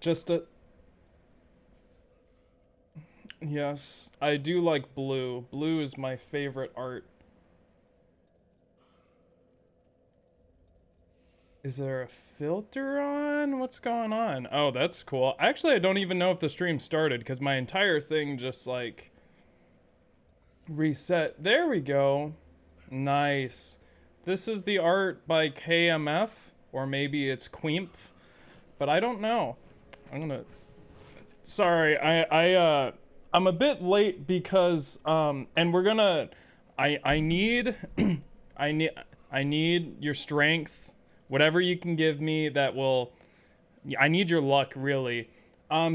just a... Yes, I do like blue. Blue is my favorite art. Is there a filter on? What's going on? Oh, that's cool. Actually, I don't even know if the stream started because my entire thing just like reset. There we go. Nice. This is the art by KMF, or maybe it's Queemph, but I don't know. I'm gonna... Sorry, I'm a bit late because and we're gonna... I need I need your strength. Whatever you can give me that will... I need your luck, really.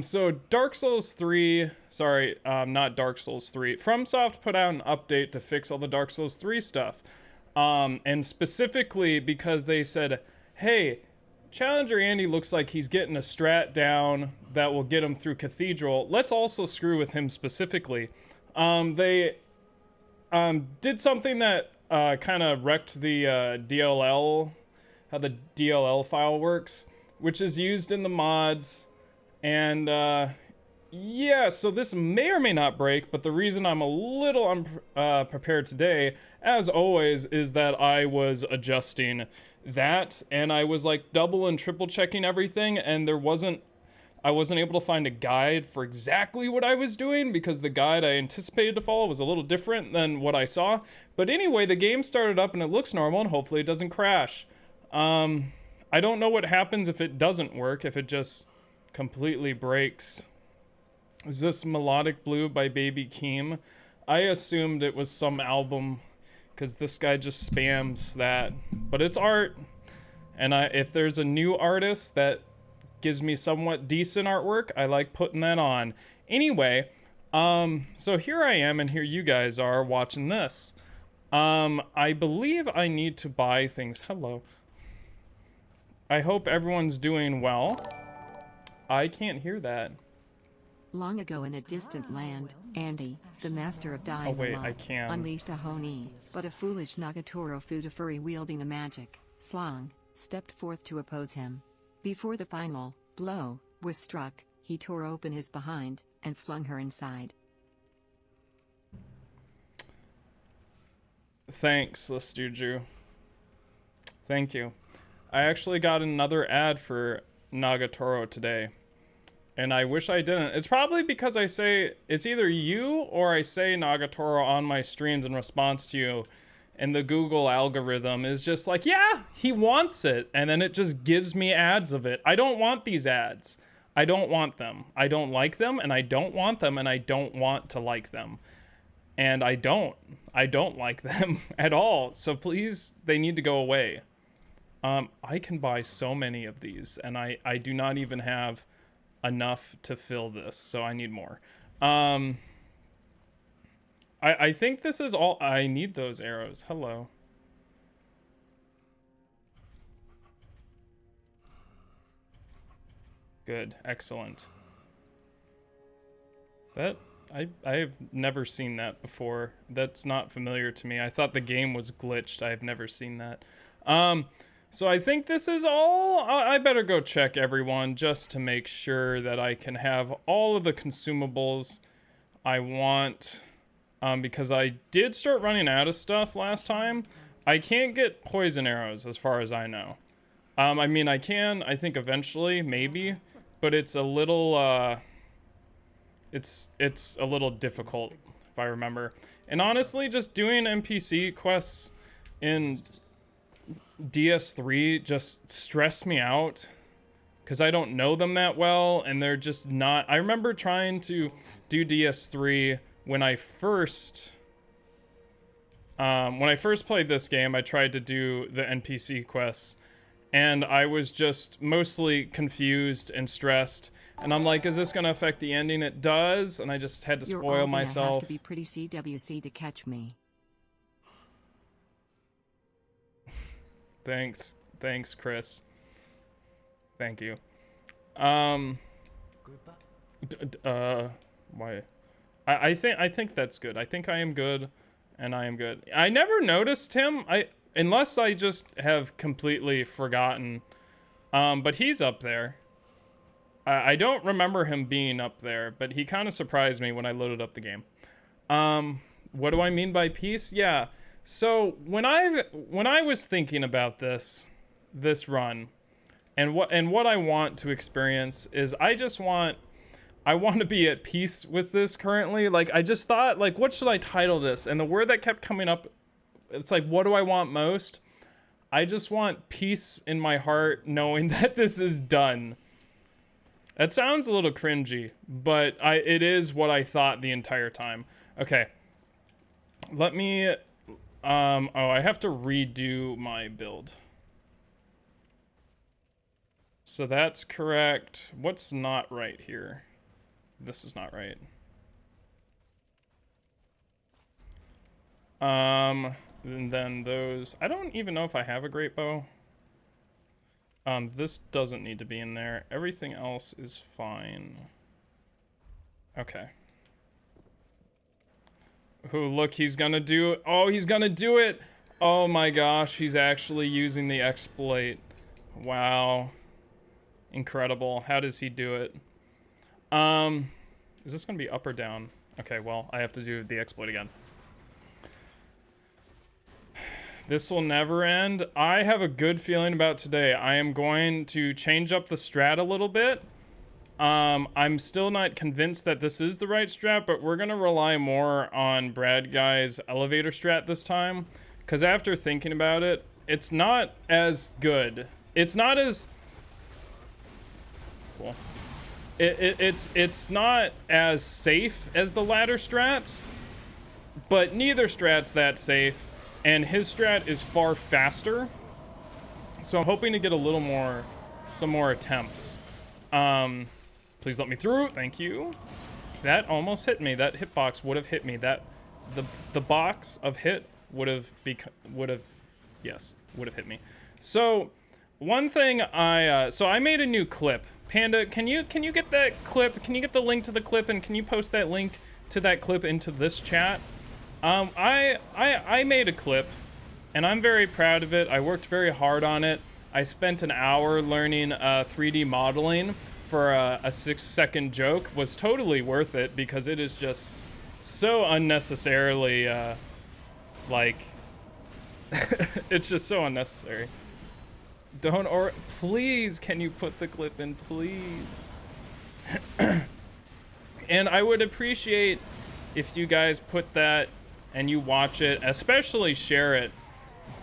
So Dark Souls 3... Sorry, not Dark Souls 3. FromSoft put out an update to fix all the Dark Souls 3 stuff. And specifically because they said, hey, Challenger Andy looks like he's getting a strat down that will get him through Cathedral. Let's also screw with him specifically. They did something that kind of wrecked the DLL... how the DLL file works, which is used in the mods, and yeah, so this may or may not break, but the reason I'm a little unprepared today, as always, is that I was adjusting that, and I was like double and triple checking everything, and I wasn't able to find a guide for exactly what I was doing, because the guide I anticipated to follow was a little different than what I saw. But anyway, the game started up and it looks normal, and hopefully it doesn't crash. I don't know what happens if it doesn't work, if it just completely breaks. Is this Melodic Blue by Baby Keem? I assumed it was some album, because this guy just spams that. But it's art, and if there's a new artist that gives me somewhat decent artwork, I like putting that on. Anyway, so here I am, and here you guys are watching this. I believe I need to buy things. Hello. I hope everyone's doing well. I can't hear that. Long ago in a distant land, Andy, the master of dying Oh wait, I can. unleashed a Honi, but a foolish Nagatoro Futafuri wielding the magic Slong stepped forth to oppose him. Before the final blow was struck, he tore open his behind and flung her inside. Thanks, Listuju. Thank you. I actually got another ad for Nagatoro today, and I wish I didn't. It's probably because I say, it's either you or I say Nagatoro on my streams in response to you, and the Google algorithm is just like, yeah, he wants it, and then it just gives me ads of it. I don't want these ads. I don't want them. I don't like them, and I don't want them, and I don't want to like them. And I don't like them at all, so please, they need to go away. I can buy so many of these, and I do not even have enough to fill this, so I need more. I think this is all. I need those arrows. Hello. Good. Excellent. That... I've never seen that before. That's not familiar to me. I thought the game was glitched. I've never seen that. So I think this is all. I better go check everyone just to make sure that I can have all of the consumables I want. Because I did start running out of stuff last time. I can't get poison arrows as far as I know. I mean, I can, I think eventually, maybe. But it's a little, It's a little difficult, if I remember. And honestly, just doing NPC quests in DS3 just stress me out, because I don't know them that well, and they're just not... I remember trying to do DS3 when I first played this game. I tried to do the NPC quests, and I was just mostly confused and stressed. And I'm like, is this gonna affect the ending? It does, and I just had to spoil myself. Have to be pretty CWC to catch me. Thanks, Chris. Thank you. Why? I think that's good. I think I am good, and I am good. I never noticed him. Unless I just have completely forgotten. But he's up there. I don't remember him being up there, but he kind of surprised me when I loaded up the game. What do I mean by peace? Yeah. So when I was thinking about this run, and what I want to experience is I want to be at peace with this currently. Like, I just thought, like, what should I title this? And the word that kept coming up, it's like, what do I want most? I just want peace in my heart knowing that this is done. That sounds a little cringy, but it is what I thought the entire time. Okay. Let me, I have to redo my build. So that's correct. What's not right here? This is not right. And then those, I don't even know if I have a great bow. This doesn't need to be in there. Everything else is fine. Okay. Ooh, look, he's gonna do it. Oh, he's gonna do it. Oh my gosh, he's actually using the exploit. Wow. Incredible. How does he do it? Is this gonna be up or down? Okay, well, I have to do the exploit again. This will never end. I have a good feeling about today. I am going to change up the strat a little bit. I'm still not convinced that this is the right strat, but we're gonna rely more on Brad Guy's elevator strat this time. Because after thinking about it, it's not as good. It's not as... Cool. It's not as safe as the ladder strat, but neither strat's that safe, and his strat is far faster. So I'm hoping to get a little more, some more attempts. Please let me through. Thank you. That almost hit me. That hitbox would have hit me. That the box of hit would have hit me. So one thing so I made a new clip. Panda, can you get that clip? Can you get the link to the clip, and can you post that link to that clip into this chat? I made a clip, and I'm very proud of it. I worked very hard on it. I spent an hour learning 3D modeling for a 6-second joke. Was totally worth it because it is just so unnecessarily like it's just so unnecessary. Please, can you put the clip in, please? And I would appreciate if you guys put that and you watch it, especially share it.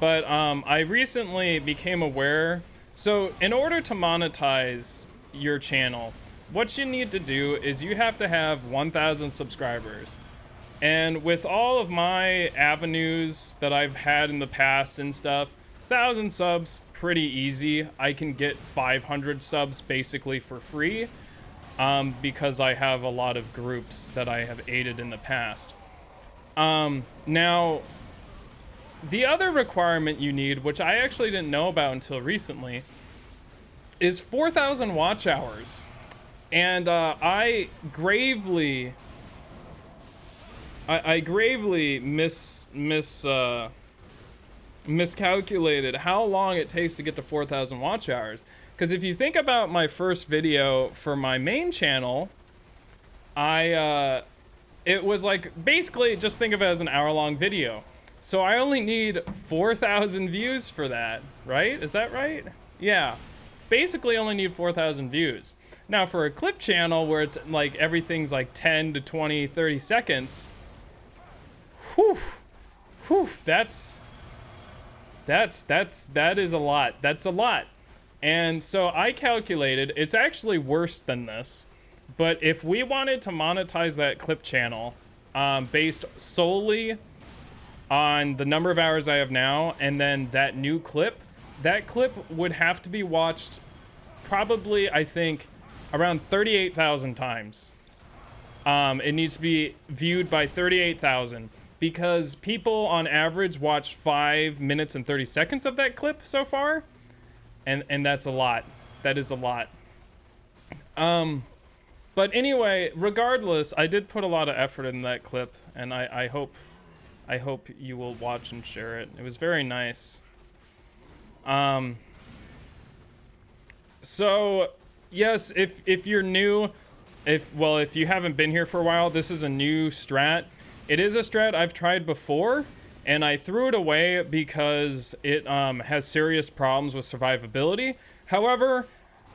But I recently became aware, so in order to monetize your channel, what you need to do is you have to have 1,000 subscribers. And with all of my avenues that I've had in the past and stuff, 1,000 subs, pretty easy. I can get 500 subs basically for free because I have a lot of groups that I have aided in the past. Now, the other requirement you need, which I actually didn't know about until recently, is 4,000 watch hours. And I gravely miscalculated how long it takes to get to 4,000 watch hours. Because if you think about my first video for my main channel, it was like, basically just think of it as an hour-long video. So I only need 4,000 views for that, right? Is that right? Yeah. Basically only need 4,000 views. Now for a clip channel where it's like everything's like 10 to 20, 30 seconds, that is a lot. That's a lot. And so I calculated, it's actually worse than this, but if we wanted to monetize that clip channel based solely on the number of hours I have now and then that new clip, that clip would have to be watched probably, I think, around 38,000 times. It needs to be viewed by 38,000 because people on average watch 5 minutes and 30 seconds of that clip so far. And that's a lot. That is a lot. But anyway, regardless, I did put a lot of effort in that clip, and I hope you will watch and share it. It was very nice. So, yes, if you're new, if you haven't been here for a while, this is a new strat. It is a strat I've tried before, and I threw it away because it has serious problems with survivability. However,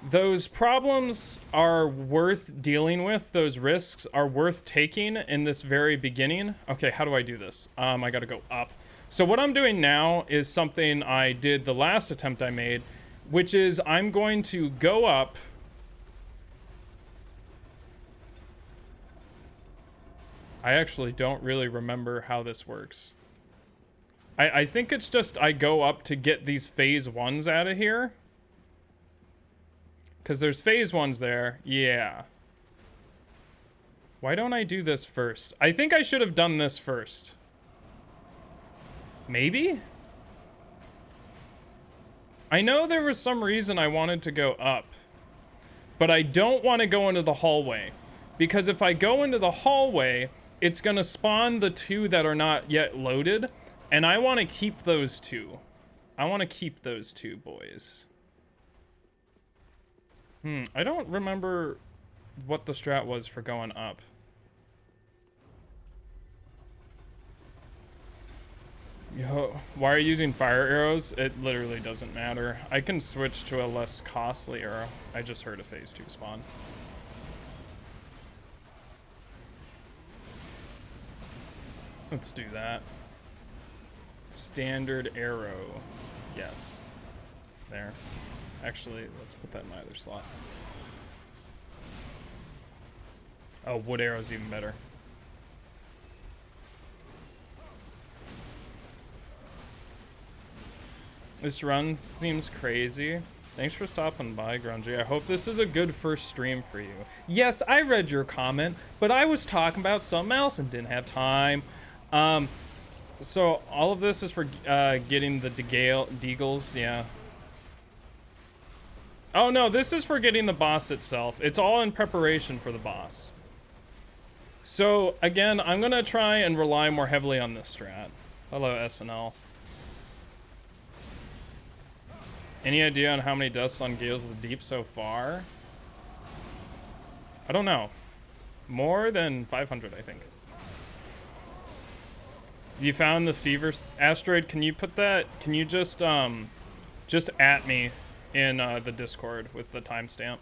those problems are worth dealing with. Those risks are worth taking in this very beginning. Okay, how do I do this? I gotta go up. So what I'm doing now is something I did the last attempt I made, which is I'm going to go up. I actually don't really remember how this works. I think it's just I go up to get these phase 1s out of here. Because there's phase 1s there. Yeah. Why don't I do this first? I think I should have done this first. Maybe? I know there was some reason I wanted to go up. But I don't want to go into the hallway. Because if I go into the hallway, it's going to spawn the 2 that are not yet loaded. And I want to keep those 2. I want to keep those 2 boys. I don't remember what the strat was for going up. Yo, why are you using fire arrows? It literally doesn't matter. I can switch to a less costly arrow. I just heard a phase 2 spawn. Let's do that. Standard arrow. Yes. There. Actually, let's put that in my other slot. Oh, wood arrow's even better. This run seems crazy. Thanks for stopping by, Grungy. I hope this is a good first stream for you. Yes, I read your comment, but I was talking about something else and didn't have time. So all of this is for getting the Gaels, yeah. Oh no, this is for getting the boss itself. It's all in preparation for the boss. So again, I'm gonna try and rely more heavily on this strat. Hello, SNL. Any idea on how many deaths on Gaels of the Deep so far? I don't know. More than 500, I think. You found the fever asteroid. Can you put that? Can you just at me in the Discord with the timestamp,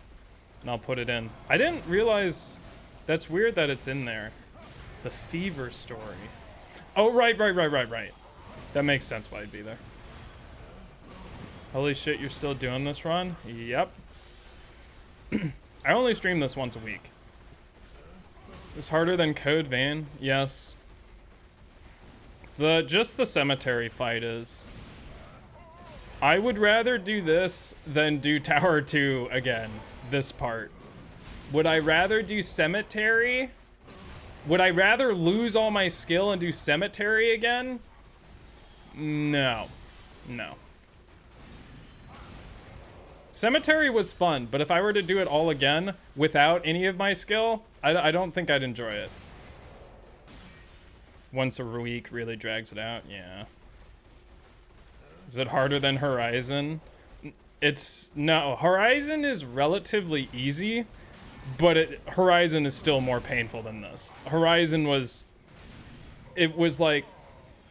and I'll put it in. I didn't realize. That's weird that it's in there. The fever story. Oh, right. That makes sense why it'd be there. Holy shit, you're still doing this run? Yep. I only stream this once a week. It's harder than Code Vein. Yes. Just the cemetery fight is. I would rather do this than do Tower 2 again, this part. Would I rather do cemetery? Would I rather lose all my skill and do cemetery again? No. No. Cemetery was fun, but if I were to do it all again without any of my skill, I don't think I'd enjoy it. Once a week really drags it out, yeah. Is it harder than Horizon? No, Horizon is relatively easy, but Horizon is still more painful than this. Horizon was like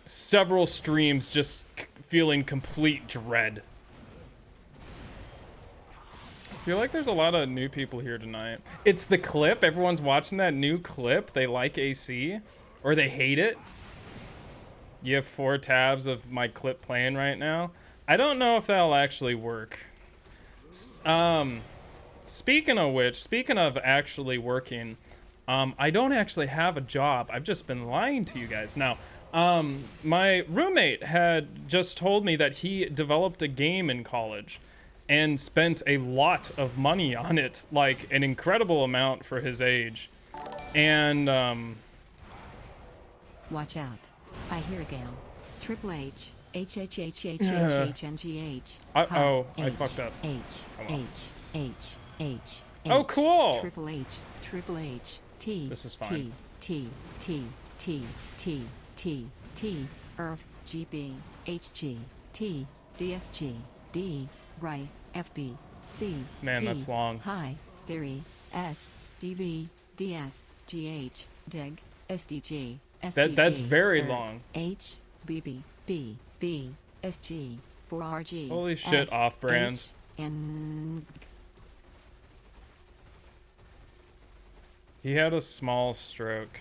several streams just feeling complete dread. I feel like there's a lot of new people here tonight. It's the clip. Everyone's watching that new clip. They like AC or they hate it. You have 4 tabs of my clip playing right now. I don't know if that'll actually work. Speaking of actually working, I don't actually have a job. I've just been lying to you guys. Now, my roommate had just told me that he developed a game in college and spent a lot of money on it, like an incredible amount for his age. And, watch out. I hear Gael. Triple H. HHHHHHNGH. Uh-oh, I fucked up. H. Oh, cool. Triple H. T. This is fine. T. Irv. GB. HG. T. DSG. D. Right. FB. C. Man, T, that's long. Hi, Dairy, S, DV, DS, GH, DIG, SDG, SDG. That's very long. H, BB, B, B, SG, 4RG. Holy shit, off-brand. H, N. He had a small stroke.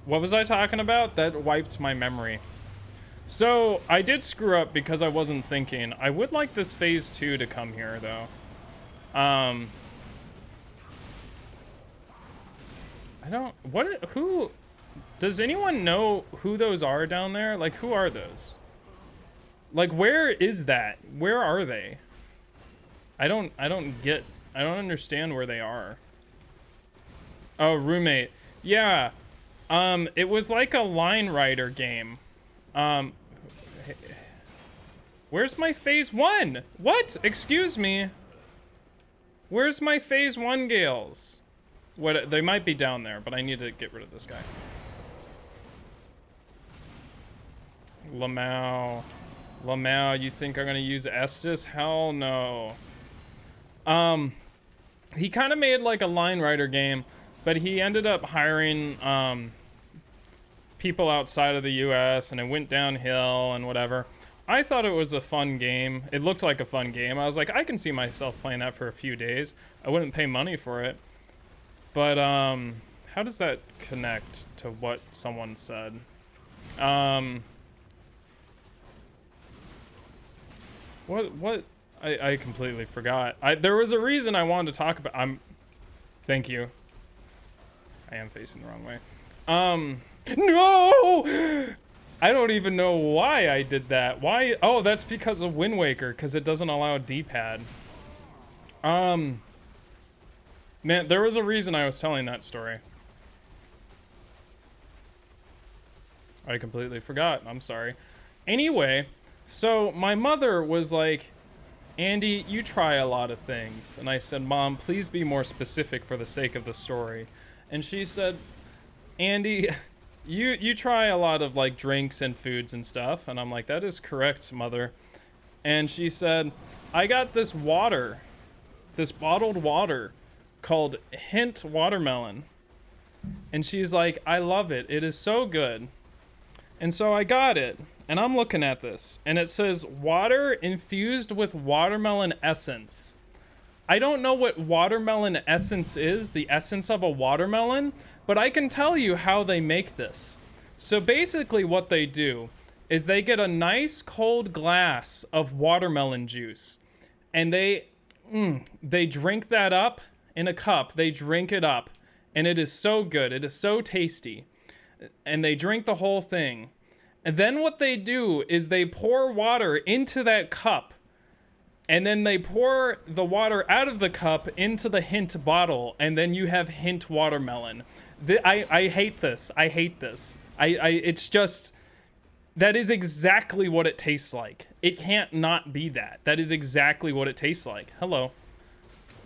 What was I talking about? That wiped my memory. So, I did screw up because I wasn't thinking. I would like this phase 2 to come here, though. I don't... Who... Does anyone know who those are down there? Like, who are those? Like, where is that? Where are they? I don't understand where they are. Oh, roommate. Yeah. It was like a line rider game. Where's my phase 1? What? Excuse me. Where's my phase 1 Gaels? What? They might be down there, but I need to get rid of this guy. Lamau, you think I'm gonna use Estus? Hell no. He kind of made like a line rider game, but he ended up hiring people outside of the US, and it went downhill and whatever. I thought it was a fun game. It looked like a fun game. I was like, I can see myself playing that for a few days. I wouldn't pay money for it. But how does that connect to what someone said? What? I completely forgot. There was a reason I wanted to talk about. Thank you. I am facing the wrong way. No! I don't even know why I did that. Why? Oh, that's because of Wind Waker, because it doesn't allow a D-pad. Man, there was a reason I was telling that story. I completely forgot. I'm sorry. Anyway, so my mother was like, Andy, you try a lot of things. And I said, Mom, please be more specific for the sake of the story. And she said, Andy, you try a lot of like drinks and foods and stuff. And I'm like, that is correct, Mother. And she said, I got this water, this bottled water called Hint Watermelon. And she's like, I love it. It is so good. And so I got it. And I'm looking at this. And it says water infused with watermelon essence. I don't know what watermelon essence is, the essence of a watermelon, but I can tell you how they make this. So basically what they do is they get a nice cold glass of watermelon juice, and they drink that up in a cup. They drink it up, and it is so good. It is so tasty. And they drink the whole thing. And then what they do is they pour water into that cup, and then they pour the water out of the cup into the Hint bottle, and then you have Hint watermelon. I hate this. I hate this. It's just, that is exactly what it tastes like. It can't not be that. That is exactly what it tastes like. Hello.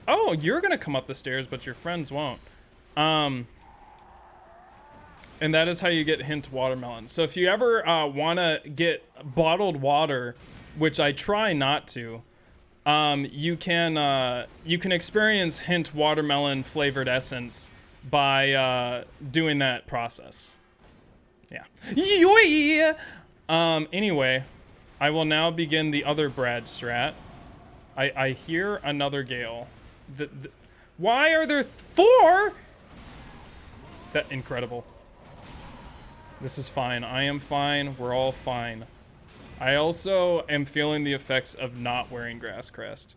Oh, you're gonna come up the stairs, but your friends won't. And that is how you get Hint watermelon. So if you ever want to get bottled water, which I try not to, you can experience Hint watermelon flavored essence by doing that process. Yeah. Anyway, I will now begin the other Brad strat. I hear another Gael. Why are there 4? That incredible. This is fine. I am fine. We're all fine. I also am feeling the effects of not wearing grass crest.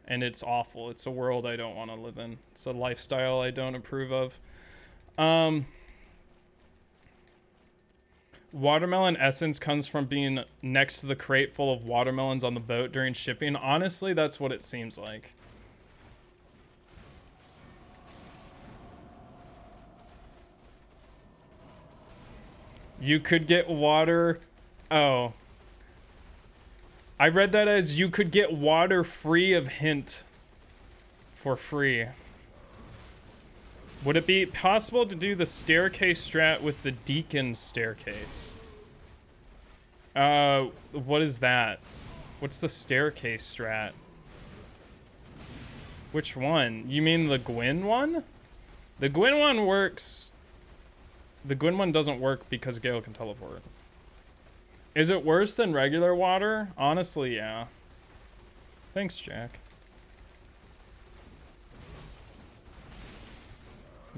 And it's awful. It's a world I don't want to live in. It's a lifestyle I don't approve of. Watermelon essence comes from being next to the crate full of watermelons on the boat during shipping. Honestly, that's what it seems like. You could get water. Oh. I read that as you could get water free of Hint for free. Would it be possible to do the staircase strat with the deacon staircase? What is that? What's the staircase strat? Which one? You mean the Gwyn one? The Gwyn one works. The Gwyn one doesn't work because Gael can teleport. Is it worse than regular water? Honestly, yeah. Thanks, Jack.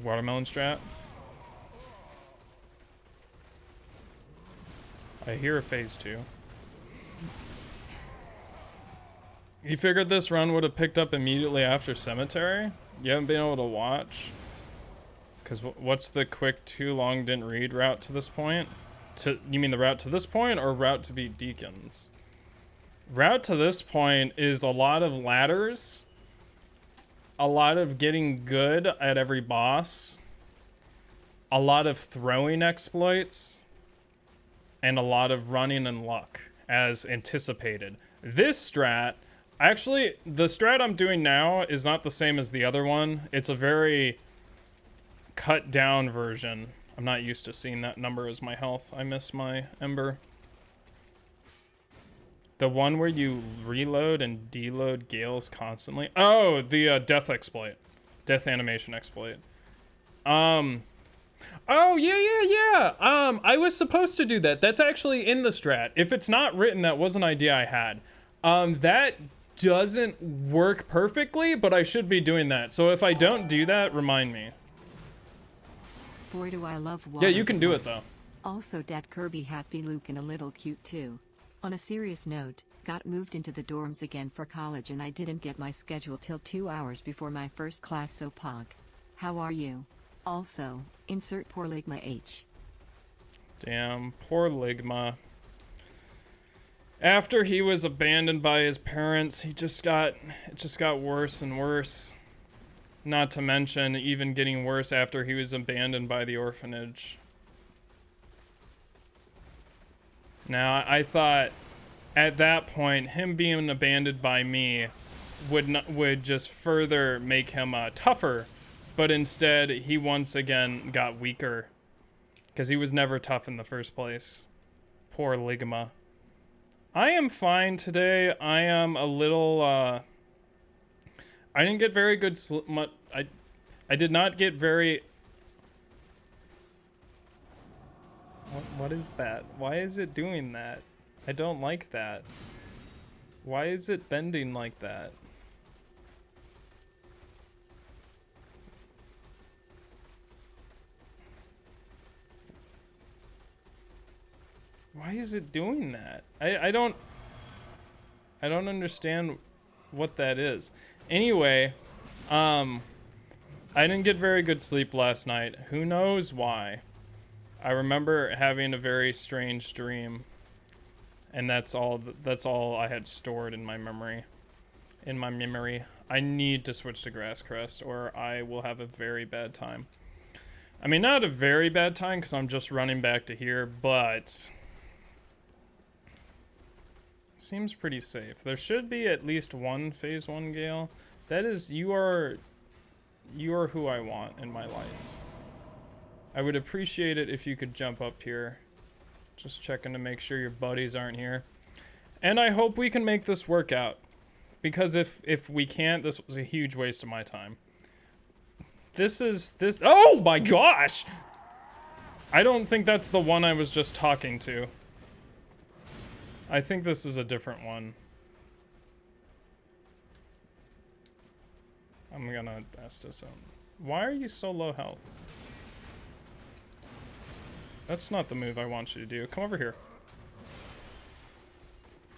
Watermelon strat. I hear a phase 2. You figured this run would have picked up immediately after Cemetery? You haven't been able to watch? Because what's the quick too long didn't read route to this point? You mean the route to this point or route to beat Deacons? Route to this point is a lot of ladders, a lot of getting good at every boss, a lot of throwing exploits, and a lot of running and luck, as anticipated. This strat, actually, the strat I'm doing now is not the same as the other one. It's a very cut down version. I'm not used to seeing that number as my health. I miss my Ember. The one where you reload and deload Gaels constantly. Oh, the death exploit. Death animation exploit. Oh, yeah. I was supposed to do that. That's actually in the strat. If it's not written, that was an idea I had. That doesn't work perfectly, but I should be doing that. So if I don't do that, remind me. Boy, do I love water. Yeah, you can do it, though. Also, dat Kirby hat be looking a little cute, too. On a serious note, got moved into the dorms again for college and I didn't get my schedule till 2 hours before my first class, so pog. How are you? Also, insert poor Ligma H. Damn, poor Ligma. After he was abandoned by his parents, it just got worse and worse. Not to mention even getting worse after he was abandoned by the orphanage. Now, I thought at that point, him being abandoned by me would just further make him tougher, but instead he once again got weaker because he was never tough in the first place. Poor Ligma. I am fine today. I am a little I didn't get very good I did not get very... What is that? Why is it doing that? I don't like that. Why is it bending like that? Why is it doing that? I don't understand what that is. Anyway, I didn't get very good sleep last night. Who knows why? I remember having a very strange dream, and that's all I had stored in my memory. I need to switch to Grasscrest or I will have a very bad time. I mean, not a very bad time because I'm just running back to here, but seems pretty safe. There should be at least one phase 1 Gael. That is, you are who I want in my life. I would appreciate it if you could jump up here. Just checking to make sure your buddies aren't here. And I hope we can make this work out. Because if we can't, this was a huge waste of my time. Oh my gosh! I don't think that's the one I was just talking to. I think this is a different one. I'm gonna ask this out. Why are you so low health? That's not the move I want you to do. Come over here.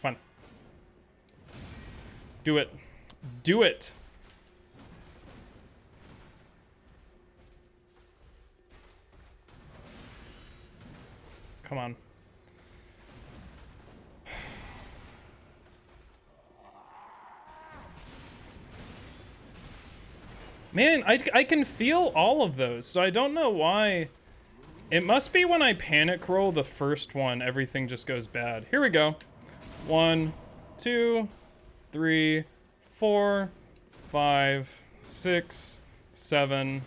Come on. Do it. Do it! Come on. Man, I can feel all of those, so I don't know why. It must be when I panic roll the first one, everything just goes bad. Here we go. 1, 2, 3, 4, 5, 6, 7,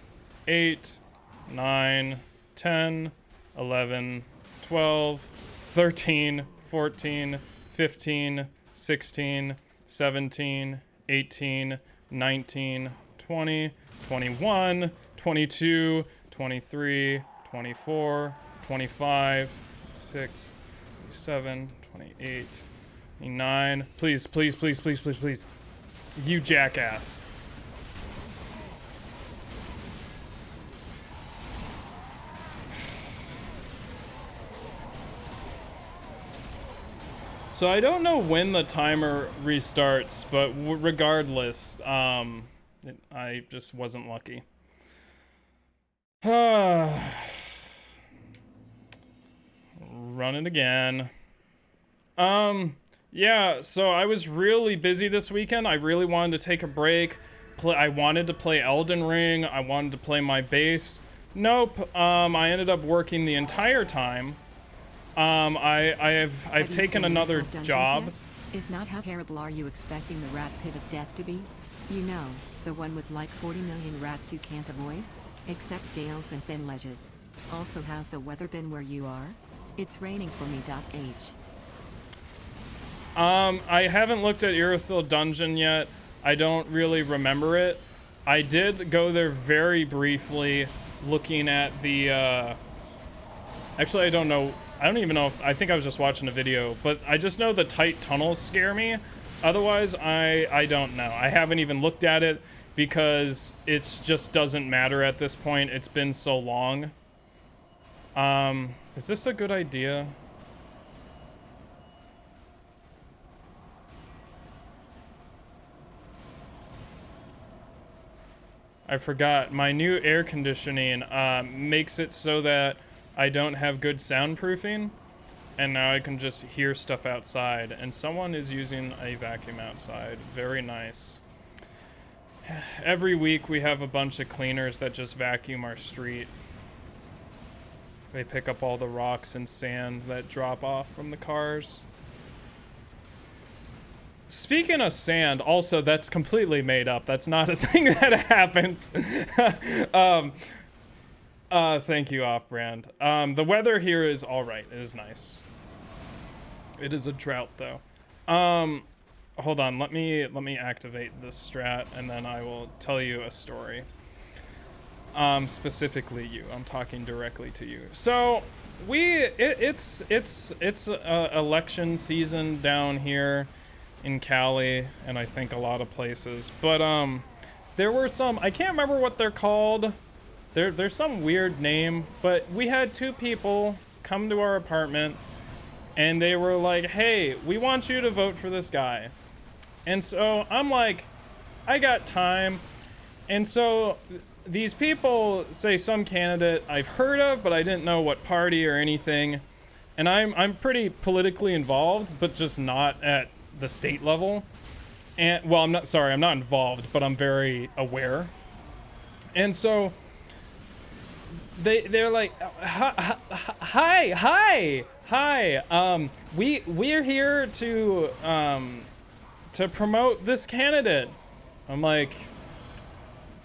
8, 9, 10, 11, 12, 13, 14, 15, 16, 17, 18, 19, 20, 21, 22, 23, 24, 25, 26, 27, 28, 29. Please, please, please, please, please, please. You jackass. So I don't know when the timer restarts, but regardless, I just wasn't lucky. Run it again. Yeah, so I was really busy this weekend. I really wanted to take a break. I wanted to play Elden Ring. I wanted to play my bass. Nope. I ended up working the entire time. I've taken another job. Yet? If not, how terrible are you expecting the rat pit of death to be? You know, the one with like 40 million rats you can't avoid? Except Gaels and thin ledges. Also, how's the weather been where you are? It's raining for me. H. I haven't looked at Irithyll Dungeon yet. I don't really remember it. I did go there very briefly, looking at the, actually, I don't know. I don't even know if, I think I was just watching a video, but I just know the tight tunnels scare me. Otherwise, I don't know. I haven't even looked at it because it just doesn't matter at this point. It's been so long. Is this a good idea? I forgot. My new air conditioning makes it so that I don't have good soundproofing, and now I can just hear stuff outside, and someone is using a vacuum outside. Very nice. Every week we have a bunch of cleaners that just vacuum our street. They pick up all the rocks and sand that drop off from the cars. Speaking of sand, also, that's completely made up. That's not a thing that happens. Thank you, Off-Brand. The weather here is all right. It is nice. It is a drought, though. Hold on. Let me activate this strat, and then I will tell you a story. Specifically you. I'm talking directly to you. So it's election season down here in Cali, and I think a lot of places. But there were some. I can't remember what they're called. There's some weird name, but we had two people come to our apartment, and they were like, hey, we want you to vote for this guy. And so I'm like, I got time. And so these people say some candidate I've heard of, but I didn't know what party or anything. And I'm pretty politically involved, but just not at the state level. And well, I'm not involved, but I'm very aware. And so they're like, hi, we're here to promote this candidate. I'm like,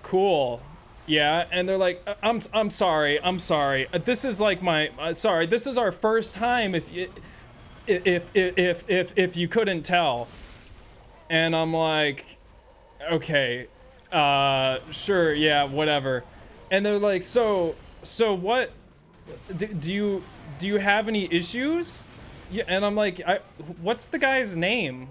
cool, yeah. And they're like, I'm sorry. This is like sorry. This is our first time. If you couldn't tell. And I'm like, okay, sure, yeah, whatever. And they're like, so what, do you have any issues? Yeah. And I'm like, what's the guy's name?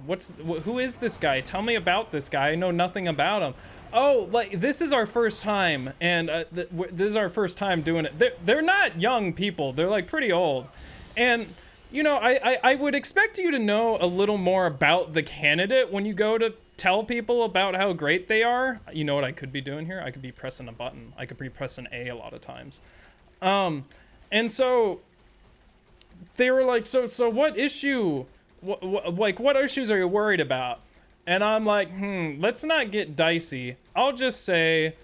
Who is this guy? Tell me about this guy. I know nothing about him. Oh, like, this is our first time, and this is our first time doing it. They're not young people. They're like pretty old. And you know, I would expect you to know a little more about the candidate when you go to tell people about how great they are. You know what I could be doing here? I could be pressing a button. I could be pressing A lot of times. And so they were like, so what issue, what issues are you worried about? And I'm like, let's not get dicey. I'll just say,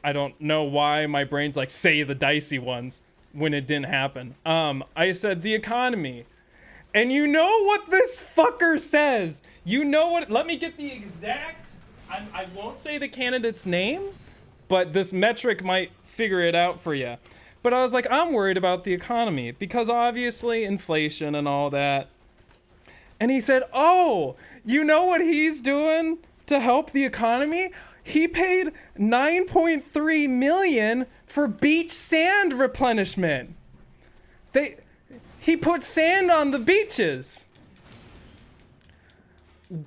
I don't know why my brain's like, say the dicey ones when it didn't happen. I said the economy. And you know what this fucker says? You know what, let me get the exact, I won't say the candidate's name, but this metric might figure it out for you. But I was like, I'm worried about the economy because obviously inflation and all that. And he said, oh, you know what he's doing to help the economy? He paid $9.3 million for beach sand replenishment. He put sand on the beaches.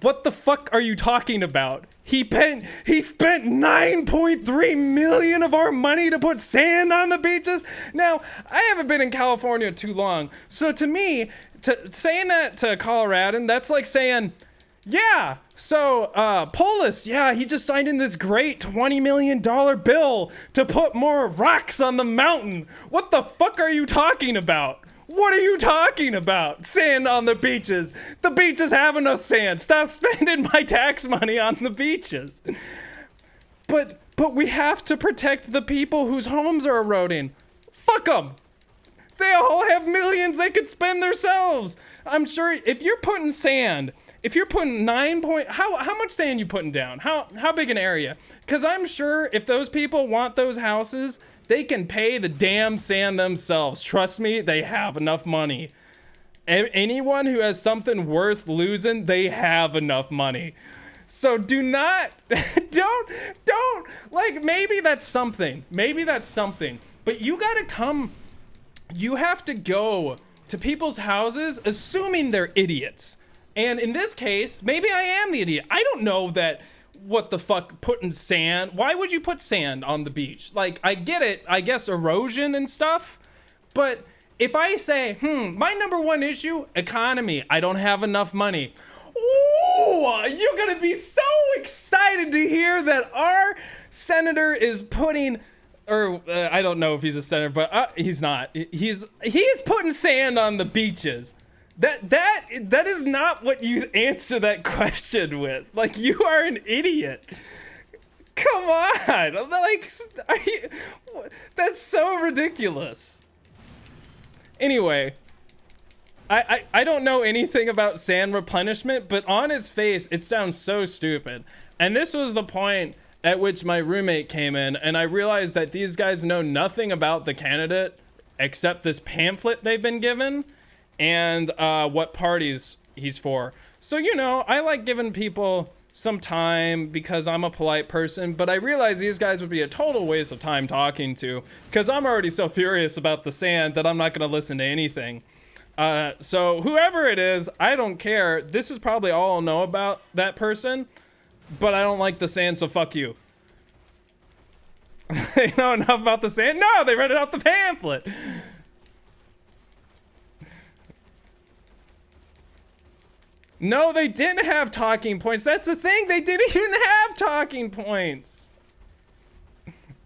What the fuck are you talking about? He spent $9.3 million of our money to put sand on the beaches. Now, I haven't been in California too long, so to me, saying that to Coloradan, that's like saying, yeah, so Polis, yeah, he just signed in this great $20 million bill to put more rocks on the mountain. What the fuck are you talking about? What are you talking about? Sand on the beaches. The beaches have enough sand. Stop spending my tax money on the beaches. But we have to protect the people whose homes are eroding. Fuck them. They all have millions they could spend themselves. I'm sure if you're putting sand, if you're putting how much sand you putting down? How big an area? Because I'm sure if those people want those houses, they can pay the damn sand themselves. Trust me, they have enough money. Anyone who has something worth losing, they have enough money. So do not, don't, like, maybe that's something. Maybe that's something. But you gotta come, you have to go to people's houses assuming they're idiots. And in this case, maybe I am the idiot. I don't know that. What the fuck, putting sand? Why would you put sand on the beach? Like, I get it, I guess erosion and stuff, but if I say, my number one issue, economy, I don't have enough money. Ooh, you're gonna be so excited to hear that our senator is putting, or I don't know if he's a senator, but he's not. He's putting sand on the beaches. That is not what you answer that question with. Like, you are an idiot. Come on. Like, that's so ridiculous. Anyway, I don't know anything about sand replenishment, but on its face, it sounds so stupid. And this was the point at which my roommate came in, and I realized that these guys know nothing about the candidate except this pamphlet they've been given. And what parties he's for. So, you know, I like giving people some time because I'm a polite person, but I realize these guys would be a total waste of time talking to because I'm already so furious about the sand that I'm not going to listen to anything. So whoever it is, I don't care. This is probably all I'll know about that person, but I don't like the sand, so fuck you. They know enough about the sand? No, they read it out the pamphlet. No, they didn't have talking points. That's the thing. They didn't even have talking points.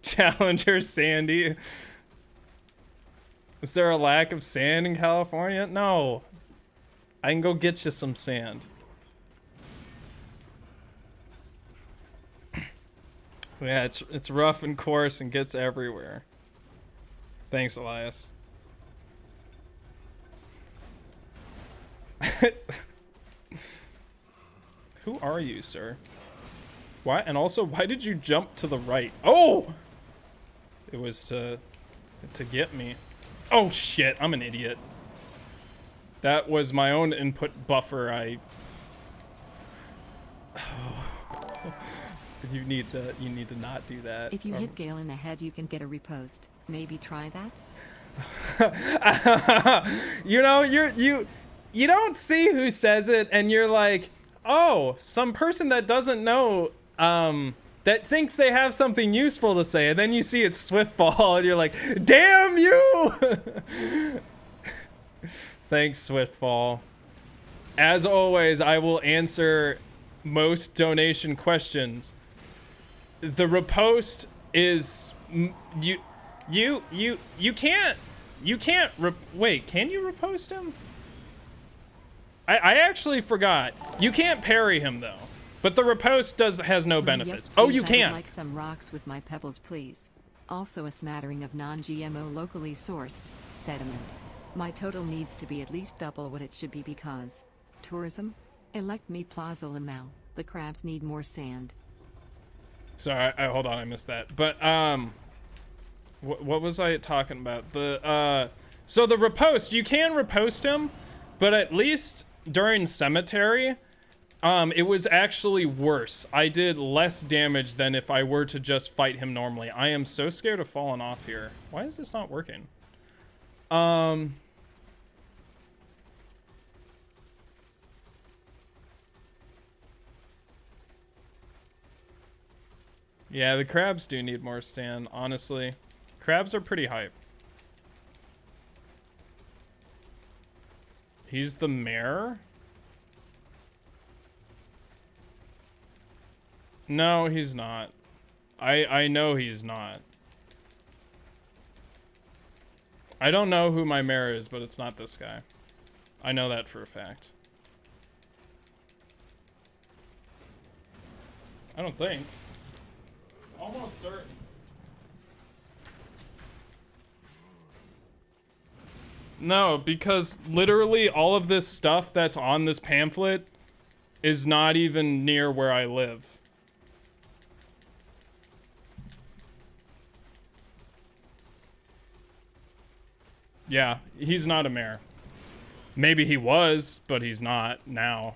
Challenger Sandy. Is there a lack of sand in California? No. I can go get you some sand. Yeah, it's rough and coarse and gets everywhere. Thanks, Elias. Who are you, sir? Why? And also, why did you jump to the right? Oh! It was to get me. Oh, shit. I'm an idiot. That was my own input buffer. You need to not do that. If you hit Gael in the head, you can get a repost. Maybe try that? You know, you don't see who says it, and you're like, oh, some person that doesn't know, that thinks they have something useful to say, and then you see it's Swiftfall, and you're like, damn you! Thanks, Swiftfall. As always, I will answer most donation questions. The repost is, you can't, wait, can you repost him? I actually forgot. You can't parry him though, but the repost has no benefits. Yes, oh, you I can. would like some rocks with my pebbles, please. Also a smattering of non-GMO locally sourced sediment. My total needs to be at least double what it should be because tourism. Elect me Plaza Lamau. The crabs need more sand. Sorry, hold on, I missed that. But what was I talking about? So the riposte, you can riposte him, but at least during cemetery, it was actually worse. I did less damage than if I were to just fight him normally. I am so scared of falling off here. Why is this not working? Yeah, the crabs do need more stand, honestly. Crabs are pretty hype. He's the mayor? No, he's not. I know he's not. I don't know who my mayor is, but it's not this guy. I know that for a fact. I don't think. Almost certain. No, because literally all of this stuff that's on this pamphlet is not even near where I live. Yeah, he's not a mayor. Maybe he was, but he's not now.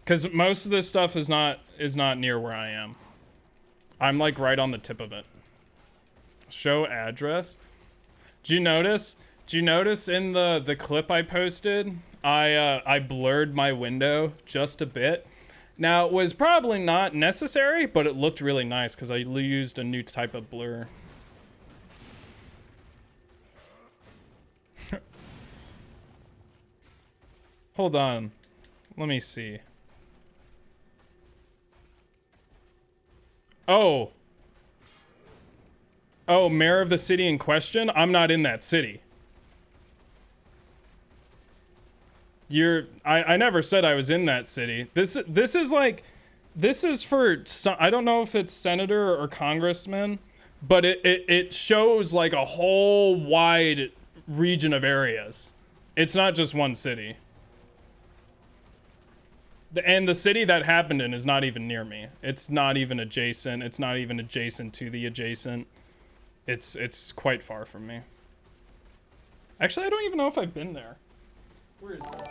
Because most of this stuff is not near where I am. I'm like right on the tip of it. Show address. Do you notice? Do you notice in the clip I posted, I blurred my window just a bit. Now it was probably not necessary, but it looked really nice because I used a new type of blur. Hold on. Let me see. Oh. Oh, mayor of the city in question? I'm not in that city. I never said I was in that city. This is like, this is for, I don't know if it's senator or congressman, but it shows like a whole wide region of areas. It's not just one city. And the city that happened in is not even near me. It's not even adjacent. It's not even adjacent to the adjacent. It's quite far from me. Actually, I don't even know if I've been there. Where is this?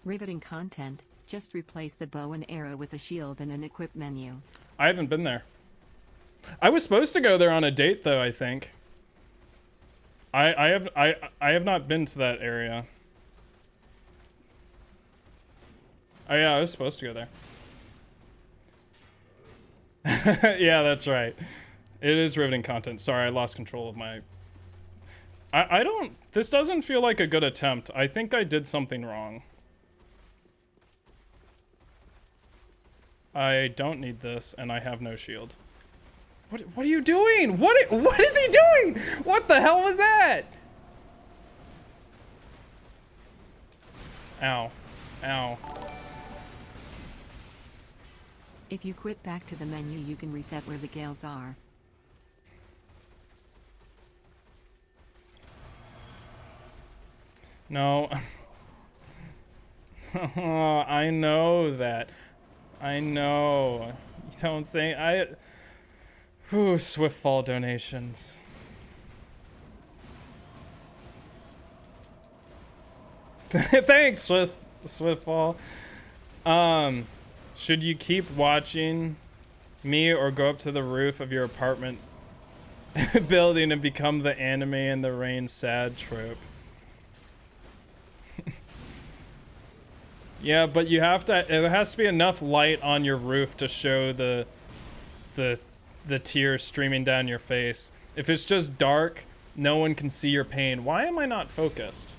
Riveting content. Just replace the bow and arrow with a shield in an equip menu. I haven't been there. I was supposed to go there on a date though, I think. I have not been to that area. Oh yeah, I was supposed to go there. Yeah, that's right. It is riveting content. Sorry, I lost control of my... I don't... This doesn't feel like a good attempt. I think I did something wrong. I don't need this, and I have no shield. What are you doing? What is he doing? What the hell was that? Ow. Ow. If you quit back to the menu, you can reset where the Gaels are. No. Oh, I know that. I know. You don't think Ooh, Swiftfall donations. Thanks, Swiftfall. Should you keep watching me or go up to the roof of your apartment building and become the anime in the rain sad trope? Yeah, but you have to, there has to be enough light on your roof to show the tears streaming down your face. If it's just dark, no one can see your pain. Why am I not focused?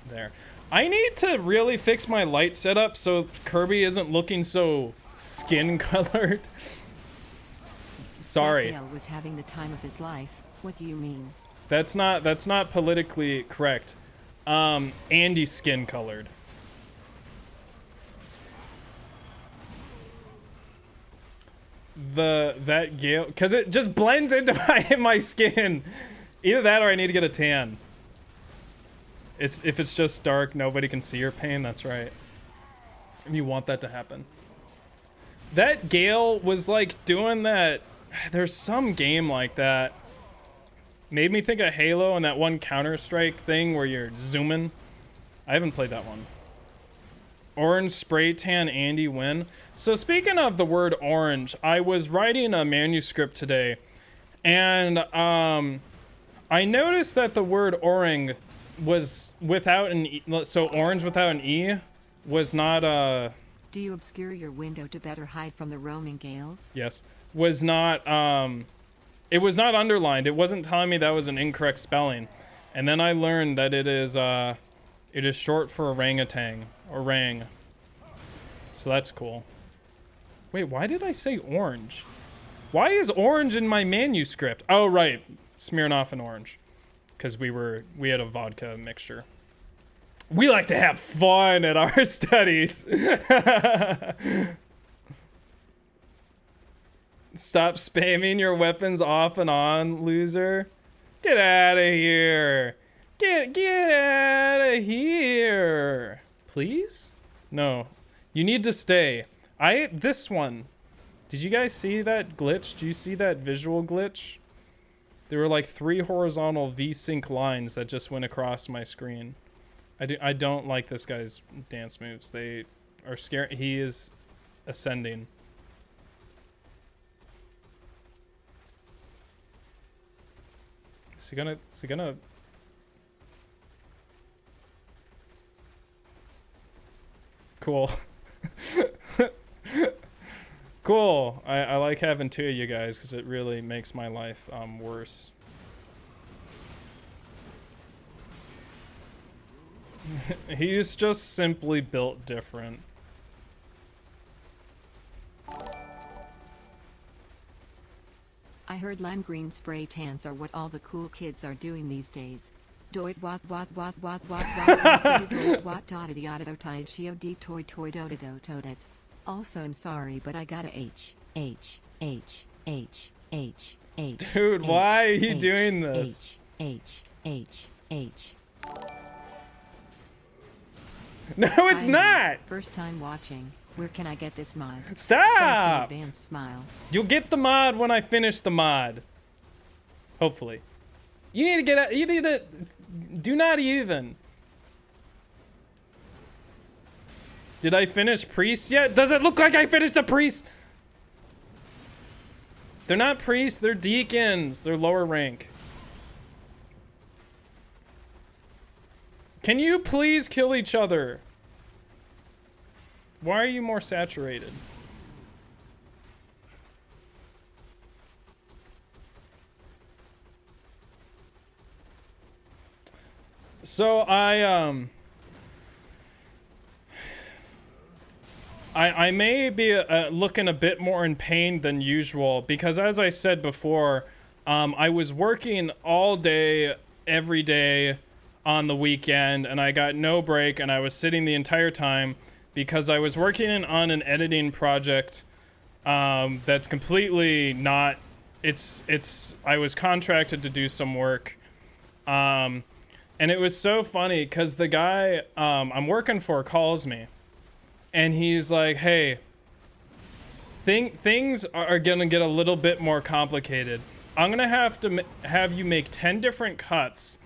There. I need to really fix my light setup so Kirby isn't looking so skin colored. Sorry. Gael was having the time of his life. What do you mean? That's not politically correct. Andy skin colored. That Gael, cause it just blends into my skin. Either that or I need to get a tan. If it's just dark, nobody can see your pain. That's right. You want that to happen. That Gale was like doing that. There's some game like that. Made me think of Halo and that one Counter-Strike thing where you're zooming. I haven't played that one. Orange spray tan Andy win. So speaking of the word orange, I was writing a manuscript today, and I noticed that the word orang was without an E. So orange without an E was not Do you obscure your window to better hide from the roaming Gaels? Yes. Was not it was not underlined. It wasn't telling me that was an incorrect spelling. And then I learned that it is short for orangutan, orang. So that's cool. Wait, why did I say orange? Why is orange in my manuscript? Oh right, Smirnoff and orange. Cuz we had a vodka mixture. We like to have fun at our studies. Stop spamming your weapons off and on, loser. Get out of here. Get out of here. Please? No. You need to stay. This one. Did you guys see that glitch? Did you see that visual glitch? There were like 3 horizontal V-sync lines that just went across my screen. I don't like this guy's dance moves. They are scary. He is ascending. Is he gonna Cool. Cool. I like having 2 of you guys because it really makes my life worse. He's just simply built different. I heard lime green spray tans are what all the cool kids are doing these days. Doit wat wat wat wat wat wat wat dotted yada dotted shio d toy toy dota dotet. Also, I'm sorry, but I gotta H. Dude, why are you doing this? H. No, it's not. First time watching. Where can I get this mod? Stop! Thanks in advance, smile. You'll get the mod when I finish the mod. Hopefully. You need to get out. You need to. Do not even. Did I finish priest yet? Does it look like I finished the priest? They're not priests, they're deacons. They're lower rank. Can you please kill each other? Why are you more saturated? So I may be looking a bit more in pain than usual because, as I said before, I was working all day, every day on the weekend, and I got no break, and I was sitting the entire time because I was working on an editing project that's completely not. I was contracted to do some work, and it was so funny because the guy I'm working for calls me. And he's like, hey, things are gonna get a little bit more complicated. I'm gonna have to have you make 10 different cuts,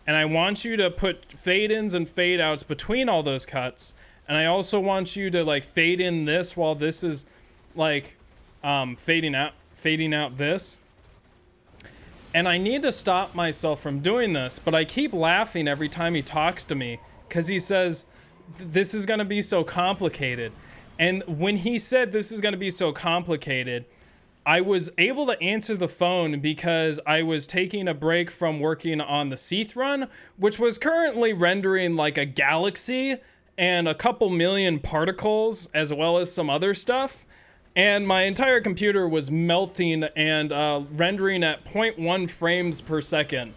and I want you to put fade-ins and fade-outs between all those cuts, and I also want you to like fade in this while this is like fading out this. And I need to stop myself from doing this, but I keep laughing every time he talks to me because he says, this is going to be so complicated. And when he said this is going to be so complicated, I was able to answer the phone because I was taking a break from working on the Seath run, which was currently rendering like a galaxy and a couple million particles as well as some other stuff. And my entire computer was melting and rendering at 0.1 frames per second.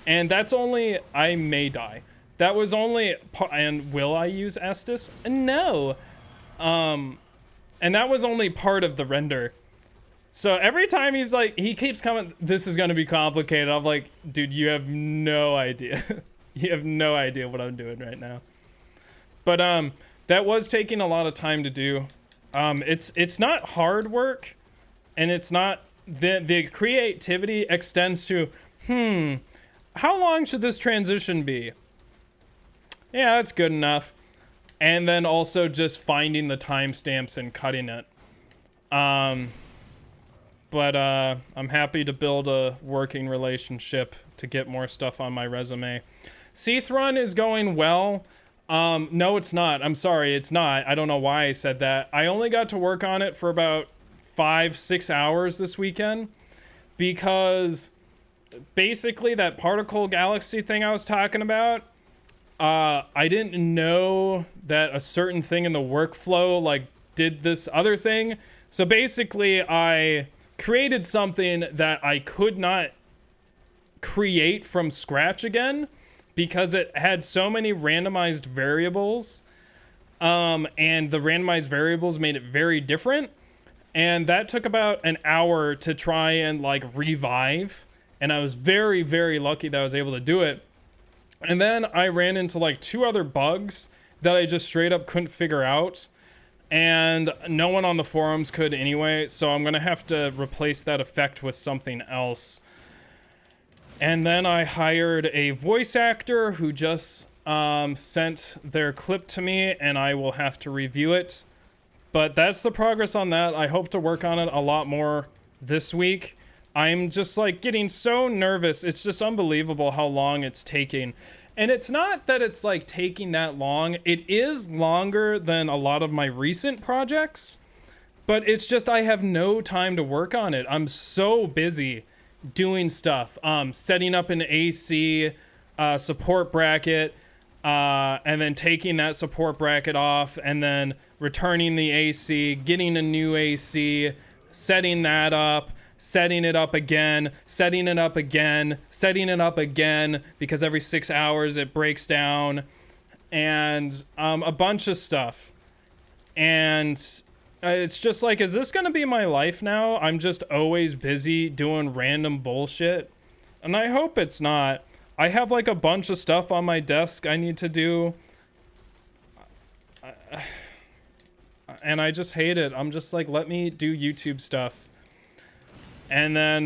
And that's only, I may die. That was only, and will I use Estus? No. And that was only part of the render. So every time he's like, he keeps coming, this is going to be complicated. I'm like, dude, you have no idea. You have no idea what I'm doing right now. But that was taking a lot of time to do. It's not hard work, and it's not the creativity extends to how long should this transition be? Yeah, that's good enough. And then also just finding the timestamps and cutting it. But I'm happy to build a working relationship to get more stuff on my resume. Seath Run is going well. No, it's not. I'm sorry, it's not. I don't know why I said that. I only got to work on it for about 5-6 hours this weekend because basically that particle galaxy thing I was talking about, I didn't know that a certain thing in the workflow like did this other thing. So basically I created something that I could not create from scratch again because it had so many randomized variables, and the randomized variables made it very different. And that took about an hour to try and like revive. And I was very, very lucky that I was able to do it. And then I ran into like 2 other bugs that I just straight up couldn't figure out. And no one on the forums could anyway. So I'm going to have to replace that effect with something else. And then I hired a voice actor who just sent their clip to me, and I will have to review it. But that's the progress on that. I hope to work on it a lot more this week. I'm just like getting so nervous. It's just unbelievable how long it's taking. And it's not that it's like taking that long. It is longer than a lot of my recent projects, but it's just I have no time to work on it. I'm so busy doing stuff, setting up an AC support bracket, and then taking that support bracket off, and then returning the AC, getting a new AC, setting that up, setting it up again, setting it up again, setting it up again, because every 6 hours it breaks down, and a bunch of stuff. And it's just like, is this gonna be my life now? I'm just always busy doing random bullshit. And I hope it's not. I have like a bunch of stuff on my desk I need to do. And I just hate it. I'm just like, let me do YouTube stuff. And then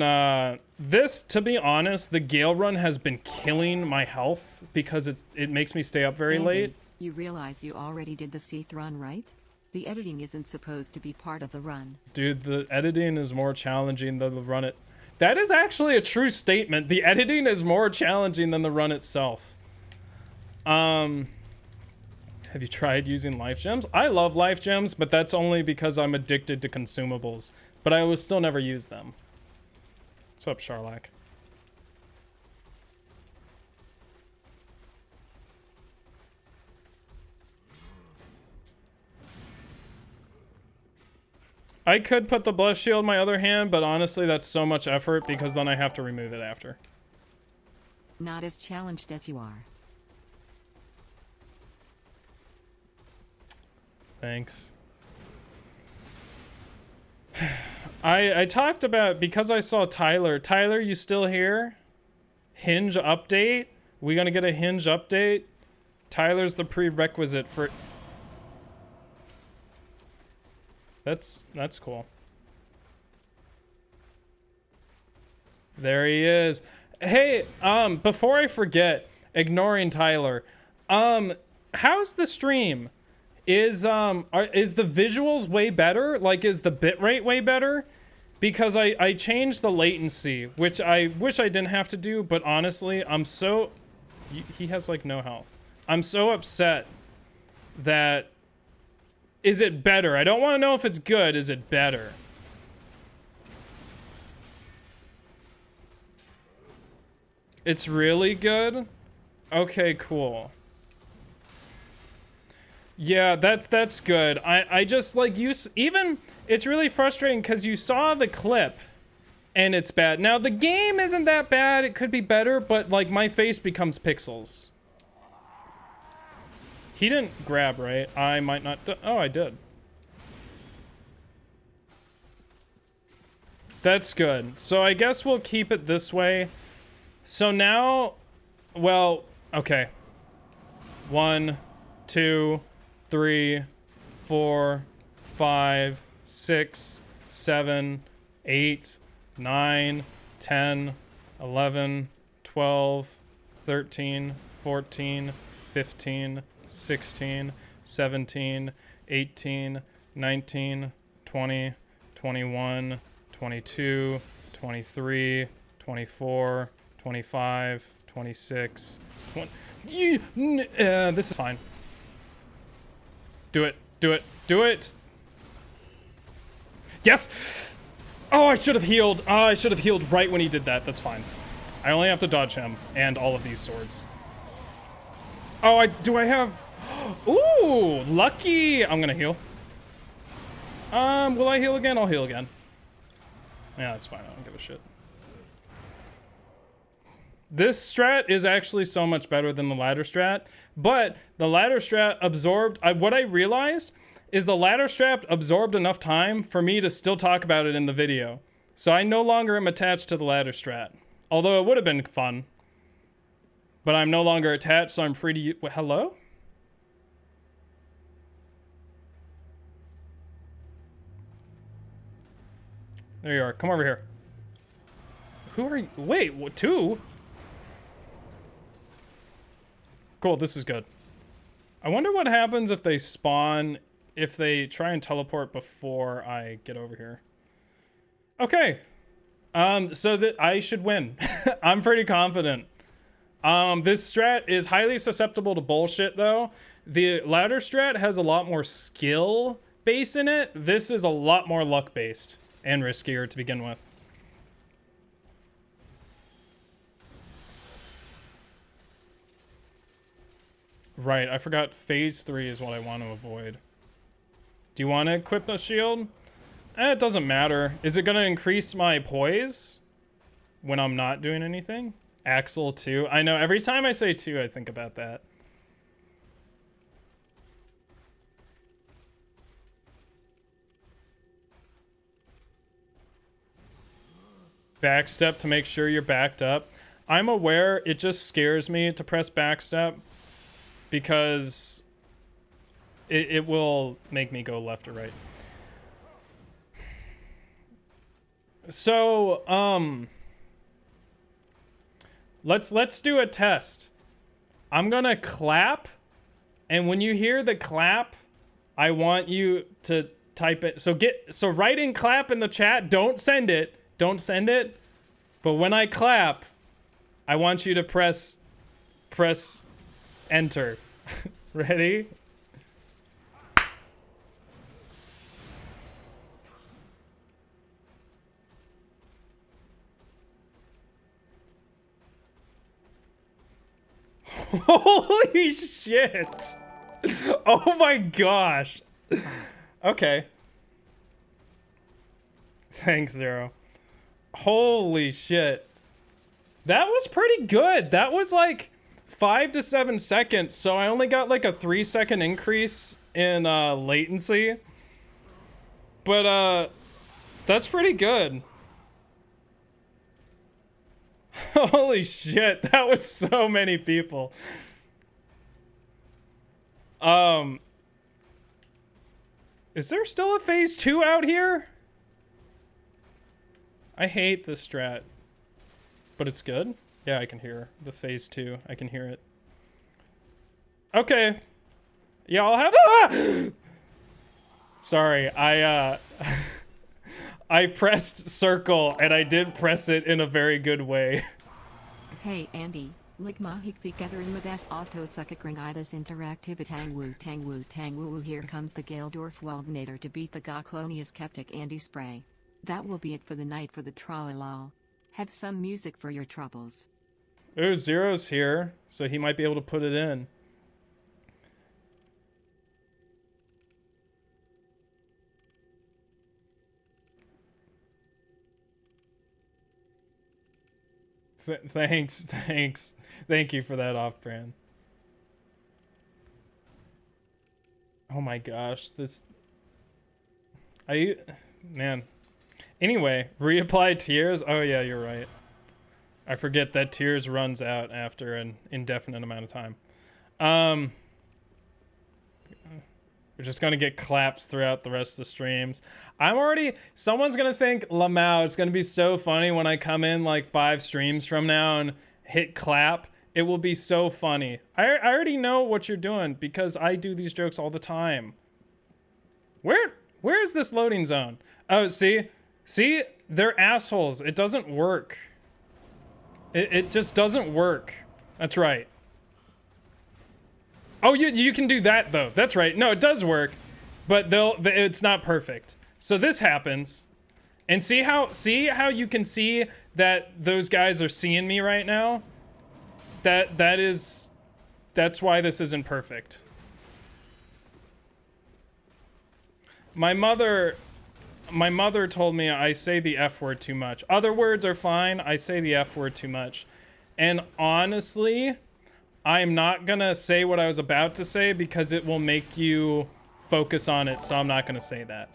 this, to be honest, the Gale run has been killing my health because it makes me stay up very Andy, late. You realize you already did the Seath run, right? The editing isn't supposed to be part of the run. Dude, the editing is more challenging than the run it. That is actually a true statement. The editing is more challenging than the run itself. Have you tried using life gems? I love life gems, but that's only because I'm addicted to consumables. But I will still never use them. What's up, Charlac? I could put the bless shield in my other hand, but honestly that's so much effort because then I have to remove it after. Not as challenged as you are. Thanks. I talked about, because I saw Tyler. Tyler, you still here? Hinge update? We gonna get a Hinge update? Tyler's the prerequisite for... That's cool. There he is. Hey, before I forget, ignoring Tyler, how's the stream? Is the visuals way better? Like, is the bitrate way better? Because I changed the latency, which I wish I didn't have to do, but honestly, I'm so... He has, like, no health. I'm so upset that... Is it better? I don't want to know if it's good. Is it better? It's really good? Okay, cool. Yeah, that's good. I just, like, even... It's really frustrating because you saw the clip and it's bad. Now, the game isn't that bad. It could be better, but, like, my face becomes pixels. He didn't grab, right? I might not... Oh, I did. That's good. So I guess we'll keep it this way. So now... Well, okay. 1, 2, 3, 4, 5, 6, 7, 8, 9, 10, 11, 12, 13, 14, 15, 16, 17, 18, 19, 20, 21, 22, 23, 24, 25, 26, 20. This is fine. Do it. Do it. Do it. Yes! Oh, I should have healed. Oh, I should have healed right when he did that. That's fine. I only have to dodge him and all of these swords. Oh, do I have... Ooh, lucky. I'm gonna heal. Will I heal again? I'll heal again. Yeah, that's fine. I don't give a shit. This strat is actually so much better than the ladder strat, but the ladder strat absorbed... what I realized is the ladder strat absorbed enough time for me to still talk about it in the video. So I no longer am attached to the ladder strat. Although it would have been fun. But I'm no longer attached, so I'm free to... Hello? There you are. Come over here. Who are you? Wait, what, 2? Cool, this is good. I wonder what happens if they spawn, if they try and teleport before I get over here. Okay. So that I should win. I'm pretty confident. This strat is highly susceptible to bullshit though. The ladder strat has a lot more skill base in it. This is a lot more luck based and riskier to begin with. Right, I forgot phase 3 is what I want to avoid. Do you want to equip the shield? It doesn't matter. Is it going to increase my poise when I'm not doing anything? Axle 2. I know, every time I say 2, I think about that. Backstep to make sure you're backed up. I'm aware it just scares me to press backstep because it will make me go left or right. So, let's do a test. I'm gonna clap, and when you hear the clap, I want you to type it. So write in clap in the chat. Don't send it. Don't send it. But when I clap, I want you to press enter. Ready? Holy shit! Oh my gosh. Okay. Thanks, Zero. Holy shit. That was pretty good. That was like 5 to 7 seconds, so I only got like a 3-second increase in latency. But that's pretty good. Holy shit, that was so many people. Is there still a phase 2 out here? I hate this strat. But it's good? Yeah, I can hear the phase 2. I can hear it. Okay. Yeah, I'll have... Ah! Sorry, I pressed circle and I didn't press it in a very good way. Hey Andy, Ligma together in Madas Auto Suckakringitis Interactivitang Woo Tang Woo Tang Woo Woo. Here comes the Gaeldorf Waldnator to beat the Gauclonius Skeptic Andy Spray. That will be it for the night for the trolley-lol. Have some music for your troubles. Ooh, Zero's here, so he might be able to put it in. Thanks. Thank you for that off-brand. Oh my gosh, this... Man. Anyway, reapply tears? Oh yeah, you're right. I forget that tears runs out after an indefinite amount of time. We're just gonna get claps throughout the rest of the streams. Someone's gonna think Lamau. It's gonna be so funny when I come in like 5 streams from now and hit clap. It will be so funny. I already know what you're doing because I do these jokes all the time. Where is this loading zone? Oh, see, they're assholes. It doesn't work. It just doesn't work. That's right. Oh, you can do that though. That's right. No, it does work, but it's not perfect. So this happens, and see how you can see that those guys are seeing me right now. That's why this isn't perfect. My mother told me I say the F word too much. Other words are fine. I say the F word too much, and honestly, I'm not gonna say what I was about to say because it will make you focus on it, so I'm not gonna say that.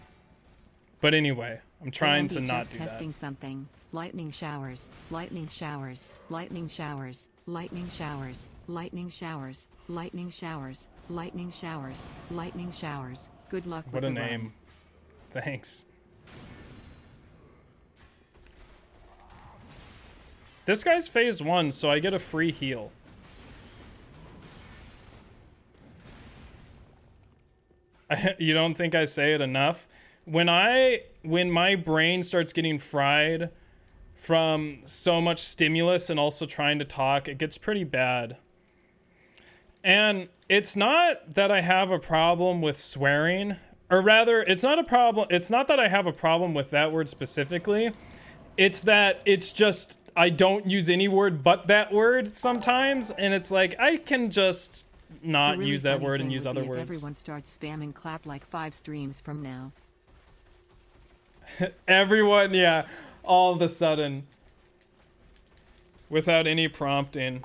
But anyway, I'm trying to not do that. Testing something. Lightning showers, lightning showers, lightning showers, lightning showers, lightning showers, lightning showers, lightning showers, lightning showers. Good luck with What a the name. Thanks. This guy's phase 1, so I get a free heal. You don't think I say it enough? When my brain starts getting fried from so much stimulus and also trying to talk, it gets pretty bad. And it's not that I have a problem with swearing, or rather, it's not that I have a problem with that word specifically. It's that it's just I don't use any word but that word sometimes, and it's like I can just not really use that word and use other words. Everyone starts spamming clap like 5 streams from now. Everyone, yeah, all of a sudden, without any prompting.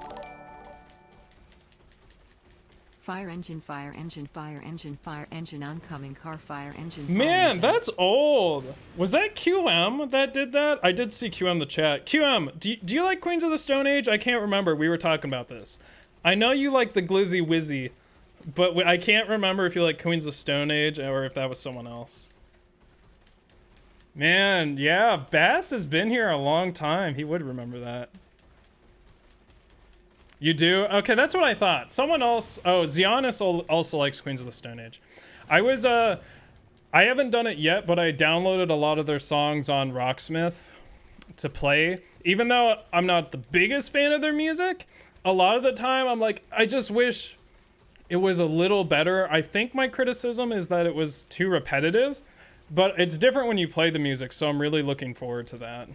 Fire engine, fire engine, fire engine, fire engine, oncoming car, fire engine. Man, engine. that's old. Was that QM that did that? I did see QM in the chat. QM, do you like Queens of the Stone Age? I can't remember. We were talking about this. I know you like the Glizzy Wizzy, but I can't remember if you like Queens of the Stone Age or if that was someone else. Man, yeah, Bass has been here a long time. He would remember that. You do? Okay, that's what I thought. Someone else. Oh, Zianis also likes Queens of the Stone Age. I haven't done it yet, but I downloaded a lot of their songs on Rocksmith to play. Even though I'm not the biggest fan of their music, a lot of the time I'm like, I just wish it was a little better. I think my criticism is that it was too repetitive, but it's different when you play the music, so I'm really looking forward to that.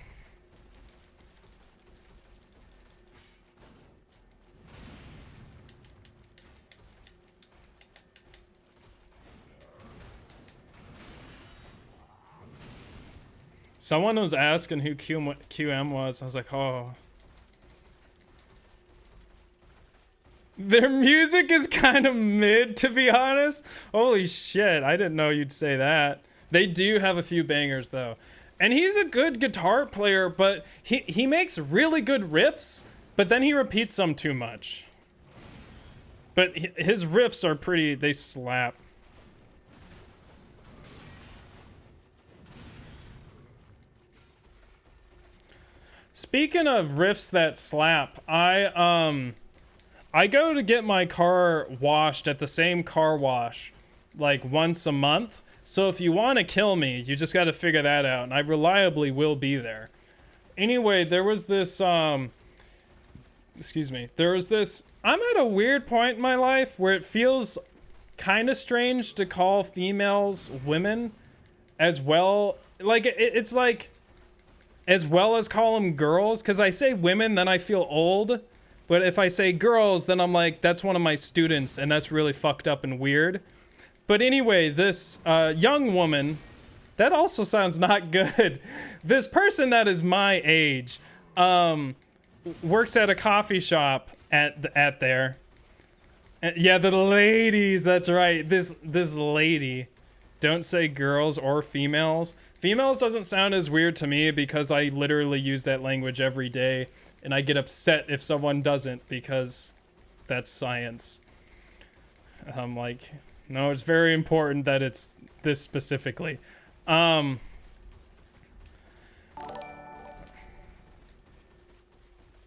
Someone was asking who QM was. I was like, oh. Their music is kind of mid, to be honest. Holy shit, I didn't know you'd say that. They do have a few bangers, though. And he's a good guitar player, but he makes really good riffs, but then he repeats them too much. But his riffs are pretty, they slap. Speaking of riffs that slap, I go to get my car washed at the same car wash like once a month. So if you want to kill me, you just got to figure that out, and I reliably will be there. Anyway, there was this I'm at a weird point in my life where it feels kind of strange to call females women as well. Like it's like as well as call them girls, because I say women, then I feel old. But if I say girls, then I'm like, that's one of my students, and that's really fucked up and weird. But anyway, this young woman, that also sounds not good. This person that is my age works at a coffee shop at there. Yeah, the ladies, that's right. This lady. Don't say girls or females. Females doesn't sound as weird to me because I literally use that language every day. And I get upset if someone doesn't because that's science. I'm like, No, it's very important that it's this specifically. The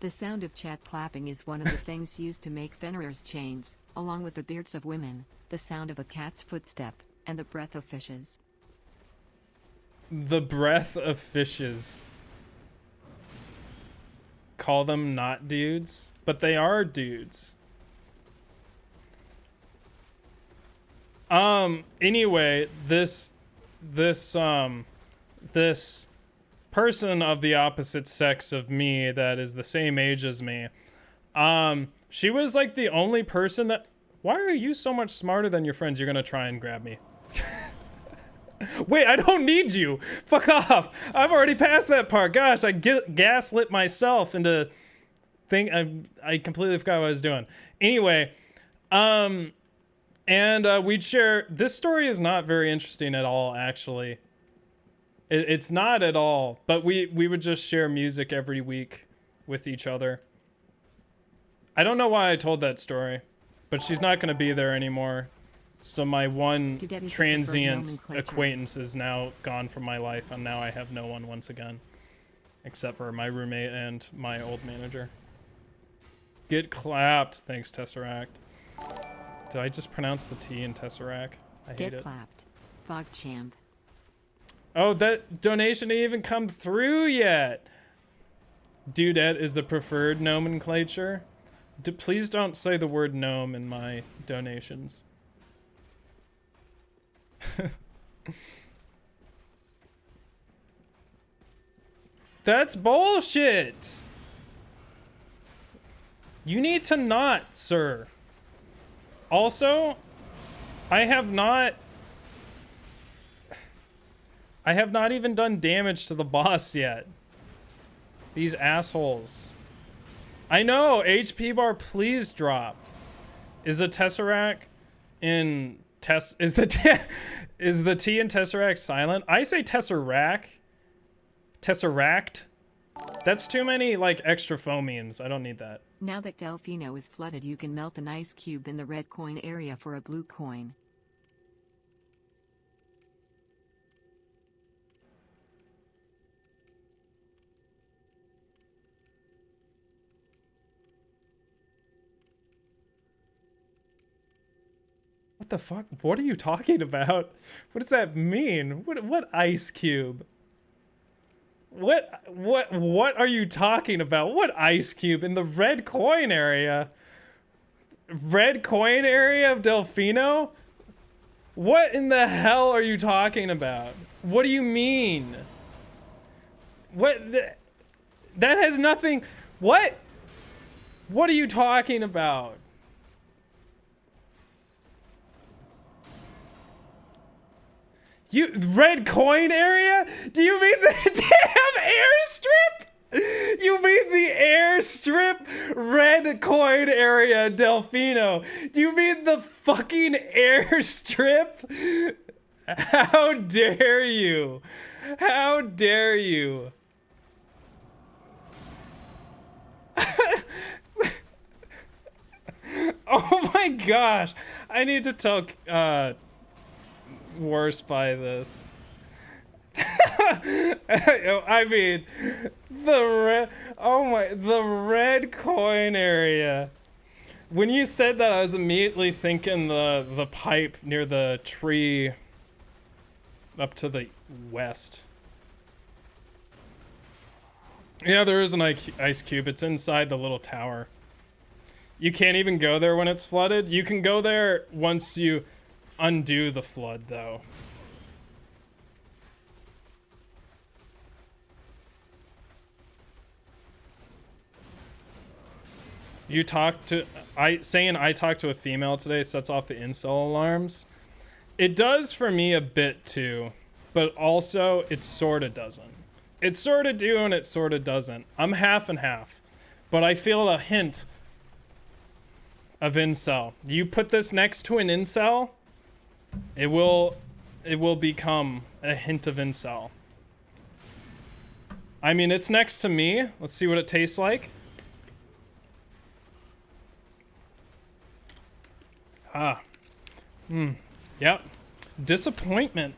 sound of chat clapping is one of the things used to make Fenrir's chains, along with the beards of women, the sound of a cat's footstep, and the breath of fishes. The breath of fishes. Call them not dudes, but they are dudes. Anyway, this person of the opposite sex of me that is the same age as me, she was like the only person that... Why are you so much smarter than your friends? You're gonna try and grab me. Wait, I don't need you. Fuck off. I've already passed that part. Gosh, I gaslit myself into I completely forgot what I was doing. Anyway, and we'd share... This story is not very interesting at all, actually. It's not at all. But we would just share music every week with each other. I don't know why I told that story, but she's not going to be there anymore. So my one transient acquaintance is now gone from my life, and now I have no one once again. Except for my roommate and my old manager. Get clapped. Thanks, Tesseract. Did I just pronounce the T in Tesseract? I hate it. Get clapped. Fogchamp. Oh, that donation didn't even come through yet. Dudette is the preferred nomenclature. Please don't say the word gnome in my donations. That's bullshit. You need to not, sir. Also, I have not even done damage to the boss yet. These assholes. I know, HP bar, please drop. Is the Tesseract in is the T in Tesseract silent? I say Tesseract. Tesseract. That's too many like extra phonemes. I don't need that. Now that Delfino is flooded, you can melt an ice cube in the red coin area for a blue coin. What the fuck? What are you talking about? What does that mean? What ice cube? What are you talking about? What ice cube in the red coin area? Red coin area of Delfino? What in the hell are you talking about? What do you mean? That has nothing... What? What are you talking about? Red coin area? Do you mean the damn airstrip? You mean the airstrip red coin area, Delfino? Do you mean the fucking airstrip? How dare you? How dare you? Oh my gosh. I need to tell worse by this. I mean, the red coin area. When you said that, I was immediately thinking the pipe near the tree up to the west. Yeah, there is an ice cube. It's inside the little tower. You can't even go there when it's flooded. You can go there once you undo the flood, though. You talked to... saying I talked to a female today sets off the incel alarms. It does for me a bit, too. But also, it sorta doesn't. It sorta do and it sorta doesn't. I'm half and half. But I feel a hint of incel. You put this next to an incel... It will become a hint of incel. I mean, it's next to me. Let's see what it tastes like. Ah. Yep. Disappointment.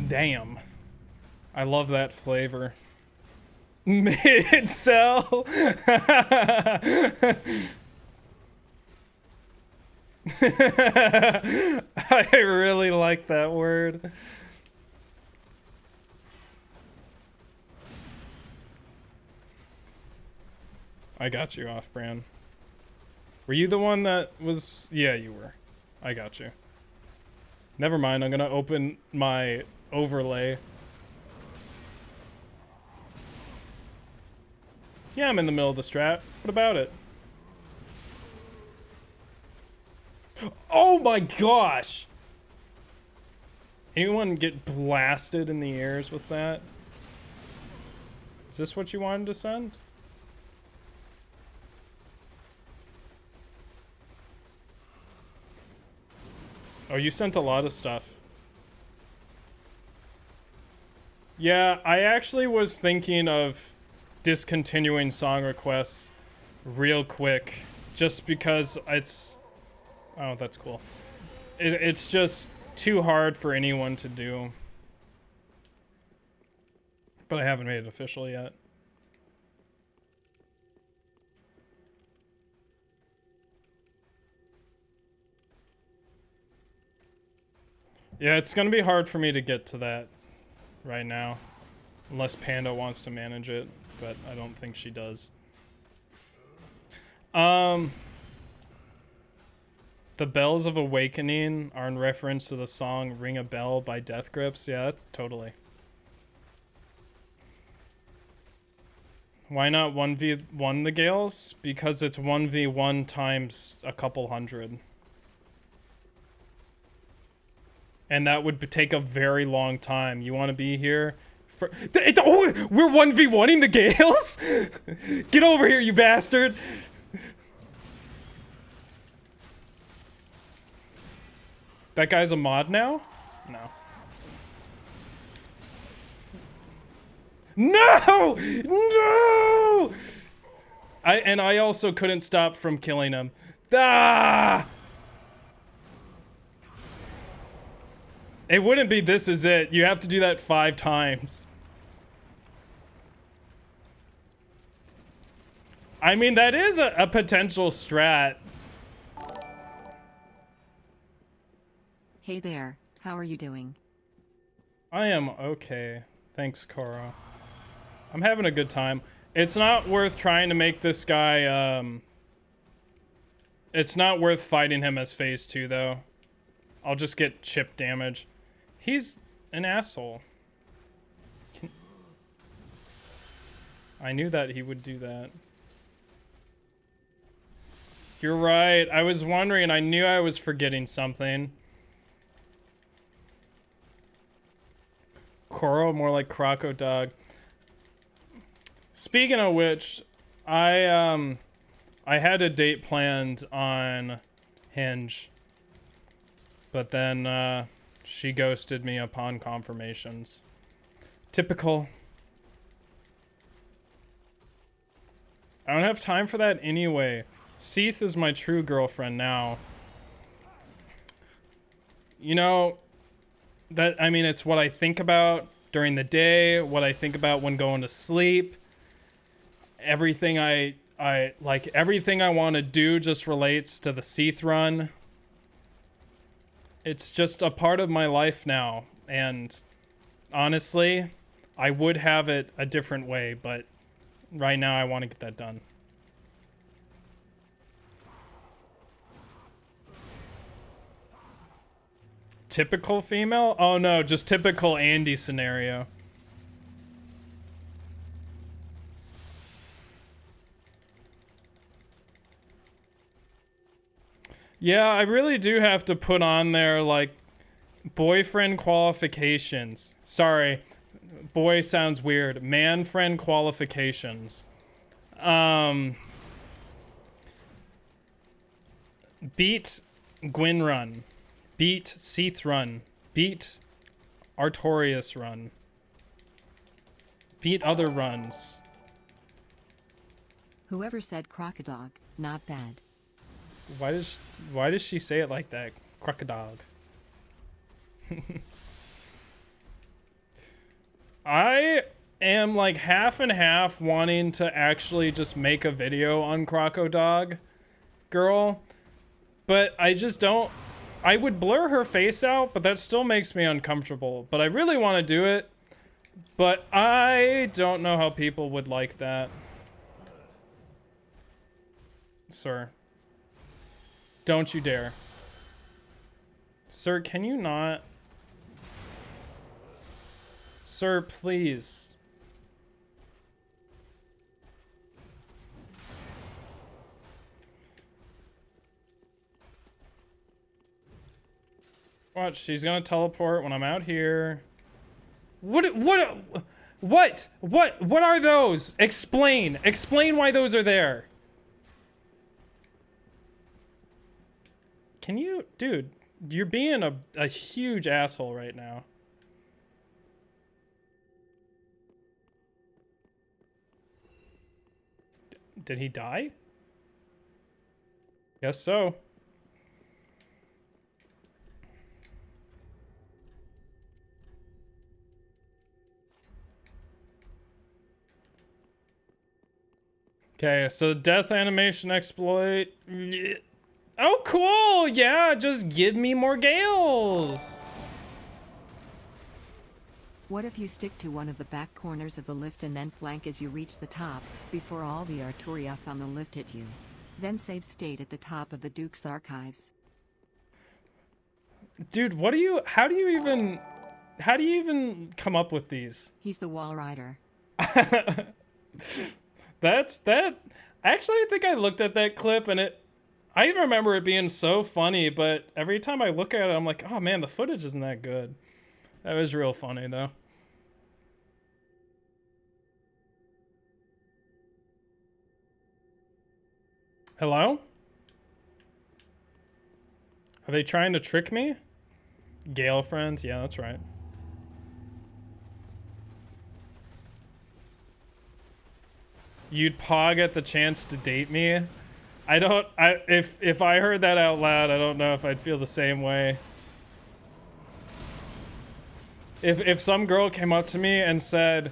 Damn. I love that flavor. Mid-sell. I really like that word. I got you, Off-Brand. Were you the one that was... Yeah, you were. I got you. Never mind, I'm gonna open my overlay. Yeah, I'm in the middle of the strat. What about it? Oh my gosh! Anyone get blasted in the ears with that? Is this what you wanted to send? Oh, you sent a lot of stuff. Yeah, I actually was thinking of discontinuing song requests real quick. Just because it's... Oh, that's cool. It's just too hard for anyone to do. But I haven't made it official yet. Yeah, it's gonna be hard for me to get to that right now. Unless Panda wants to manage it, but I don't think she does. The Bells of Awakening are in reference to the song Ring a Bell by Death Grips. Yeah, that's totally. Why not 1v1 the Gaels? Because it's 1v1 times a couple hundred. And that would take a very long time. You want to be here for... Oh, we're 1v1ing the Gaels? Get over here, you bastard! That guy's a mod now? No. No! No! I also couldn't stop from killing him. Ah! It wouldn't be this is it. You have to do that 5 times. I mean, that is a potential strat. Hey there, how are you doing? I am okay. Thanks, Cora. I'm having a good time. It's not worth trying to make this guy, It's not worth fighting him as phase 2, though. I'll just get chip damage. He's an asshole. I knew that he would do that. You're right. I was wondering. I knew I was forgetting something. Coral, more like Croco Dog. Speaking of which, I had a date planned on Hinge. But then, she ghosted me upon confirmations. Typical. I don't have time for that anyway. Seath is my true girlfriend now. You know, I mean, it's what I think about during the day, what I think about when going to sleep. Everything everything I want to do just relates to the Seath run. It's just a part of my life now, and honestly, I would have it a different way, but right now I want to get that done. Typical female? Oh no, just typical Andy scenario. Yeah, I really do have to put on there, like, boyfriend qualifications. Sorry, boy sounds weird. Man friend qualifications. Beat Gwyn run. Beat Seath run. Beat Artorias run. Beat other runs. Whoever said crocodile, not bad. Why does she say it like that? Crocodile. I am like half and half wanting to actually just make a video on Crocodog Girl, but I just don't. I would blur her face out, but that still makes me uncomfortable. But I really want to do it, but I don't know how people would like that. Sir. Don't you dare. Sir, can you not? Sir, please. Watch, she's gonna teleport when I'm out here. What are those? Explain why those are there. Can you, dude, you're being a huge asshole right now. Did he die? Guess so. Okay, so death animation exploit. Oh, cool! Yeah, just give me more Gaels! What if you stick to one of the back corners of the lift and then flank as you reach the top, before all the Arturias on the lift hit you? Then save state at the top of the Duke's archives. Dude, how do you even come up with these? He's the wall rider. That. Actually, I think I looked at that clip and I remember it being so funny, but every time I look at it, I'm like, oh man, the footage isn't that good. That was real funny though. Hello? Are they trying to trick me? Gael friends? Yeah, that's right. You'd pog at the chance to date me? If I heard that out loud, I don't know if I'd feel the same way. If some girl came up to me and said,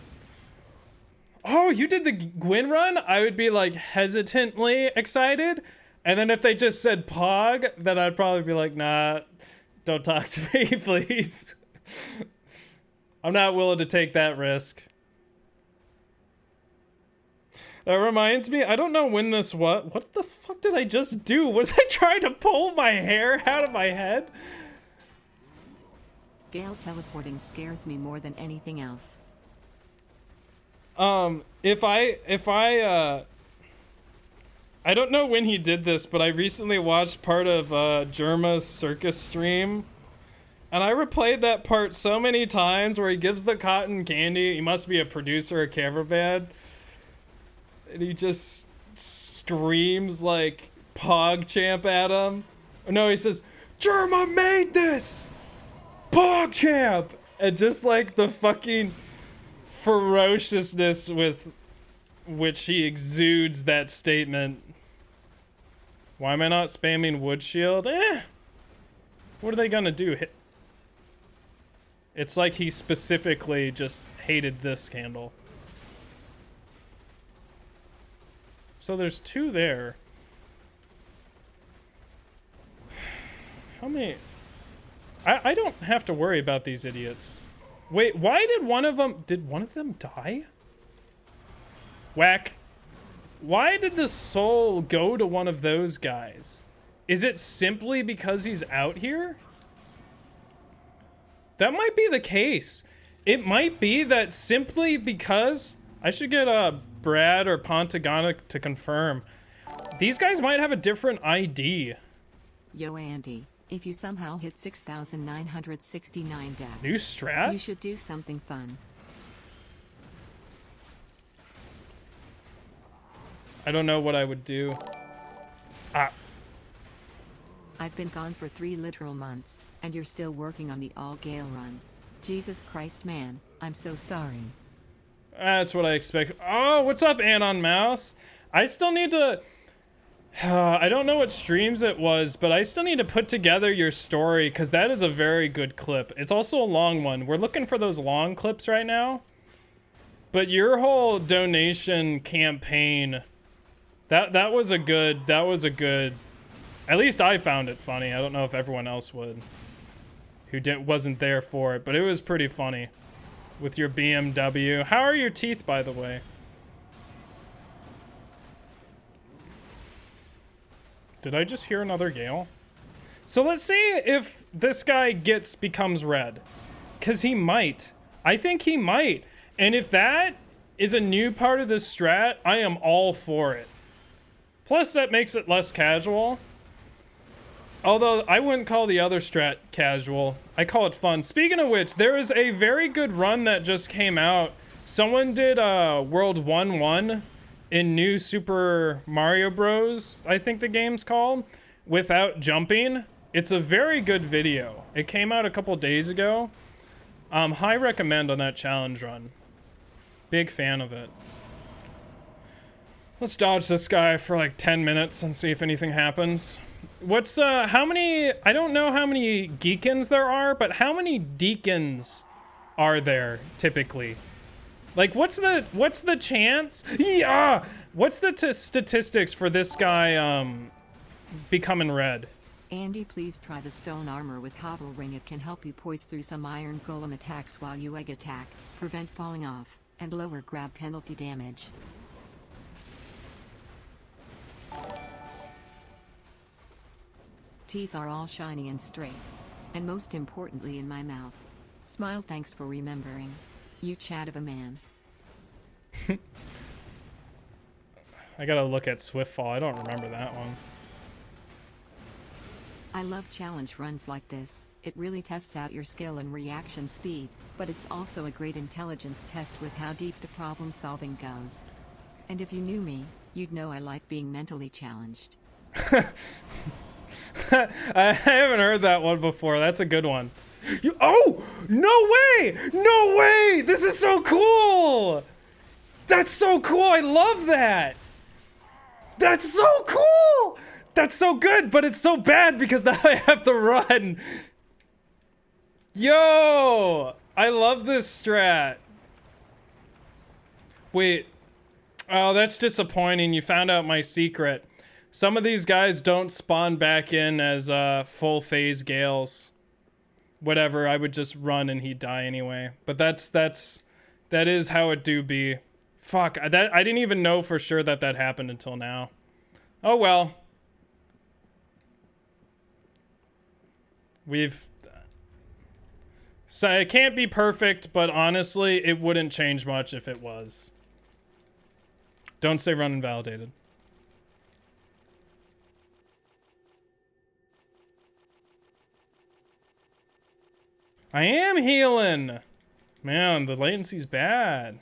oh, you did the Gwyn run? I would be like hesitantly excited. And then if they just said pog, then I'd probably be like, nah, don't talk to me, please. I'm not willing to take that risk. That reminds me, I don't know when this what the fuck did I just do? Was I trying to pull my hair out of my head? Gael teleporting scares me more than anything else. I don't know when he did this, but I recently watched part of Germa's circus stream. And I replayed that part so many times where he gives the cotton candy. He must be a producer or cameraman. And he just screams like PogChamp at him. No, he says, Germa made this! PogChamp! And just like the fucking ferociousness with which he exudes that statement. Why am I not spamming wood shield? What are they gonna do? It's like he specifically just hated this candle. So there's two there. How many? I don't have to worry about these idiots. Wait, why did one of them die? Whack. Why did the soul go to one of those guys? Is it simply because he's out here? That might be the case. It might be that simply because... I should get Brad or Pontagana to confirm. These guys might have a different ID. Yo, Andy, if you somehow hit 6,969 deaths... New strat? You should do something fun. I don't know what I would do. I've been gone for 3 literal months, and you're still working on the all-Gael run. Jesus Christ, man, I'm so sorry. That's what I expect. Oh, what's up, Anon Mouse? I still need to... I don't know what streams it was, but I still need to put together your story because that is a very good clip. It's also a long one. We're looking for those long clips right now. But your whole donation campaign, that was a good, at least I found it funny. I don't know if everyone else would who wasn't there for it, but it was pretty funny with your BMW. How are your teeth, by the way? Did I just hear another Gale? So let's see if this guy becomes red. Because he might. I think he might. And if that is a new part of this strat, I am all for it. Plus, that makes it less casual. Although, I wouldn't call the other strat casual. I call it fun. Speaking of which, there is a very good run that just came out. Someone did World 1-1 in New Super Mario Bros, I think the game's called, without jumping. It's a very good video. It came out a couple days ago. High recommend on that challenge run. Big fan of it. Let's dodge this guy for like 10 minutes and see if anything happens. What's, how many, I don't know how many geekins there are, but how many deacons are there typically? Like, what's the chance? Yeah! What's the statistics for this guy, becoming red? Andy, please try the stone armor with Hovel Ring. It can help you poise through some iron golem attacks while you egg attack, prevent falling off, and lower grab penalty damage. Teeth are all shiny and straight. And most importantly in my mouth. Smile, thanks for remembering. You chat of a man. I gotta look at Swiftfall. I don't remember that one. I love challenge runs like this. It really tests out your skill and reaction speed, but it's also a great intelligence test with how deep the problem solving goes. And if you knew me, you'd know I like being mentally challenged. I haven't heard that one before. That's a good one. Oh! No way! No way! This is so cool! That's so cool! I love that! That's so cool! That's so good, but it's so bad because now I have to run. Yo! I love this strat. Wait. Oh, that's disappointing. You found out my secret. Some of these guys don't spawn back in as full phase Gaels. Whatever, I would just run and he'd die anyway. But that is how it do be. Fuck, I didn't even know for sure that happened until now. Oh well. So it can't be perfect, but honestly, it wouldn't change much if it was. Don't say run invalidated. I am healing. Man, the latency's bad.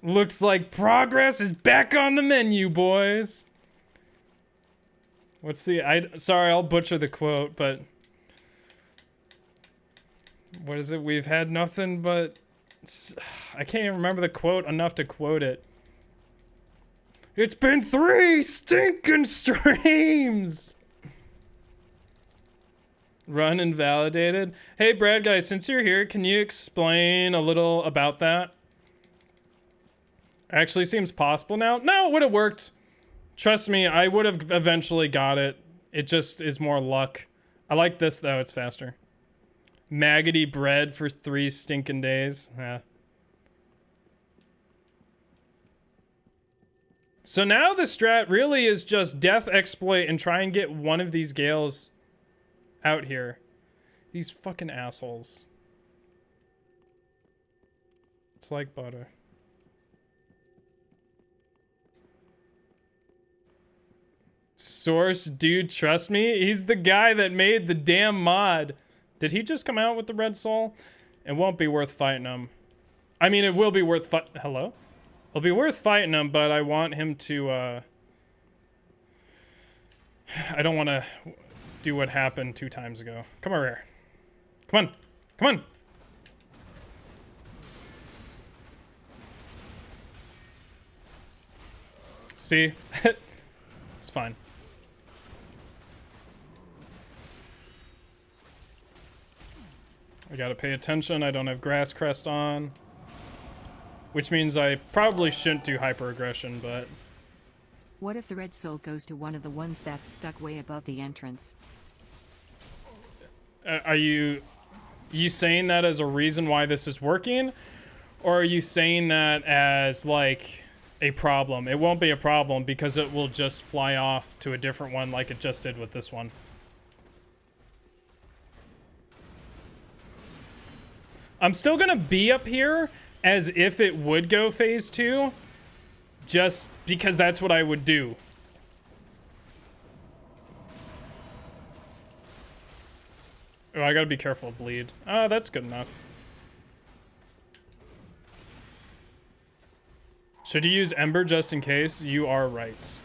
Looks like progress is back on the menu, boys. What's the, sorry, I'll butcher the quote, but what is it? We've had nothing but, I can't even remember the quote enough to quote it. It's been 3 stinking streams. Run invalidated. Hey, Brad guy, since you're here, can you explain a little about that? Actually seems possible now. No, it would have worked. Trust me, I would have eventually got it. It just is more luck. I like this though, it's faster. Maggoty bread for 3 stinking days. Yeah. So now the strat really is just death exploit and try and get one of these Gaels out here. These fucking assholes. It's like butter. Source, dude, trust me? He's the guy that made the damn mod. Did he just come out with the red soul? It won't be worth fighting him. I mean, it will be worth hello? It'll be worth fighting him, but I want him to, I don't want to do what happened 2 times ago. Come over here. Come on. Come on. See? It's fine. I gotta pay attention. I don't have Grass Crest on. Which means I probably shouldn't do hyper aggression, but... What if the red soul goes to one of the ones that's stuck way above the entrance? Are you saying that as a reason why this is working? Or are you saying that as, like, a problem? It won't be a problem because it will just fly off to a different one like it just did with this one. I'm still gonna be up here as if it would go phase 2, just because that's what I would do. Oh, I gotta be careful of bleed. Oh, that's good enough. Should you use Ember just in case? You are right.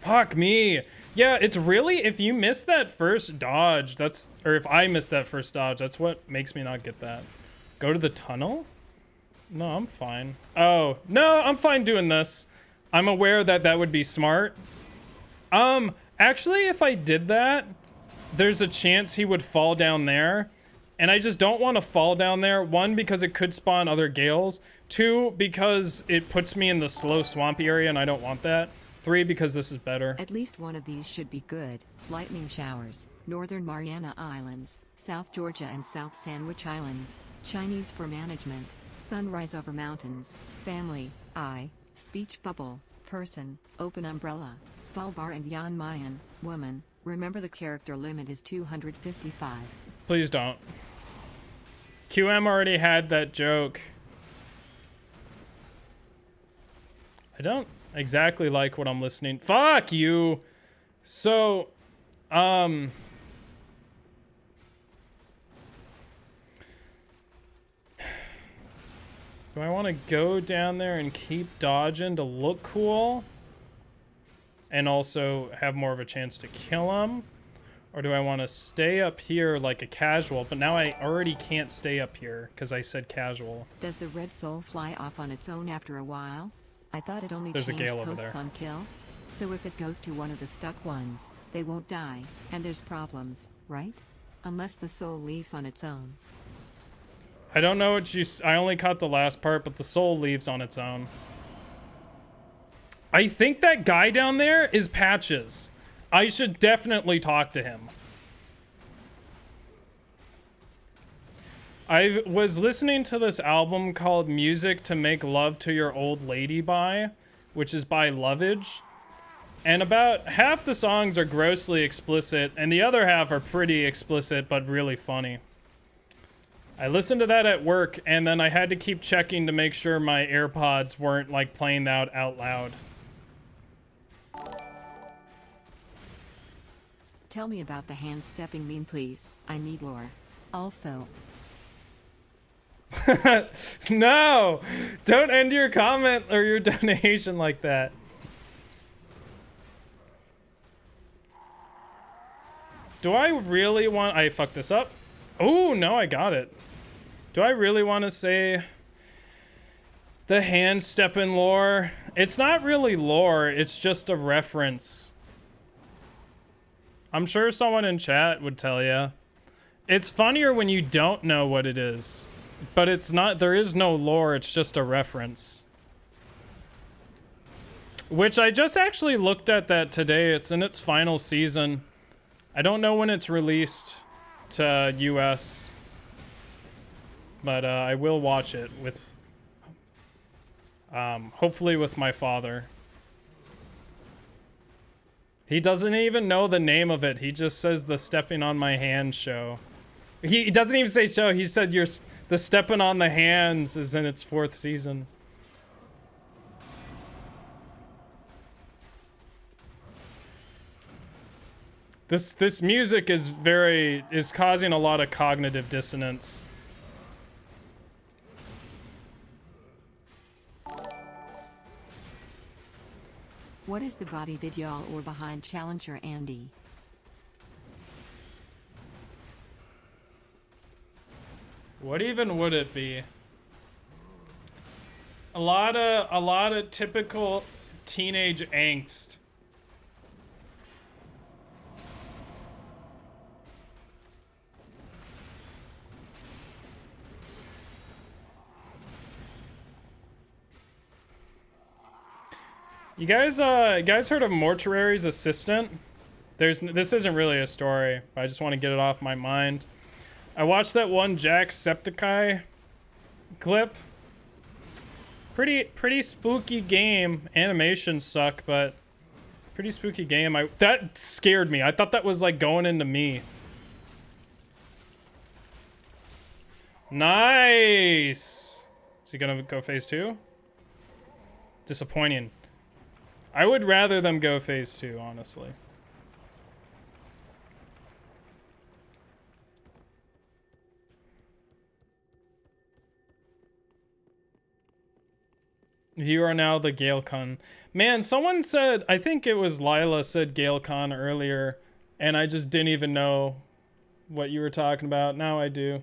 Fuck me. Yeah, it's really, if you miss that first dodge, that's, or if I miss that first dodge, that's what makes me not get that. Go to the tunnel? No, I'm fine. Oh, no, I'm fine doing this. I'm aware that that would be smart. Actually, if I did that, there's a chance he would fall down there. And I just don't want to fall down there. One, because it could spawn other Gaels. Two, because it puts me in the slow swampy area and I don't want that. Three, because this is better. At least one of these should be good. Lightning showers, Northern Mariana Islands, South Georgia and South Sandwich Islands, Chinese for management, sunrise over mountains, family, speech bubble, person, open umbrella, Svalbard and Jan Mayen, woman. Remember the character limit is 255. Please don't. QM already had that joke. I don't exactly like what I'm listening. Fuck you. So, do I want to go down there and keep dodging to look cool? And also have more of a chance to kill him? Or do I want to stay up here like a casual? But now I already can't stay up here because I said casual. Does the red soul fly off on its own after a while? I thought it only There's a changed Gael over hosts there. on kill. So if it goes to one of the stuck ones, they won't die, and there's problems, right? Unless the soul leaves on its own. I don't know what you... I only caught the last part, but the soul leaves on its own. I think that guy down there is Patches. I should definitely talk to him. I was listening to this album called Music to Make Love to Your Old Lady by, which is by Lovage. And about half the songs are grossly explicit, and the other half are pretty explicit, but really funny. I listened to that at work, and then I had to keep checking to make sure my AirPods weren't, like, playing that out loud. Tell me about the hand-stepping meme, please. I need lore. Also... No! Don't end your comment or your donation like that. Do I really want... I fucked this up. Oh, no, I got it. Do I really want to say the hand-stepping lore? It's not really lore, it's just a reference. I'm sure someone in chat would tell you. It's funnier when you don't know what it is. But it's not, there is no lore, it's just a reference. Which I just actually looked at that today. It's in its final season. I don't know when it's released to US. But I will watch it with, hopefully with my father. He doesn't even know the name of it. He just says the Stepping on My Hand show. He doesn't even say show. He said the Stepping on the Hands is in its 4th season. This music is causing a lot of cognitive dissonance. What is the body that y'all or behind Challenger Andy? What even would it be? A lot of typical teenage angst. You guys heard of Mortuary's Assistant? This isn't really a story, but I just want to get it off my mind. I watched that one Jacksepticeye clip. Pretty spooky game. Animations suck, but pretty spooky game. That scared me. I thought that was like going into me. Nice. Is he gonna go phase 2? Disappointing. I would rather them go phase 2, honestly. You are now the GAEL-Con. Man, someone said, I think it was Lila said GAEL-Con earlier, and I just didn't even know what you were talking about. Now I do.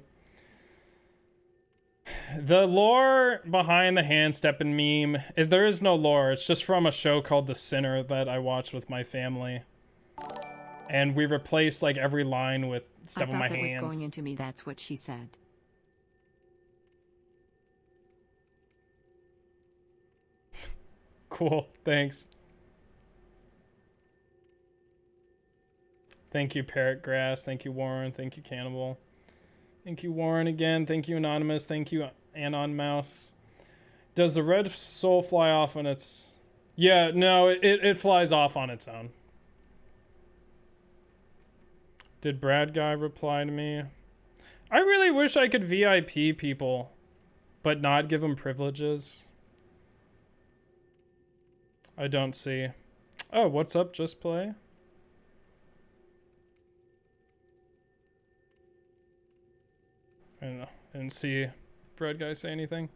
The lore behind the hand stepping meme, there is no lore. It's just from a show called The Sinner that I watched with my family. And we replaced like every line with stepping my hands. I thought that was going into me, that's what she said. Cool, thanks. Thank you, Parrot Grass. Thank you, Warren. Thank you, Cannibal. Thank you, Warren, again. Thank you, Anonymous. Thank you, Anon Mouse. Does the red soul fly off on its... Yeah, no, it flies off on its own. Did Brad Guy reply to me? I really wish I could VIP people, but not give them privileges. I don't see. Oh, what's up, Just Play? I don't know. I didn't see Bread Guy say anything.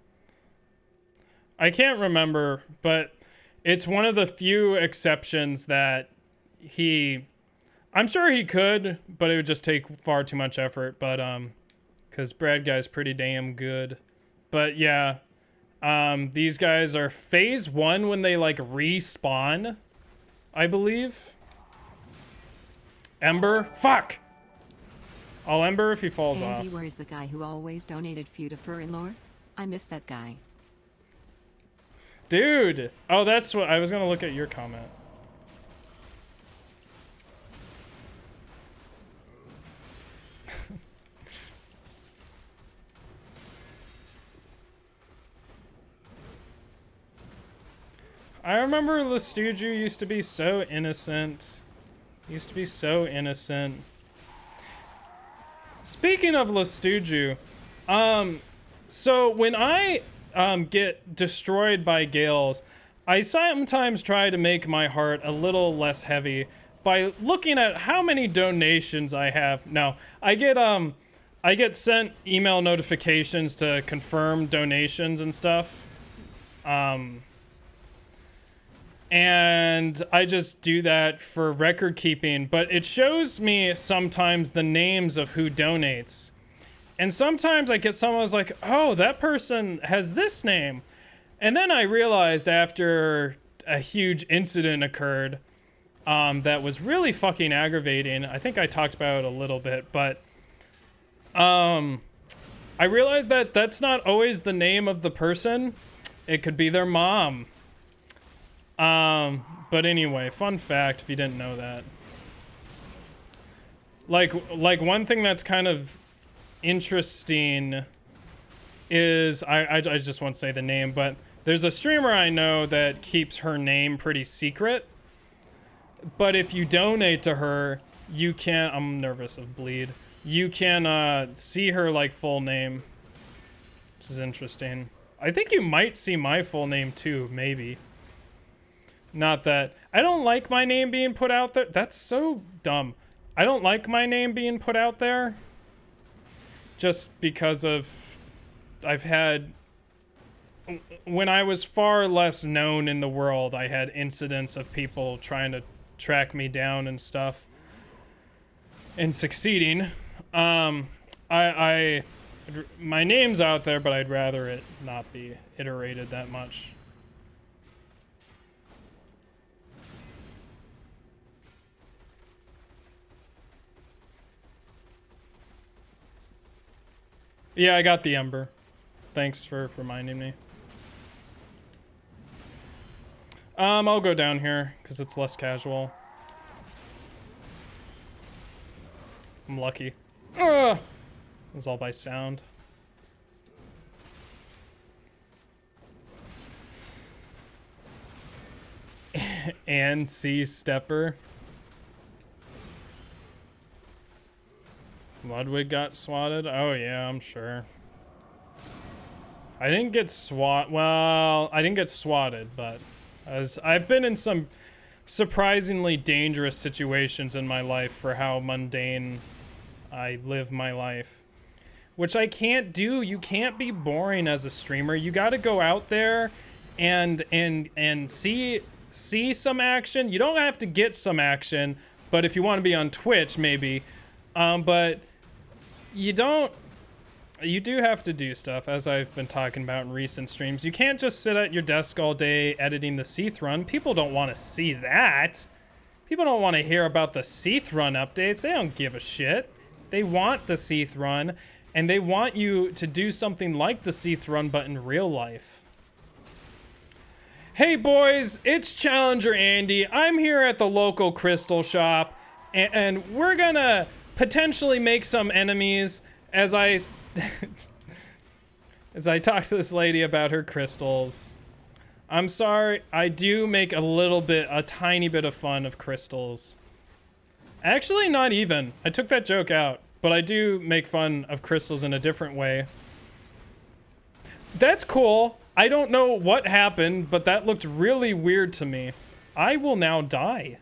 I can't remember, but it's one of the few exceptions that I'm sure he could, but it would just take far too much effort. But because Brad Guy's pretty damn good. But yeah, these guys are phase 1 when they like respawn, I believe. Ember, fuck. I'll Ember if he falls off. Andy, where's the guy who always donated few to furry lore? I miss that guy. Dude! Oh, that's what I was gonna look at your comment. I remember Lestuju used to be so innocent. Used to be so innocent. Speaking of Lestuju, so when I get destroyed by Gaels, I sometimes try to make my heart a little less heavy by looking at how many donations I have. Now, I get sent email notifications to confirm donations and stuff. And I just do that for record keeping, but it shows me sometimes the names of who donates. And sometimes I get someone who's like, oh, that person has this name. And then I realized after a huge incident occurred that was really fucking aggravating. I think I talked about it a little bit, but I realized that that's not always the name of the person. It could be their mom. But anyway, fun fact if you didn't know that. Like one thing that's kind of interesting is I just won't say the name, but there's a streamer I know that keeps her name pretty secret. But if you donate to her, you can, I'm nervous of bleed. You can see her like full name, which is interesting. I think you might see my full name too, maybe. Not that I don't like my name being put out there. That's so dumb. I don't like my name being put out there just because of I've had, when I was far less known in the world, I had incidents of people trying to track me down and stuff and succeeding. My name's out there, but I'd rather it not be iterated that much. Yeah, I got the Ember. Thanks for reminding me. I'll go down here because it's less casual. I'm lucky. Ugh! It was all by sound. And C Stepper. Ludwig got swatted? Oh yeah, I'm sure. I didn't get well, I didn't get swatted, but I've been in some surprisingly dangerous situations in my life for how mundane I live my life. Which I can't do. You can't be boring as a streamer. You gotta go out there and see some action. You don't have to get some action, but if you want to be on Twitch, maybe. But you do have to do stuff, as I've been talking about in recent streams. You can't just sit at your desk all day editing the Seath run. People don't want to see that. People don't want to hear about the Seath run updates. They don't give a shit. They want the Seath run, and they want you to do something like the Seath run, but in real life. Hey boys, it's Challenger Andy. I'm here at the local crystal shop, and we're gonna potentially make some enemies as I talk to this lady about her crystals. I'm sorry, I do make a tiny bit of fun of crystals. Actually, not even. I took that joke out, but I do make fun of crystals in a different way. That's cool. I don't know what happened, but that looked really weird to me. I will now die.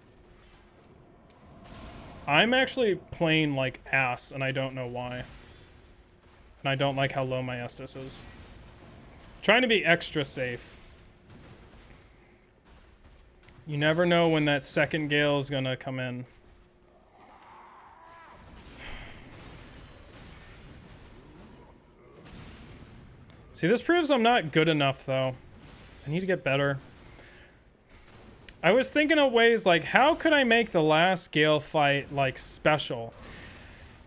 I'm actually playing like ass, and I don't know why. And I don't like how low my Estus is. Trying to be extra safe. You never know when that second Gael is gonna come in. See, this proves I'm not good enough, though. I need to get better. I was thinking of ways like, how could I make the last Gael fight, like, special?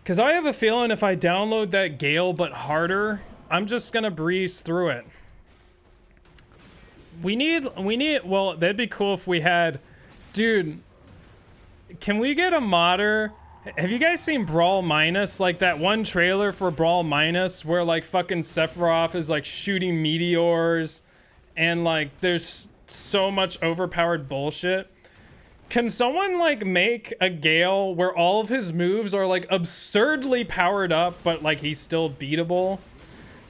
Because I have a feeling if I download that Gael but harder, I'm just gonna breeze through it. Well, that'd be cool if we had, dude, can we get a modder? Have you guys seen Brawl Minus? Like that one trailer for Brawl Minus where like fucking Sephiroth is like shooting meteors and like there's so much overpowered bullshit. Can someone like make a Gael where all of his moves are like absurdly powered up but like he's still beatable?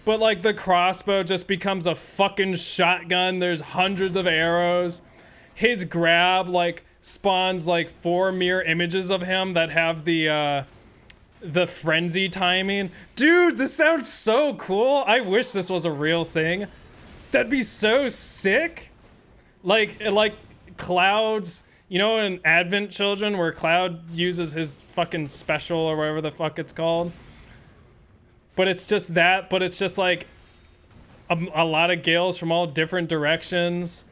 But like the crossbow just becomes a fucking shotgun. There's hundreds of arrows. His grab like spawns like 4 mirror images of him that have the frenzy timing. Dude, this sounds so cool. I wish this was a real thing. That'd be so sick. Like Cloud's, you know, in Advent Children where Cloud uses his fucking special or whatever the fuck it's called. But it's just that, but it's just like a lot of Gaels from all different directions.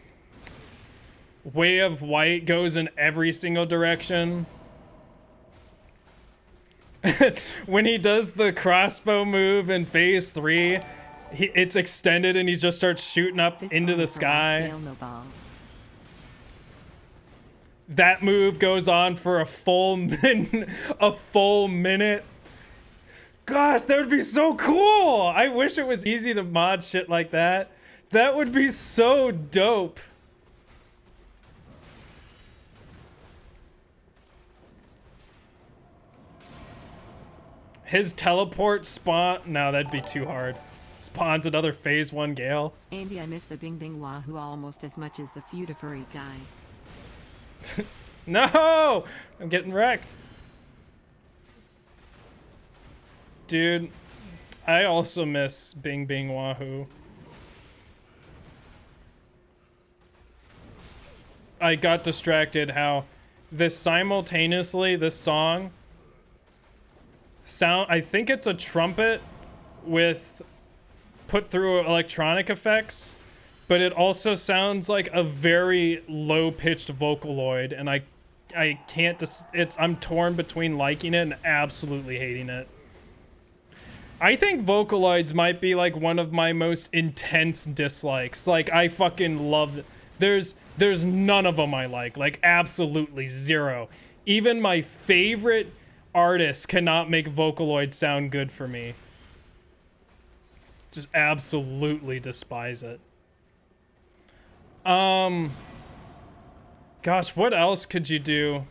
Way of White goes in every single direction. When he does the crossbow move in phase 3, it's extended and he just starts shooting up into the sky. That move goes on for a full minute. Gosh, that would be so cool! I wish it was easy to mod shit like that. That would be so dope. His teleport spawn... No, that'd be too hard. Spawns another phase 1 Gael. Andy, I miss the Bing Bing Wahoo almost as much as the Feudifurry guy. No! I'm getting wrecked. Dude, I also miss Bing Bing Wahoo. I got distracted how this song I think it's a trumpet with put through electronic effects, but it also sounds like a very low-pitched Vocaloid, and I can't I'm torn between liking it and absolutely hating it. I think Vocaloids might be like one of my most intense dislikes. Like I fucking love There's none of them I like absolutely zero. Even my favorite artists cannot make Vocaloid sound good for me. Just absolutely despise it. Gosh, what else could you do?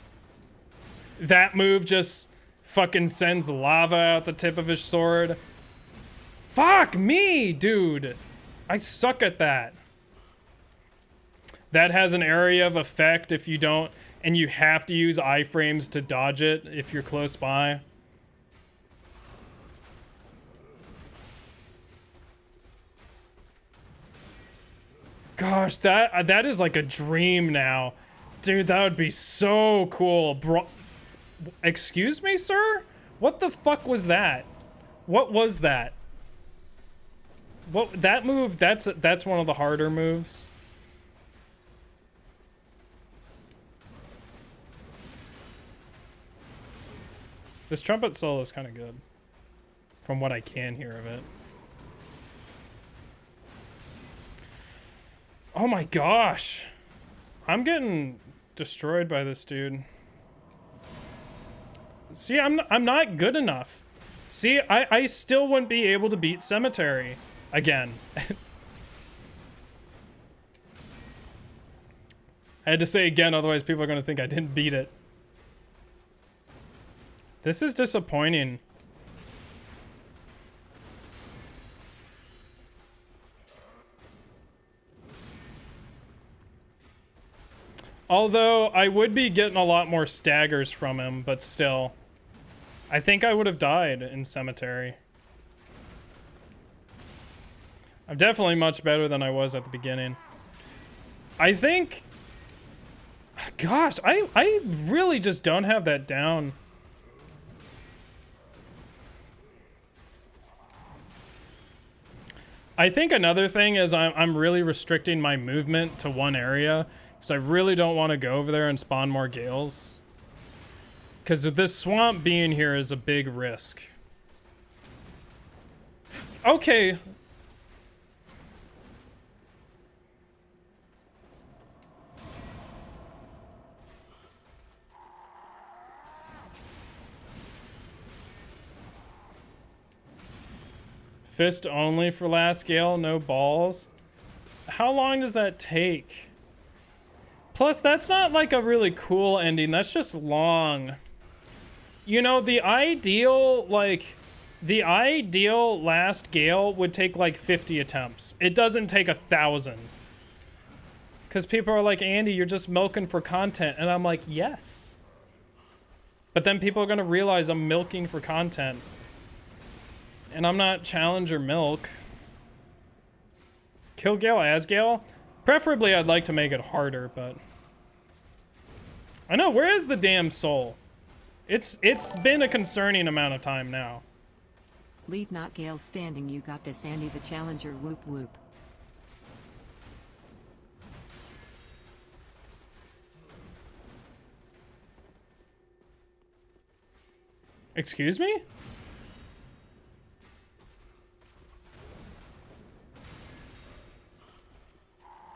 That move just fucking sends lava out the tip of his sword. Fuck me, dude. I suck at that. That has an area of effect if you don't, and you have to use iframes to dodge it if you're close by. Gosh, that is like a dream now. Dude, that would be so cool. Bro, excuse me, sir? What the fuck was that? What was that? What, that move, that's one of the harder moves. This trumpet solo is kind of good, from what I can hear of it. Oh my gosh. I'm getting destroyed by this dude. See, I'm not good enough. See, I still wouldn't be able to beat Cemetery again. I had to say again, otherwise people are going to think I didn't beat it. This is disappointing. Although, I would be getting a lot more staggers from him, but still. I think I would have died in Cemetery. I'm definitely much better than I was at the beginning. I think... Gosh, I really just don't have that down. I think another thing is I'm really restricting my movement to one area. Because I really don't want to go over there and spawn more Gaels. Because this swamp being here is a big risk. Okay. Fist only for last Gael, no balls. How long does that take? Plus, that's not like a really cool ending. That's just long. You know, the ideal last Gael would take like 50 attempts. It doesn't take 1,000. Because people are like, Andy, you're just milking for content. And I'm like, yes. But then people are going to realize I'm milking for content. And I'm not Challenger Milk. Kill Gael as Gael? Preferably, I'd like to make it harder, but... I know, where is the damn soul? It's been a concerning amount of time now. Leave not Gael standing, you got this, Andy the Challenger, whoop whoop. Excuse me?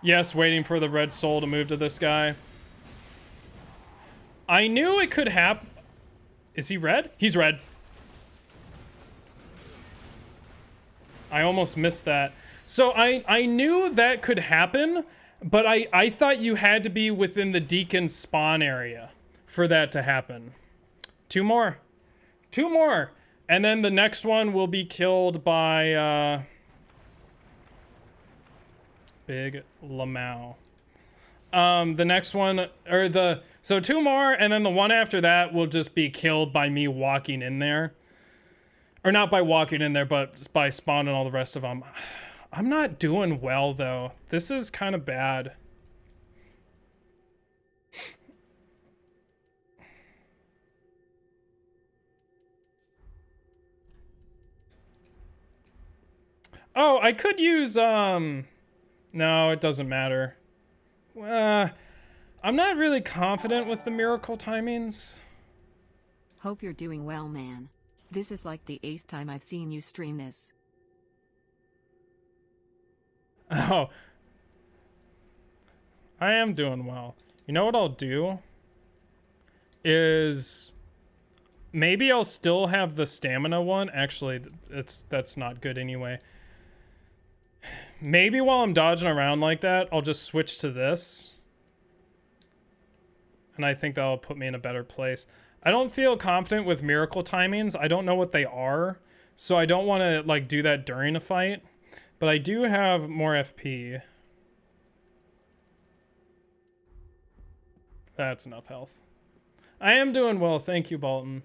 Yes, waiting for the red soul to move to this guy. I knew it could happen. Is he red? He's red. I almost missed that. So I knew that could happen, but I thought you had to be within the Deacon spawn area for that to happen. Two more. Two more. And then the next one will be killed by... Big Lamau. The next one, so two more, and then the one after that will just be killed by me walking in there. Or not by walking in there, but by spawning all the rest of them. I'm not doing well, though. This is kind of bad. Oh, I could use, no, it doesn't matter. I'm not really confident with the miracle timings. Hope you're doing well, man. This is like the 8th time I've seen you stream this. Oh. I am doing well. You know what I'll do? Is maybe I'll still have the stamina one. Actually, that's not good anyway. Maybe while I'm dodging around like that, I'll just switch to this. And I think that'll put me in a better place. I don't feel confident with miracle timings. I don't know what they are. So I don't want to like do that during a fight. But I do have more FP. That's enough health. I am doing well. Thank you, Bolton.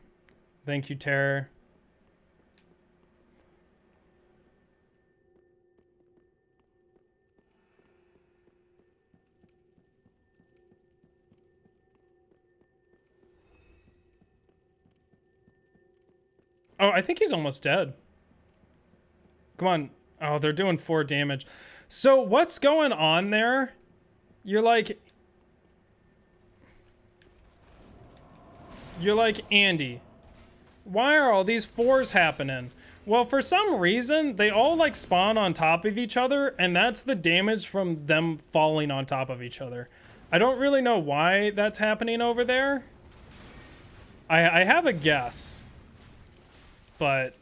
Thank you, Terror. Oh, I think he's almost dead. Come on. Oh, they're doing 4 damage. So what's going on there? You're like Andy. Why are all these 4s happening? Well, for some reason, they all like spawn on top of each other, and that's the damage from them falling on top of each other. I don't really know why that's happening over there. I have a guess, but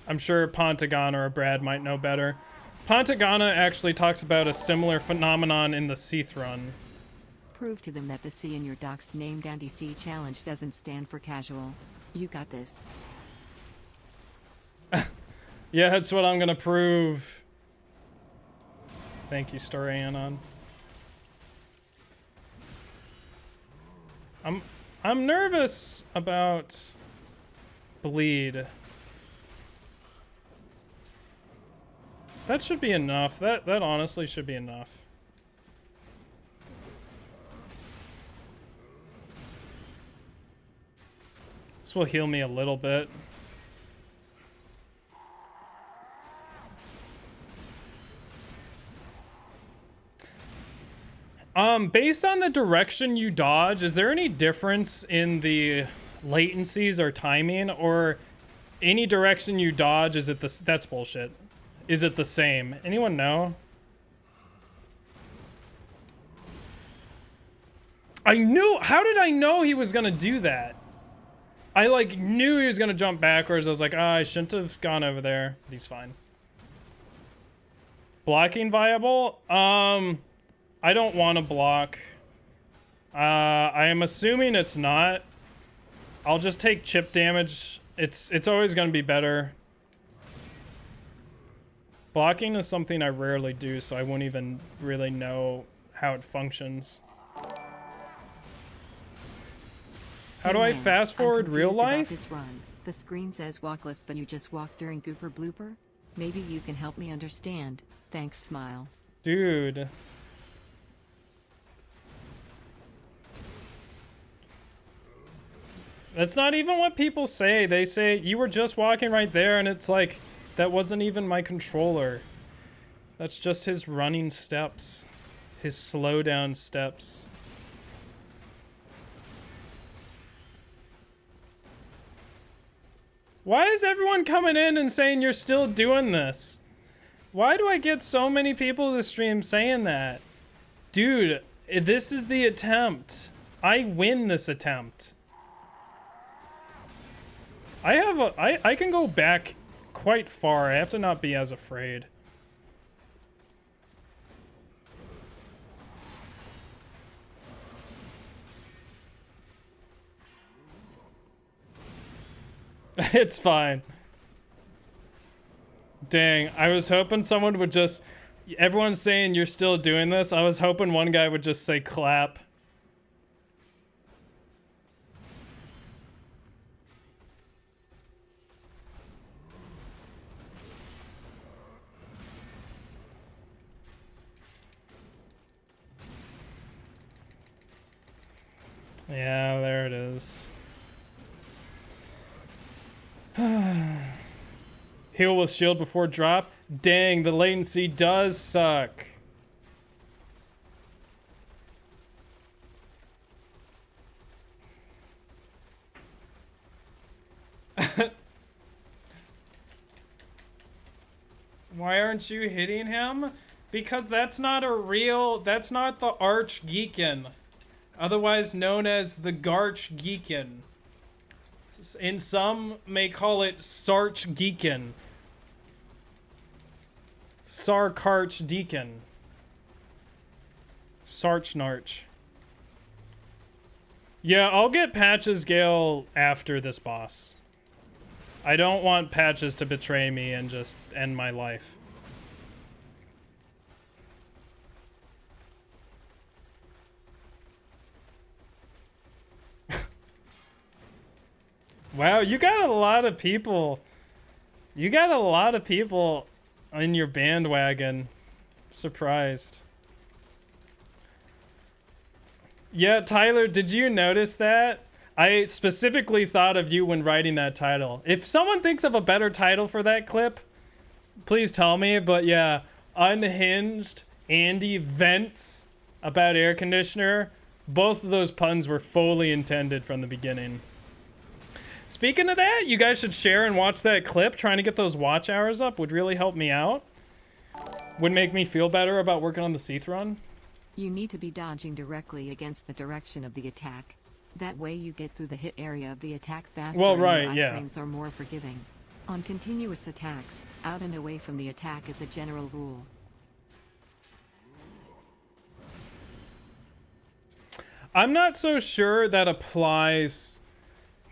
I'm sure Pontagana or Brad might know better. Pontagana actually talks about a similar phenomenon in the Seath run. Prove to them that the C in your doc's named Andy C challenge doesn't stand for casual. You got this. Yeah, that's what I'm gonna prove. Thank you, Story Anon. I'm nervous about bleed. That should be enough. That honestly should be enough. This will heal me a little bit. Based on the direction you dodge, is there any difference in the latencies or timing, or any direction you dodge, is it that's bullshit. Is it the same? Anyone know? How did I know he was gonna do that? I like knew he was gonna jump backwards. I was like, I shouldn't have gone over there. But he's fine. Blocking viable? I don't want to block. I am assuming it's not. I'll just take chip damage. It's always gonna be better. Blocking is something I rarely do, so I won't even really know how it functions. How do I fast forward real life? This run. The screen says walkless, but you just walked during Gooper Blooper. Maybe you can help me understand. Thanks, smile. Dude. That's not even what people say. They say, you were just walking right there, and it's like, that wasn't even my controller. That's just his running steps. His slow down steps. Why is everyone coming in and saying you're still doing this? Why do I get so many people to the stream saying that? Dude, this is the attempt. I win this attempt. I can go back quite far. I have to not be as afraid. It's fine. Dang, I was hoping someone would just... Everyone's saying you're still doing this. I was hoping one guy would just say clap. Yeah, there it is. Heal with shield before drop. Dang, the latency does suck. Why aren't you hitting him? Because that's not that's not the Arch Geekin. Otherwise known as the Garch Geekin. And some may call it Sarch Geekin. Sarkarch Deacon. Sarchnarch. Yeah, I'll get Patches Gale after this boss. I don't want Patches to betray me and just end my life. Wow, you got a lot of people. You got a lot of people in your bandwagon. Surprised. Yeah, Tyler, did you notice that? I specifically thought of you when writing that title. If someone thinks of a better title for that clip, please tell me. But yeah, unhinged, Andy vents about air conditioner. Both of those puns were fully intended from the beginning. Speaking of that, you guys should share and watch that clip. Trying to get those watch hours up would really help me out. Would make me feel better about working on the Seath run. You need to be dodging directly against the direction of the attack. That way you get through the hit area of the attack faster. Well, and right, your yeah. iframes are more forgiving. On continuous attacks, out and away from the attack is a general rule. I'm not so sure that applies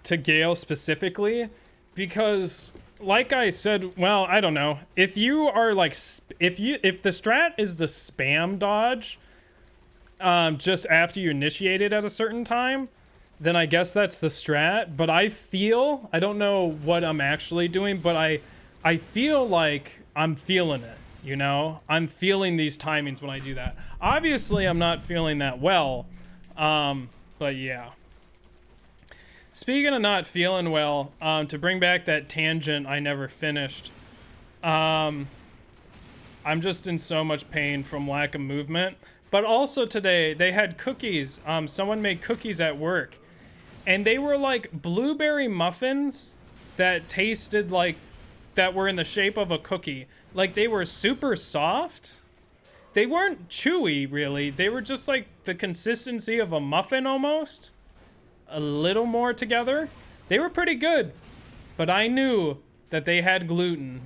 to Gale specifically, because like I said, well, I don't know. If you are like, if the strat is the spam dodge, just after you initiate it at a certain time, then I guess that's the strat. But I don't know what I'm actually doing, but I feel like I'm feeling it, you know? I'm feeling these timings when I do that. Obviously, I'm not feeling that well, but yeah. Speaking of not feeling well, to bring back that tangent I never finished, I'm just in so much pain from lack of movement. But also today, they had cookies. Someone made cookies at work. And they were like blueberry muffins that tasted like, that were in the shape of a cookie. Like they were super soft. They weren't chewy, really. They were just like the consistency of a muffin almost. A little more together. They were pretty good. But I knew that they had gluten.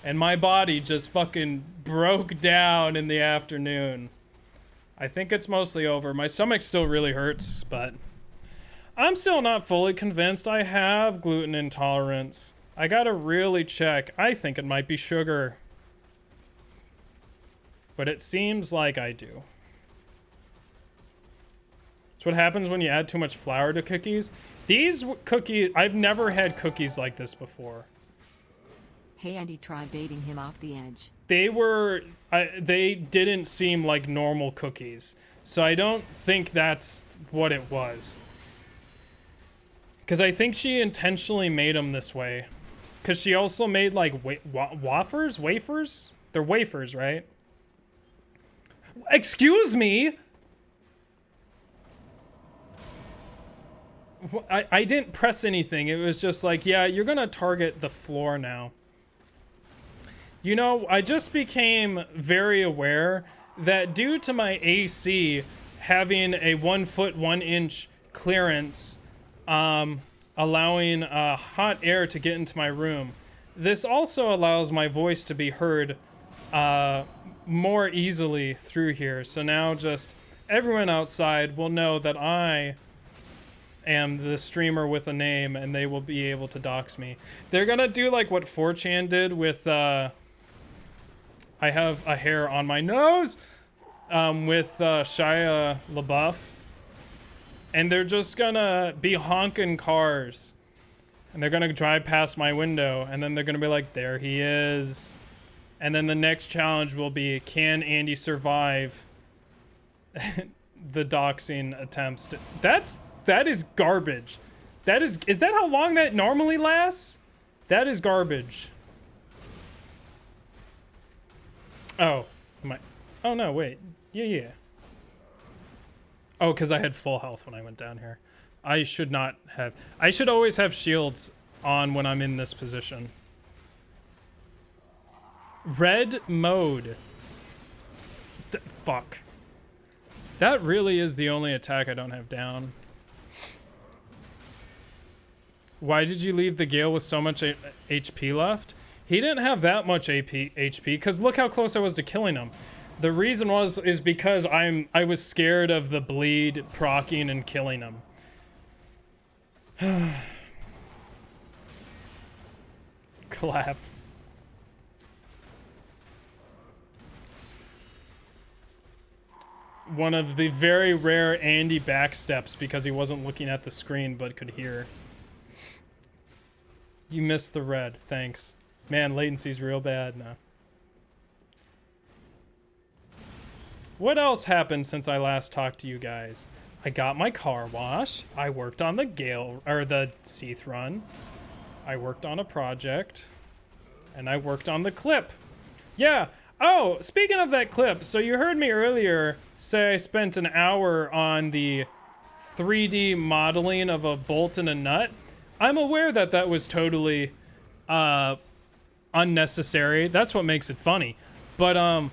And my body just fucking broke down in the afternoon. I think it's mostly over. My stomach still really hurts, but I'm still not fully convinced I have gluten intolerance. I gotta really check. I think it might be sugar. But it seems like I do. It's what happens when you add too much flour to cookies. These cookies, I've never had cookies like this before. Hey Andy, try baiting him off the edge. They didn't seem like normal cookies. So I don't think that's what it was. Because I think she intentionally made them this way. Because she also made like wafers? They're wafers, right? Excuse me? I didn't press anything. It was just like, yeah, you're gonna target the floor now. You know, I just became very aware that due to my AC having a 1 foot 1 inch clearance, allowing hot air to get into my room, this also allows my voice to be heard more easily through here. So now just everyone outside will know that I am the streamer with a name, and they will be able to dox me. They're gonna do like what 4chan did with I have a hair on my nose with Shia LaBeouf, and they're just gonna be honking cars, and they're gonna drive past my window, and then they're gonna be like, there he is. And then the next challenge will be, can Andy survive the doxing attempts? That is garbage. Is that how long that normally lasts? That is garbage. Oh, oh no, wait. Yeah. Oh, because I had full health when I went down here. I should always have shields on when I'm in this position. Red mode. Fuck. That really is the only attack I don't have down. Why did you leave the Gael with so much HP left? He didn't have that much HP, because look how close I was to killing him. The reason is because I was scared of the bleed proccing and killing him. Clap. One of the very rare Andy backsteps because he wasn't looking at the screen but could hear. You missed the red, thanks. Man, latency's real bad now. What else happened since I last talked to you guys? I got my car washed. I worked on the Gael, or the Seath run. I worked on a project. And I worked on the clip. Yeah. Oh, speaking of that clip, so you heard me earlier say I spent an hour on the 3D modeling of a bolt and a nut. I'm aware that that was totally unnecessary. That's what makes it funny. But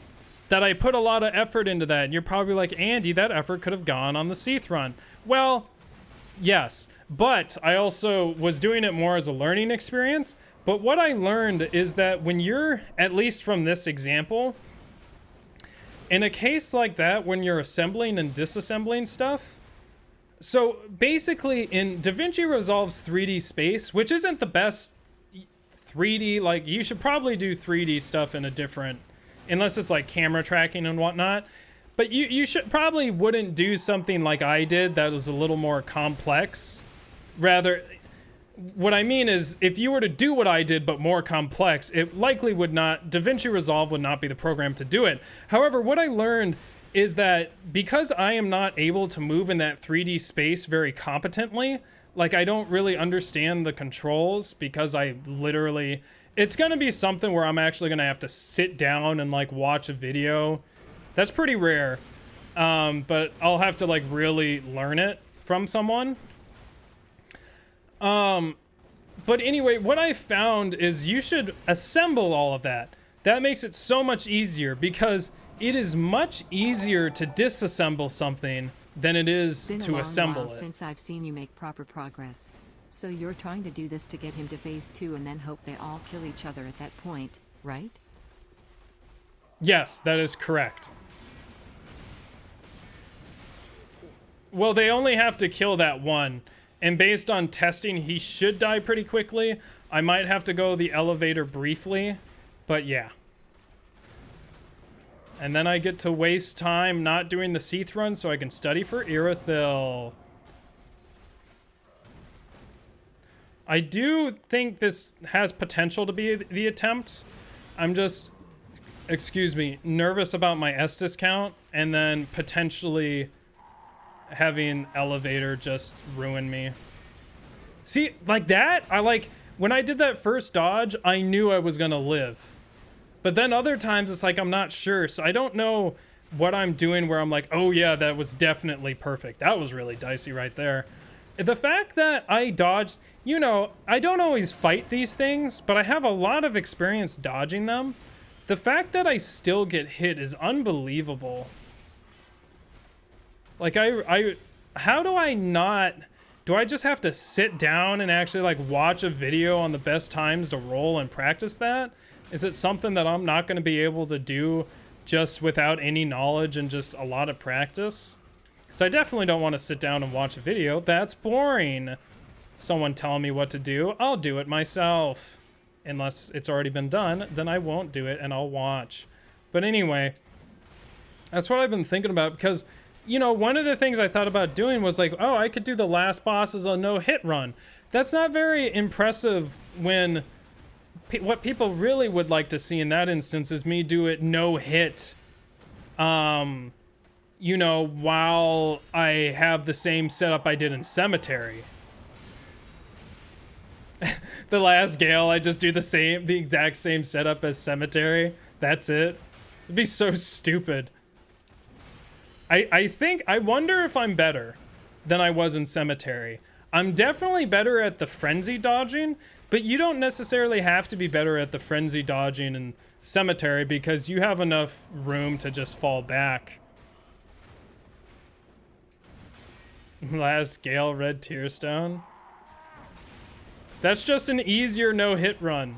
that I put a lot of effort into that. And you're probably like, Andy, that effort could have gone on the Seath run. Well, yes. But I also was doing it more as a learning experience. But what I learned is that when you're, at least from this example, in a case like that, when you're assembling and disassembling stuff, so basically in DaVinci Resolve's 3D space, which isn't the best 3D, like you should probably do 3D stuff in a different, unless it's like camera tracking and whatnot, but you should probably wouldn't do something like I did that was a little more complex. Rather, what I mean is if you were to do what I did but more complex, it likely would not, DaVinci Resolve would not be the program to do it. However, what I learned is that because I am not able to move in that 3D space very competently, like I don't really understand the controls because I literally, it's going to be something where I'm actually going to have to sit down and like watch a video. That's pretty rare. But I'll have to like really learn it from someone. But anyway, what I found is you should assemble all of that. That makes it so much easier because it is much easier to disassemble something than it is to assemble it. Since I've seen you make proper progress. So you're trying to do this to get him to phase 2 and then hope they all kill each other at that point, right? Yes, that is correct. Well, they only have to kill that one. And based on testing, he should die pretty quickly. I might have to go the elevator briefly, but yeah. And then I get to waste time not doing the Seath run so I can study for Irithyll. I do think this has potential to be the attempt. I'm just, excuse me, nervous about my Estus count and then potentially having elevator just ruin me. See, like that, when I did that first dodge, I knew I was gonna live. But then other times it's like I'm not sure, so I don't know what I'm doing where I'm like, oh yeah, that was definitely perfect. That was really dicey right there. The fact that I dodged, you know, I don't always fight these things, but I have a lot of experience dodging them. The fact that I still get hit is unbelievable. Like how do I not, do I just have to sit down and actually like watch a video on the best times to roll and practice that? Is it something that I'm not going to be able to do just without any knowledge and just a lot of practice? Because I definitely don't want to sit down and watch a video. That's boring. Someone telling me what to do, I'll do it myself. Unless it's already been done, then I won't do it and I'll watch. But anyway, that's what I've been thinking about because, you know, one of the things I thought about doing was like, oh, I could do the last boss as a no-hit run. That's not very impressive when what people really would like to see in that instance is me do it no-hit, you know, while I have the same setup I did in Cemetery. The last Gael, I just do the exact same setup as Cemetery. That's it. It'd be so stupid. I wonder if I'm better than I was in Cemetery. I'm definitely better at the frenzy dodging, but you don't necessarily have to be better at the frenzy dodging in cemetery because you have enough room to just fall back. Last Gale red Tearstone. That's just an easier no-hit run.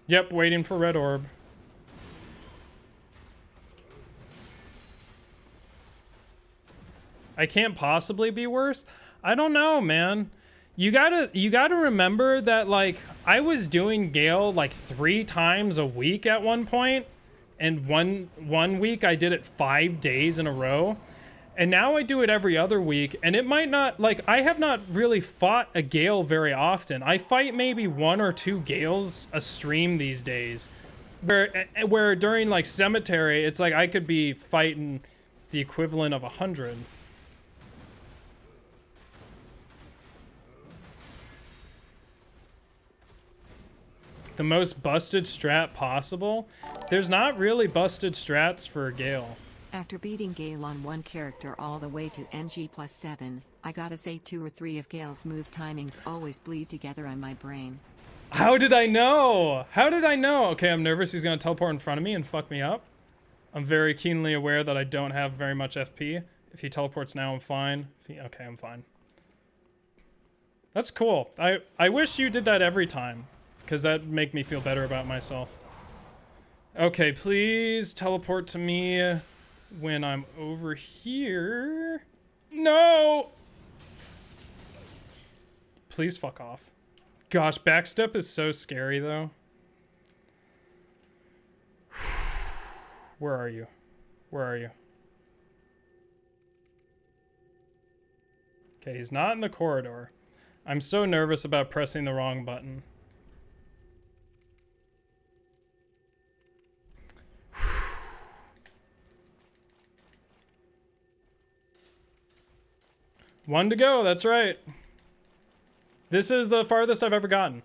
Yep, waiting for red orb. I can't possibly be worse. I don't know, man. You gotta remember that, like, I was doing Gale like 3 times a week at one point, and one week I did it 5 days in a row, and now I do it every other week. And it might not, like, I have not really fought a Gale very often. I fight maybe 1 or 2 Gales a stream these days, where during like cemetery, it's like I could be fighting the equivalent of 100. The most busted strat possible? There's not really busted strats for Gale. After beating Gale on one character all the way to NG+7, I gotta say 2 or 3 of Gale's move timings always bleed together on my brain. How did I know? How did I know? Okay, I'm nervous he's gonna teleport in front of me and fuck me up. I'm very keenly aware that I don't have very much FP. If he teleports now, I'm fine. Okay, I'm fine. That's cool. I wish you did that every time, because that'd make me feel better about myself. Okay, please teleport to me when I'm over here. No! Please fuck off. Gosh, backstep is so scary, though. Where are you? Where are you? Okay, he's not in the corridor. I'm so nervous about pressing the wrong button. One to go, that's right. This is the farthest I've ever gotten.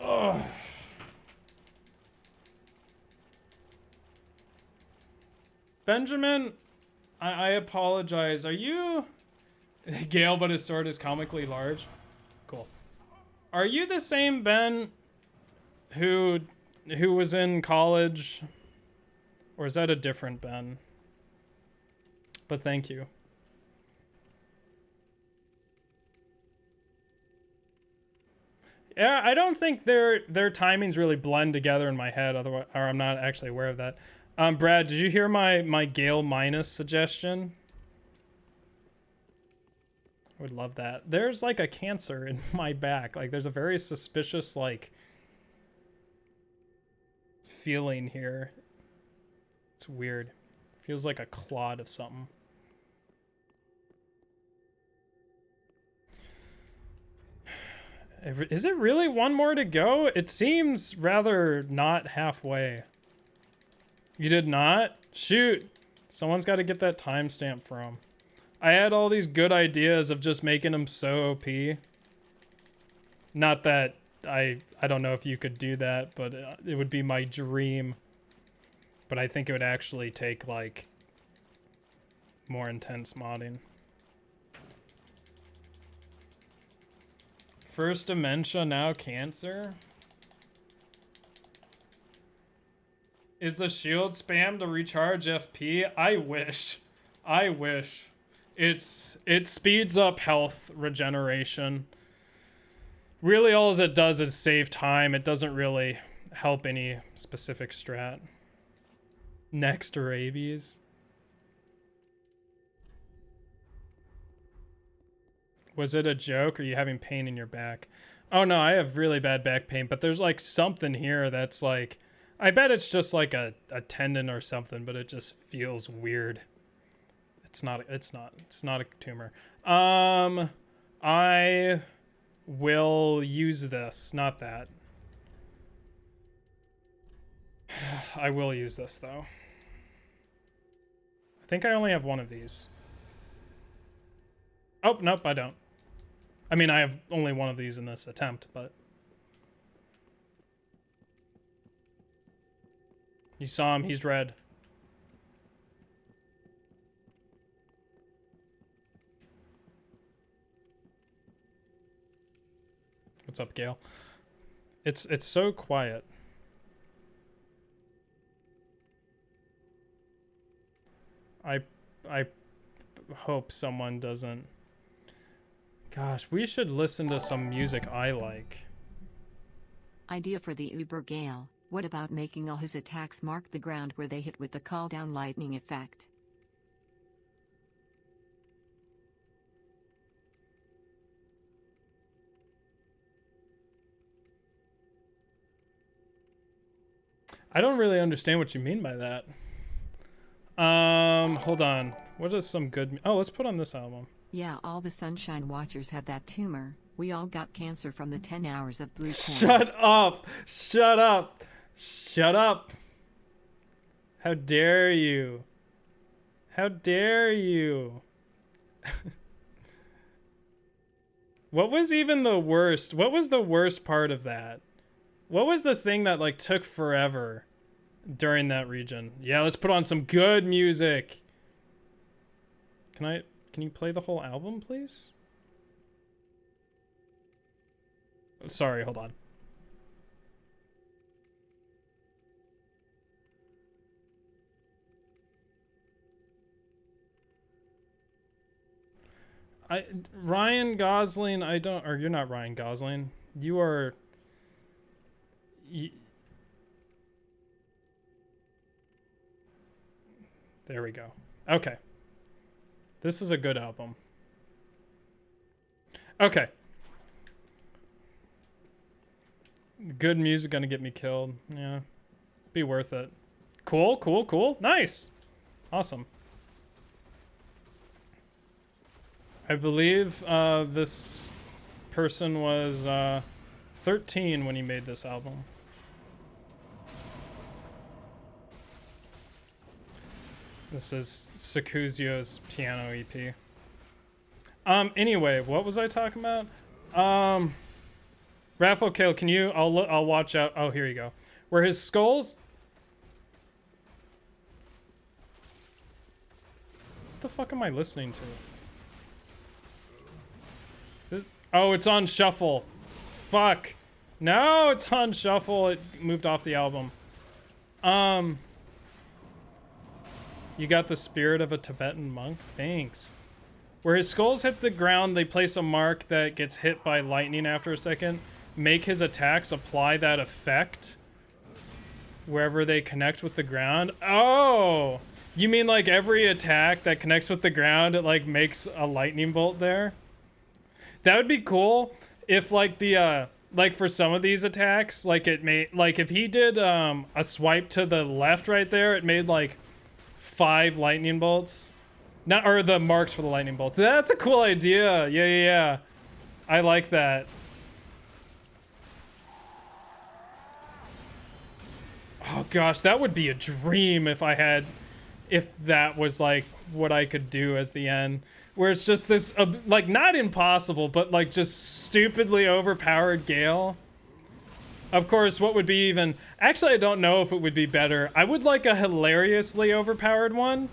Ugh. Benjamin, I apologize. Are you... Gale, but his sword is comically large? Cool. Are you the same Ben who was in college? Or is that a different Ben? But thank you. Yeah, I don't think their timings really blend together in my head, otherwise, or I'm not actually aware of that. Brad, did you hear my Gale minus suggestion? I would love that. There's like a cancer in my back. Like there's a very suspicious like feeling here. It's weird. Feels like a clot of something. Is it really one more to go? It seems rather not halfway. You did not? Shoot. Someone's got to get that timestamp from. I had all these good ideas of just making them so OP. Not that I don't know if you could do that, but it would be my dream. But I think it would actually take like more intense modding. First dementia, now cancer. Is the shield spam to recharge FP? I wish. I wish. It speeds up health regeneration. Really all it does is save time. It doesn't really help any specific strat. Next rabies. Was it a joke? Or are you having pain in your back? Oh no, I have really bad back pain, but there's like something here that's like, I bet it's just like a tendon or something, but it just feels weird. It's not a tumor. I will use this, not that. I will use this though. I think I only have one of these. Oh, nope, I don't. I mean, I have only one of these in this attempt, but... You saw him, he's red. What's up, Gael? It's so quiet. I hope someone doesn't. Gosh, we should listen to some music I like. Idea for the Uber Gael. What about making all his attacks mark the ground where they hit with the call down lightning effect? I don't really understand what you mean by that. Hold on. What is some good... Oh, let's put on this album. Yeah, all the Sunshine Watchers have that tumor. We all got cancer from the 10 hours of blue corns. Shut up! Shut up! Shut up! How dare you? How dare you? What was even the worst? What was the worst part of that? What was the thing that like took forever during that region? Yeah, let's put on some good music. Can you play the whole album, please? Sorry, hold on. Ryan Gosling, or you're not Ryan Gosling. You are... There we go. Okay. This is a good album. Okay. Good music gonna get me killed. Yeah. Be worth it. Cool, cool, cool. Nice. Awesome. I believe this person was 13 when he made this album. This is Sakuzio's piano EP. Anyway, what was I talking about? Raphael Kale, can you... I'll watch out. Oh, here you go. Where his skulls... What the fuck am I listening to? Oh, it's on shuffle. Fuck. No, it's on shuffle. It moved off the album. You got the spirit of a Tibetan monk? Thanks. Where his skulls hit the ground, they place a mark that gets hit by lightning after a second. Make his attacks apply that effect wherever they connect with the ground. Oh! You mean like every attack that connects with the ground, it like makes a lightning bolt there? That would be cool if like the like for some of these attacks, like it made like if he did a swipe to the left right there, it made like 5 lightning bolts. Not or the marks for the lightning bolts. That's a cool idea. Yeah. I like that. Oh gosh, that would be a dream if that was like what I could do as the end. Where it's just this, like, not impossible, but, like, just stupidly overpowered Gael. Of course, what would be even... Actually, I don't know if it would be better. I would like a hilariously overpowered one.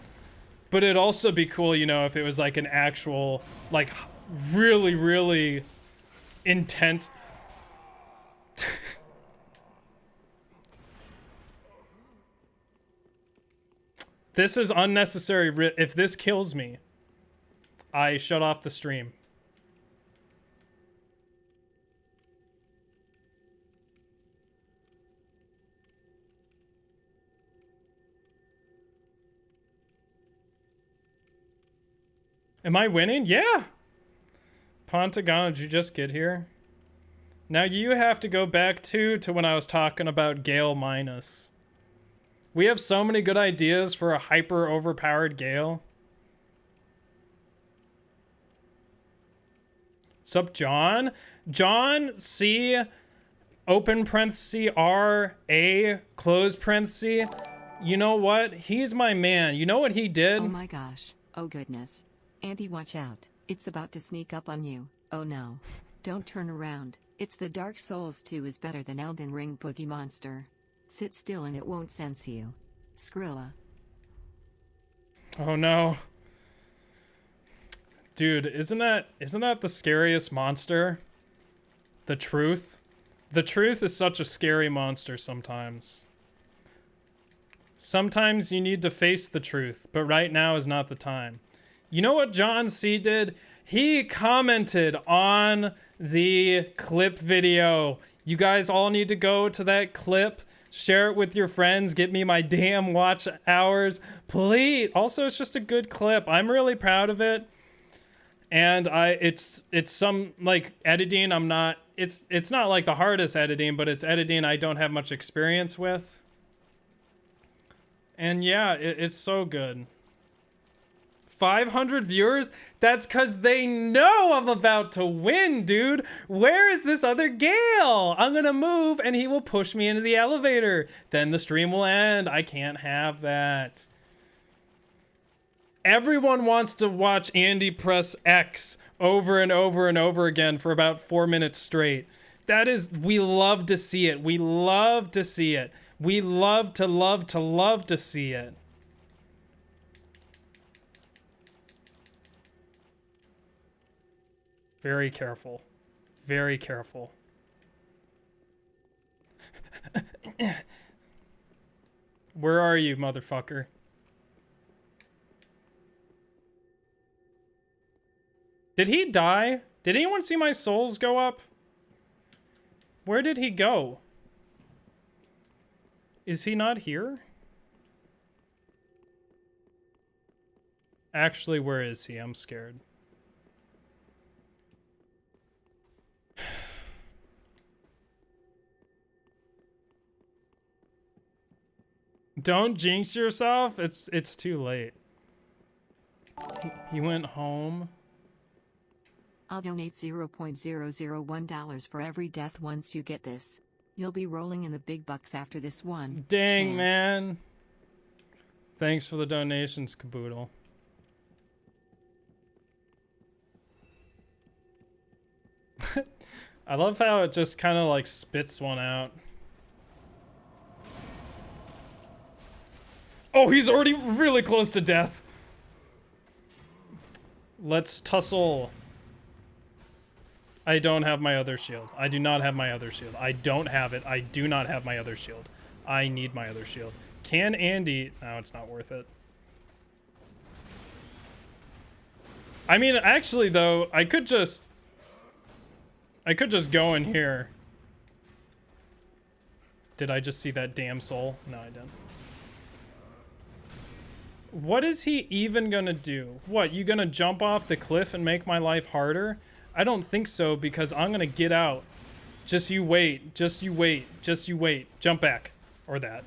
But it'd also be cool, you know, if it was, like, an actual, like, really, really intense... This is unnecessary. If this kills me... I shut off the stream. Am I winning? Yeah! Pontagana, did you just get here? Now you have to go back to when I was talking about Gael minus. We have so many good ideas for a hyper overpowered Gael. What's up, John? John C, open parenthesis, R, A, close parenthesis. You know what? He's my man. You know what he did? Oh my gosh. Oh goodness. Andy, watch out. It's about to sneak up on you. Oh no. Don't turn around. It's the Dark Souls 2 is better than Elden Ring Boogie Monster. Sit still and it won't sense you. Skrilla. Oh no. Dude, isn't that the scariest monster? The truth. The truth is such a scary monster sometimes. Sometimes you need to face the truth, but right now is not the time. You know what John C. did? He commented on the clip video. You guys all need to go to that clip, share it with your friends, get me my damn watch hours, please. Also, it's just a good clip. I'm really proud of it. And it's some like editing I'm not, it's not like the hardest editing, but it's editing I don't have much experience with. And yeah, it's so good. 500 viewers? That's because they know I'm about to win, dude. Where is this other Gael? I'm gonna move and he will push me into the elevator. Then the stream will end. I can't have that. Everyone wants to watch Andy press X over and over and over again for about 4 minutes straight. That is, we love to see it. We love to see it. We love to see it. Very careful. Very careful. Where are you, motherfucker? Did he die? Did anyone see my souls go up? Where did he go? Is he not here? Actually, where is he? I'm scared. Don't jinx yourself. It's too late. He went home. I'll donate $0.001 for every death once you get this. You'll be rolling in the big bucks after this one. Dang, Shame. man. Thanks for the donations, Caboodle. I love how it just kind of like spits one out. Oh, he's already really close to death. Let's tussle. I don't have my other shield. I do not have my other shield. I don't have it. I do not have my other shield. I need my other shield. Can Andy... No, it's not worth it. I mean, actually, though, I could just go in here. Did I just see that damn soul? No, I didn't. What is he even gonna do? What, you gonna jump off the cliff and make my life harder? I don't think so, because I'm gonna get out. Just you wait. Just you wait. Just you wait. Jump back. Or that.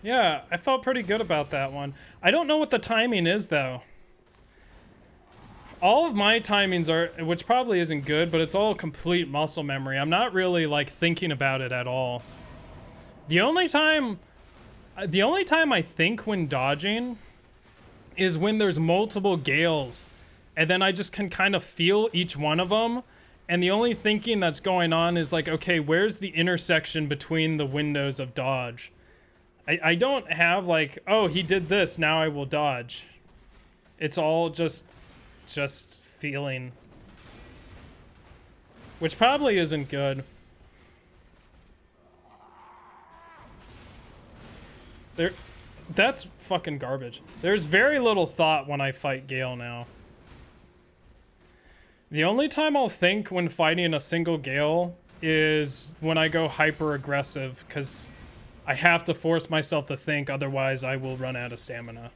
Yeah, I felt pretty good about that one. I don't know what the timing is, though. All of my timings are, which probably isn't good, but it's all complete muscle memory. I'm not really like thinking about it at all. The only time I think when dodging is when there's multiple Gaels, and then I just can kind of feel each one of them. And the only thinking that's going on is like, okay, where's the intersection between the windows of dodge? I don't have like, oh, he did this, now I will dodge. It's all just feeling, which probably isn't good. That's fucking garbage. There's very little thought when I fight Gael now. The only time I'll think when fighting a single Gael is when I go hyper aggressive, because I have to force myself to think, otherwise I will run out of stamina.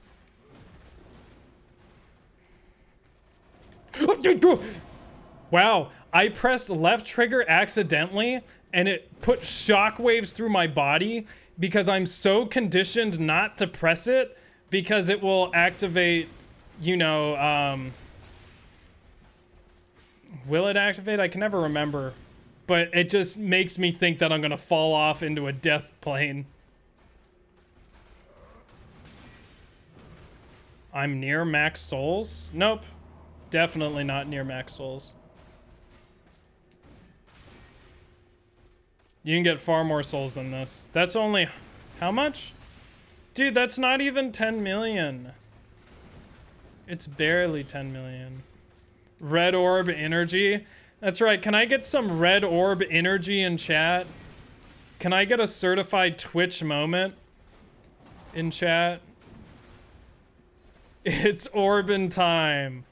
Wow, I pressed left trigger accidentally and it put shockwaves through my body because I'm so conditioned not to press it because it will activate, you know, will it activate? I can never remember, but it just makes me think that I'm gonna fall off into a death plane. I'm near max souls? Nope. Definitely not near max souls. You can get far more souls than this. That's only... How much? Dude, that's not even 10 million. It's barely 10 million. Red orb energy. That's right. Can I get some red orb energy in chat? Can I get a certified Twitch moment in chat? It's Orbin time.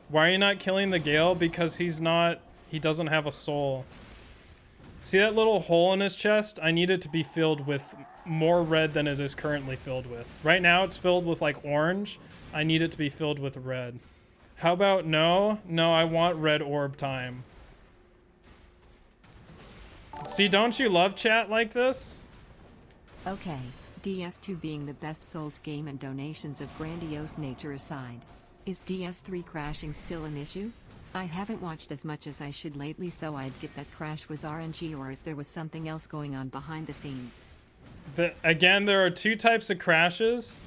Why are you not killing the Gael? Because he doesn't have a soul. See that little hole in his chest? I need it to be filled with more red than it is currently filled with. Right now it's filled with like orange. I need it to be filled with red. How about no? No, I want red orb time. See, don't you love chat like this? Okay, DS2 being the best Souls game and donations of grandiose nature aside, is DS3 crashing still an issue? I haven't watched as much as I should lately, so I'd get that crash was RNG or if there was something else going on behind the scenes. Again, there are two types of crashes.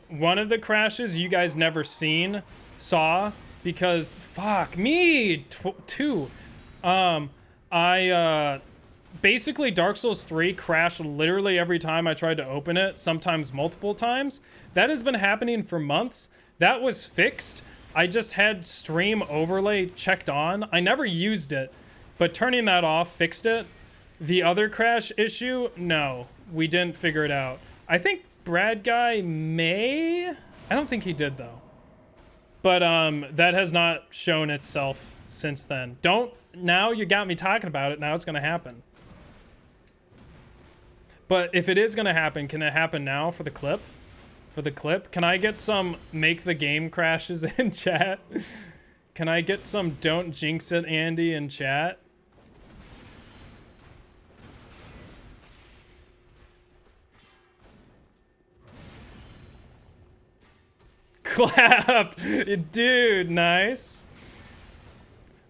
One of the crashes you guys never saw, because fuck me, two. Basically Dark Souls 3 crashed literally every time I tried to open it, sometimes multiple times. That has been happening for months. That was fixed. I just had stream overlay checked on. I never used it, but turning that off fixed it. The other crash issue, no, we didn't figure it out. I think Brad Guy may, I don't think he did though. But that has not shown itself since then. Now you got me talking about it, now it's gonna happen. But if it is gonna happen, can it happen now for the clip? Can I get some make the game crashes in chat? Can I get some don't jinx it Andy in chat? Clap! Dude, nice.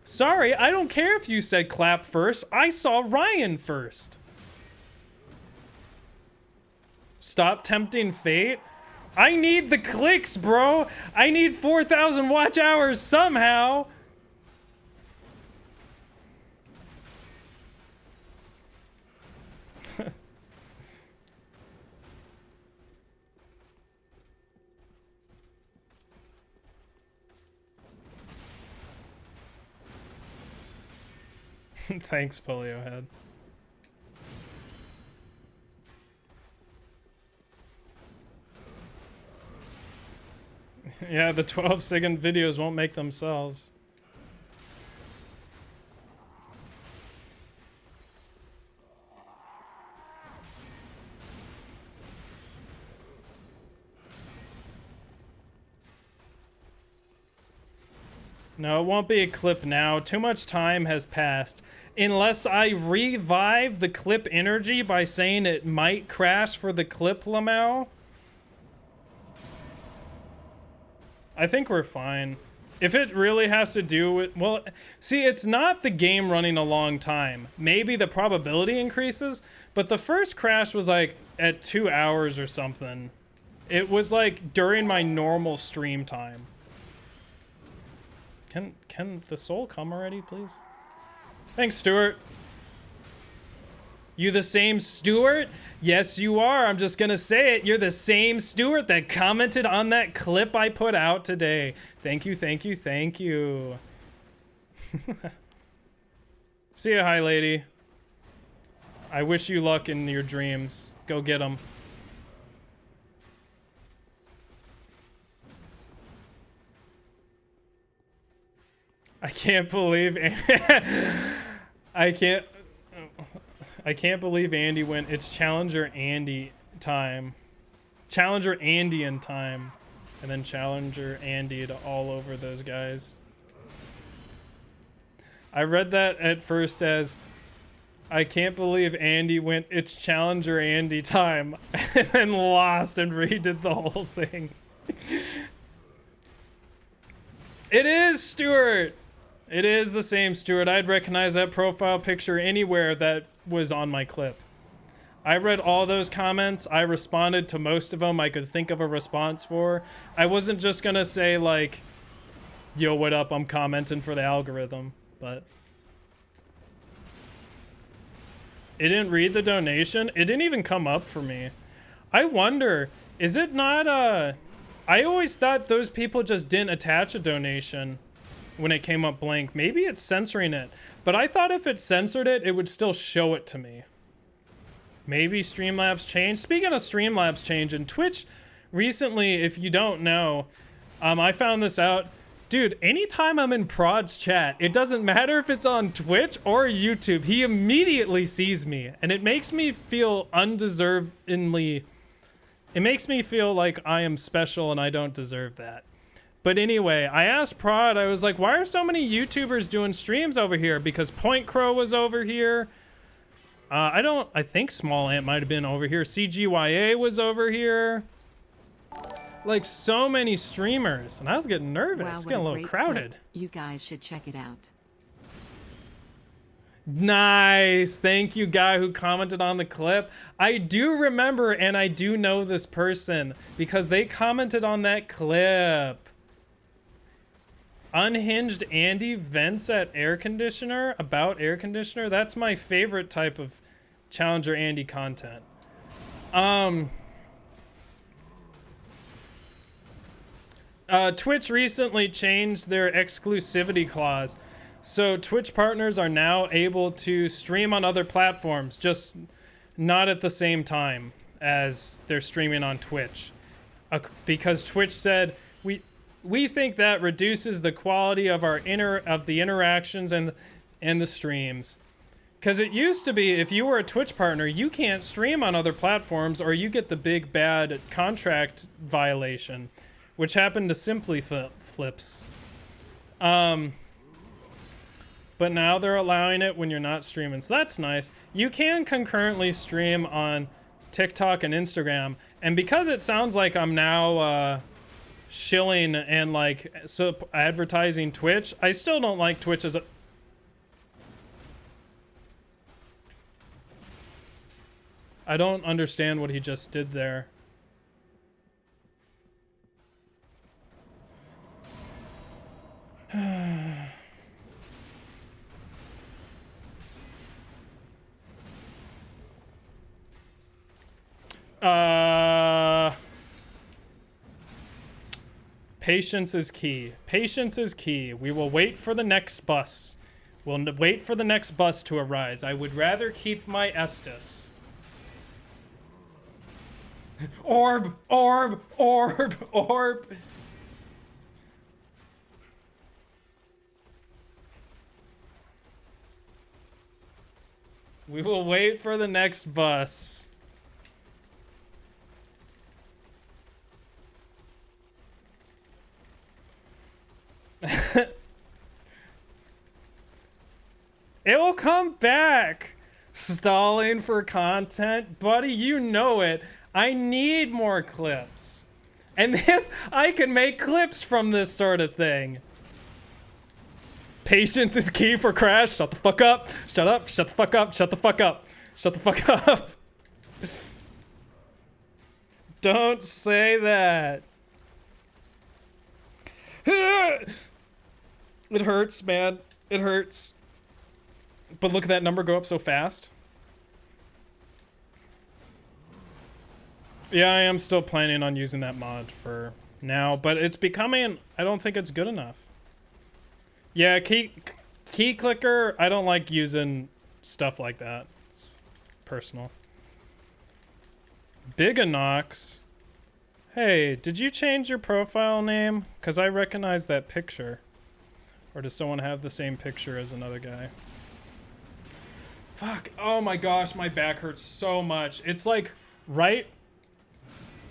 Sorry, I don't care if you said clap first. I saw Ryan first. Stop tempting fate. I need the clicks, bro. I need 4,000 watch hours somehow. Thanks, Polio Head. Yeah, the 12-second videos won't make themselves. No, it won't be a clip now. Too much time has passed. Unless I revive the clip energy by saying it might crash for the clip, Lamau. I think we're fine. If it really has to do with... Well, see, it's not the game running a long time. Maybe the probability increases, but the first crash was like at 2 hours or something. It was like during my normal stream time. Can the soul come already, please? Thanks, Stuart. You the same Stuart? Yes, you are. I'm just gonna say it. You're the same Stuart that commented on that clip I put out today. Thank you, thank you, thank you. See ya, hi lady. I wish you luck in your dreams. Go get them. I can't believe I can't believe Andy went. It's Challenger Andy time. Challenger Andy in time. And then Challenger Andy to all over those guys. I read that at first as I can't believe Andy went. It's Challenger Andy time. And then lost and redid the whole thing. It is Stuart. It is the same Stuart. I'd recognize that profile picture anywhere that was on my clip. I read all those comments. I responded to most of them I could think of a response for. I wasn't just gonna say like, yo, what up, I'm commenting for the algorithm, but. It didn't read the donation. It didn't even come up for me. I wonder, is it not I always thought those people just didn't attach a donation when it came up blank. Maybe it's censoring it. But I thought if it censored it, it would still show it to me. Maybe Streamlabs changed. Speaking of Streamlabs changing, Twitch recently, if you don't know, I found this out. Dude, anytime I'm in Prod's chat, it doesn't matter if it's on Twitch or YouTube, he immediately sees me. And it makes me feel undeservedly... It makes me feel like I am special and I don't deserve that. But anyway, I asked Prod, I was like, why are so many YouTubers doing streams over here? Because Point Crow was over here. I think Small Ant might have been over here. CGYA was over here. Like, so many streamers. And I was getting nervous. Wow, Getting a little crowded. Clip. You guys should check it out. Nice. Thank you, guy who commented on the clip. I do remember and I do know this person because they commented on that clip. Unhinged Andy vents at air conditioner about air conditioner. That's my favorite type of Challenger Andy content. Twitch recently changed their exclusivity clause. So Twitch partners are now able to stream on other platforms, just not at the same time as they're streaming on Twitch. Because Twitch said, we think that reduces the quality of our interactions and the streams. Because it used to be, if you were a Twitch partner, you can't stream on other platforms or you get the big bad contract violation, which happened to Simply Flips. But now they're allowing it when you're not streaming, so that's nice. You can concurrently stream on TikTok and Instagram, and because it sounds like I'm now shilling and like advertising Twitch, I still don't like Twitch as a... I don't understand what he just did there. Patience is key. Patience is key. We will wait for the next bus. We'll wait for the next bus to arise. I would rather keep my Estus. Orb! Orb! Orb! Orb! We will wait for the next bus. It will come back. Stalling for content. Buddy, you know it. I need more clips. And this, I can make clips from this sort of thing. Patience is key for Crash. Shut the fuck up. Shut up. Shut the fuck up. Shut the fuck up. Shut the fuck up. Don't say that. It hurts, man. It hurts. But look at that number go up so fast. Yeah, I am still planning on using that mod for now, but it's becoming... I don't think it's good enough. Yeah, key clicker, I don't like using stuff like that. It's personal. Biganox. Hey, did you change your profile name? Because I recognize that picture. Or does someone have the same picture as another guy? Fuck. Oh my gosh, my back hurts so much. It's like right...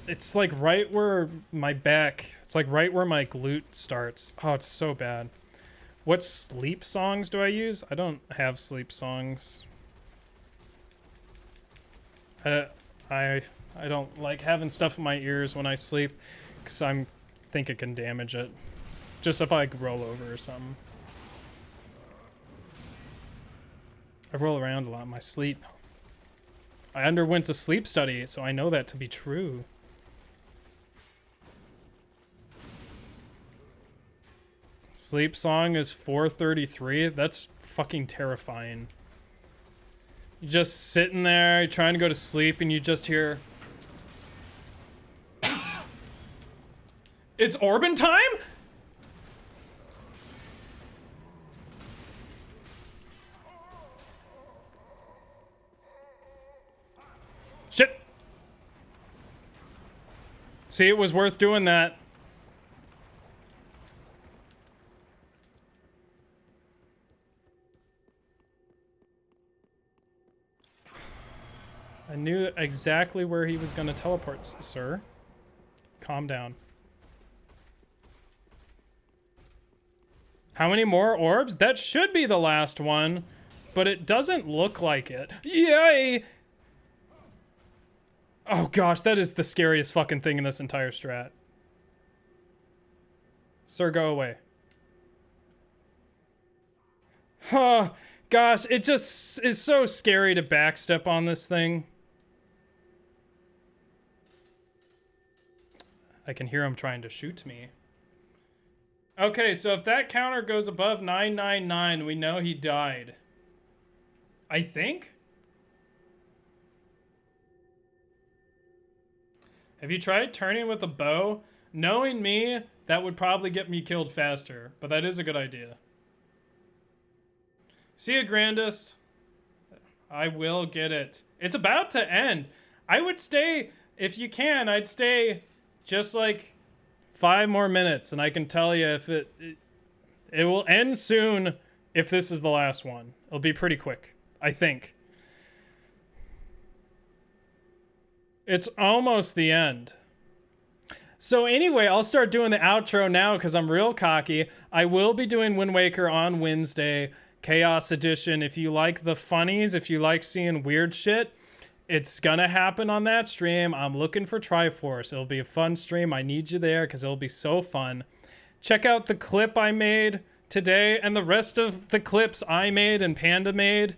It's like right where my back... It's like right where my glute starts. Oh, it's so bad. What sleep songs do I use? I don't have sleep songs. I don't like having stuff in my ears when I sleep because I think it can damage it. Just if I roll over or something. I roll around a lot in my sleep. I underwent a sleep study, so I know that to be true. Sleep song is 4:33. That's fucking terrifying. You're just sitting there, you're trying to go to sleep, and you just hear... It's Orban time? Shit! See, it was worth doing that. I knew exactly where he was going to teleport, sir. Calm down. How many more orbs? That should be the last one, but it doesn't look like it. Yay! Oh gosh, that is the scariest fucking thing in this entire strat. Sir, go away. Huh, gosh, it just is so scary to backstep on this thing. I can hear him trying to shoot me. Okay, so if that counter goes above 999, we know he died. I think? Have you tried turning with a bow? Knowing me, that would probably get me killed faster, but that is a good idea. See ya, Grandest. I will get it. It's about to end. I would stay, if you can, I'd stay just like 5 more minutes, and I can tell you if it will end soon if this is the last one. It'll be pretty quick, I think. It's almost the end. So anyway, I'll start doing the outro now because I'm real cocky. I will be doing Wind Waker on Wednesday, Chaos Edition. If you like the funnies, if you like seeing weird shit, it's gonna happen on that stream. I'm looking for Triforce. It'll be a fun stream. I need you there because it'll be so fun. Check out the clip I made today and the rest of the clips I made and Panda made.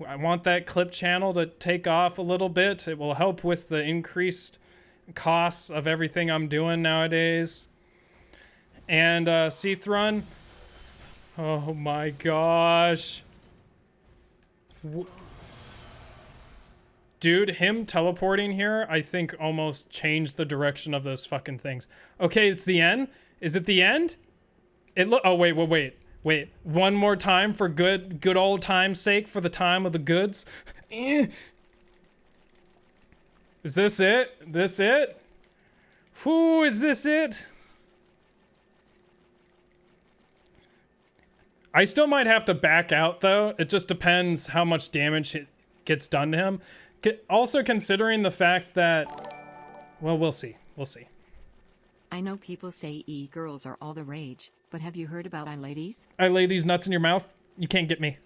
I want that clip channel to take off a little bit. It will help with the increased costs of everything I'm doing nowadays. And Seathrun. Oh my gosh. Dude, him teleporting here, I think almost changed the direction of those fucking things. Okay, it's the end? Is it the end? Oh, wait. One more time for good old time's sake, for the time of the goods. Is this it? This it? Whoo, is this it? I still might have to back out, though. It just depends how much damage it gets done to him. Also considering the fact that... Well, we'll see. We'll see. I know people say e-girls are all the rage, but have you heard about I-ladies? I lay these nuts in your mouth. You can't get me.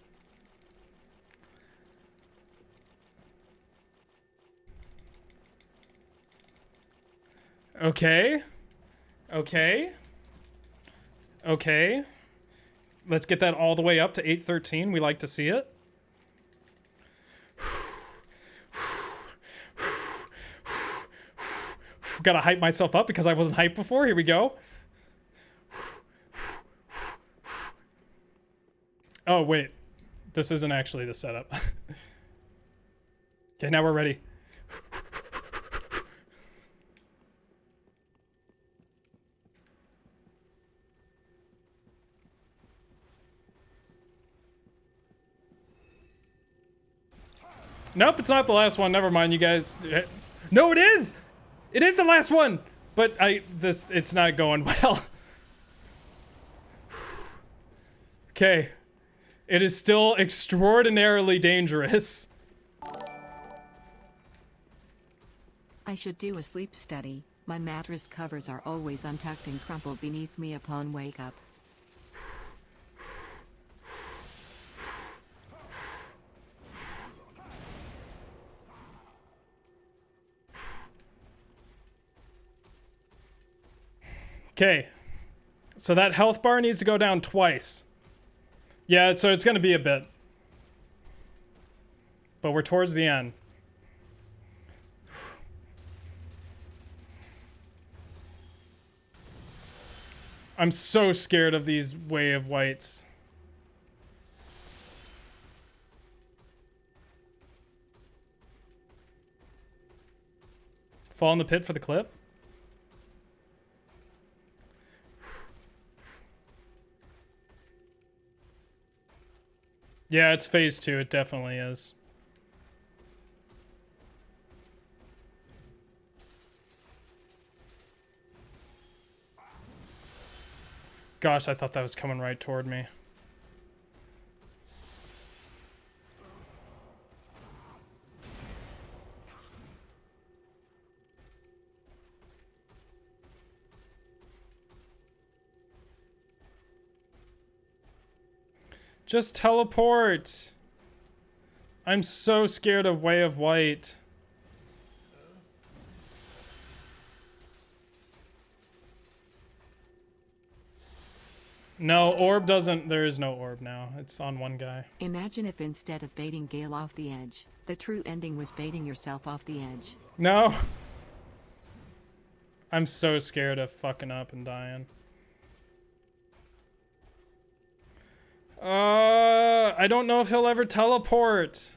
Okay. Okay. Okay. Let's get that all the way up to 813. We like to see it. Gotta hype myself up because I wasn't hyped before. Here we go. Oh, wait. This isn't actually the setup. Okay, now we're ready. Nope, it's not the last one. Never mind, you guys. No, it is! It is the last one! But it's not going well. Okay. It is still extraordinarily dangerous. I should do a sleep study. My mattress covers are always untucked and crumpled beneath me upon wake up. Okay. So that health bar needs to go down twice. Yeah, so it's going to be a bit. But we're towards the end. I'm so scared of these Way of Whites. Fall in the pit for the clip? Yeah, it's phase 2. It definitely is. Gosh, I thought that was coming right toward me. Just teleport. I'm so scared of Way of White. No, orb doesn't. There is no orb now. It's on one guy. Imagine if instead of baiting Gael off the edge, the true ending was baiting yourself off the edge. No. I'm so scared of fucking up and dying. I don't know if he'll ever teleport.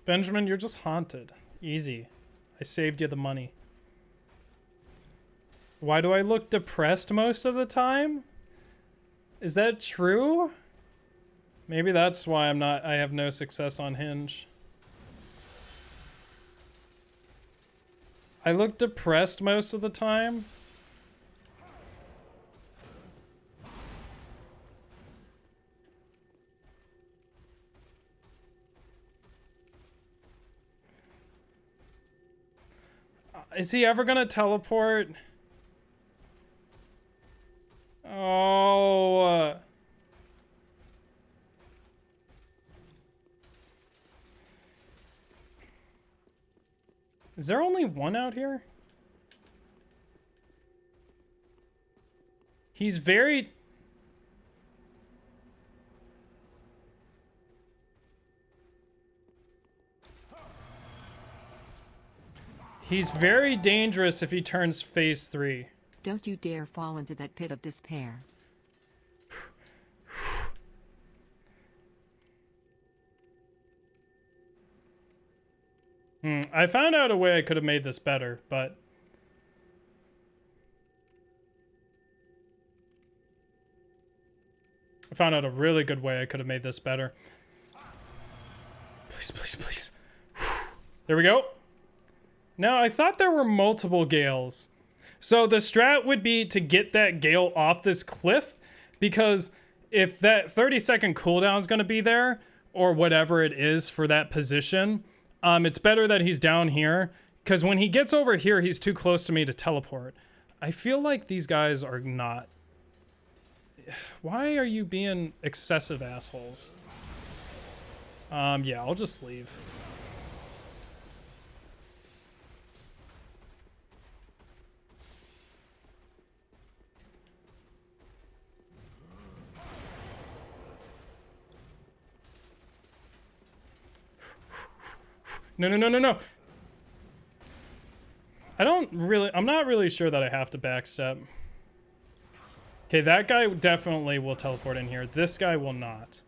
Benjamin, you're just haunted. Easy. I saved you the money. Why do I look depressed most of the time? Is that true? Maybe that's why I have no success on Hinge. I look depressed most of the time. Is he ever gonna teleport? Oh. Is there only one out here? He's very... He's very dangerous if he turns phase 3. Don't you dare fall into that pit of despair. I found out a way I could have made this better, but... I found out a really good way I could have made this better. Please, please, please. There we go. Now, I thought there were multiple Gaels. So the strat would be to get that Gael off this cliff, because if that 30-second cooldown is going to be there, or whatever it is for that position, it's better that he's down here, because when he gets over here, he's too close to me to teleport. I feel like these guys are not... Why are you being excessive assholes? Yeah, I'll just leave. No, no, no, no, no. I'm not really sure that I have to backstep. Okay, that guy definitely will teleport in here. This guy will not.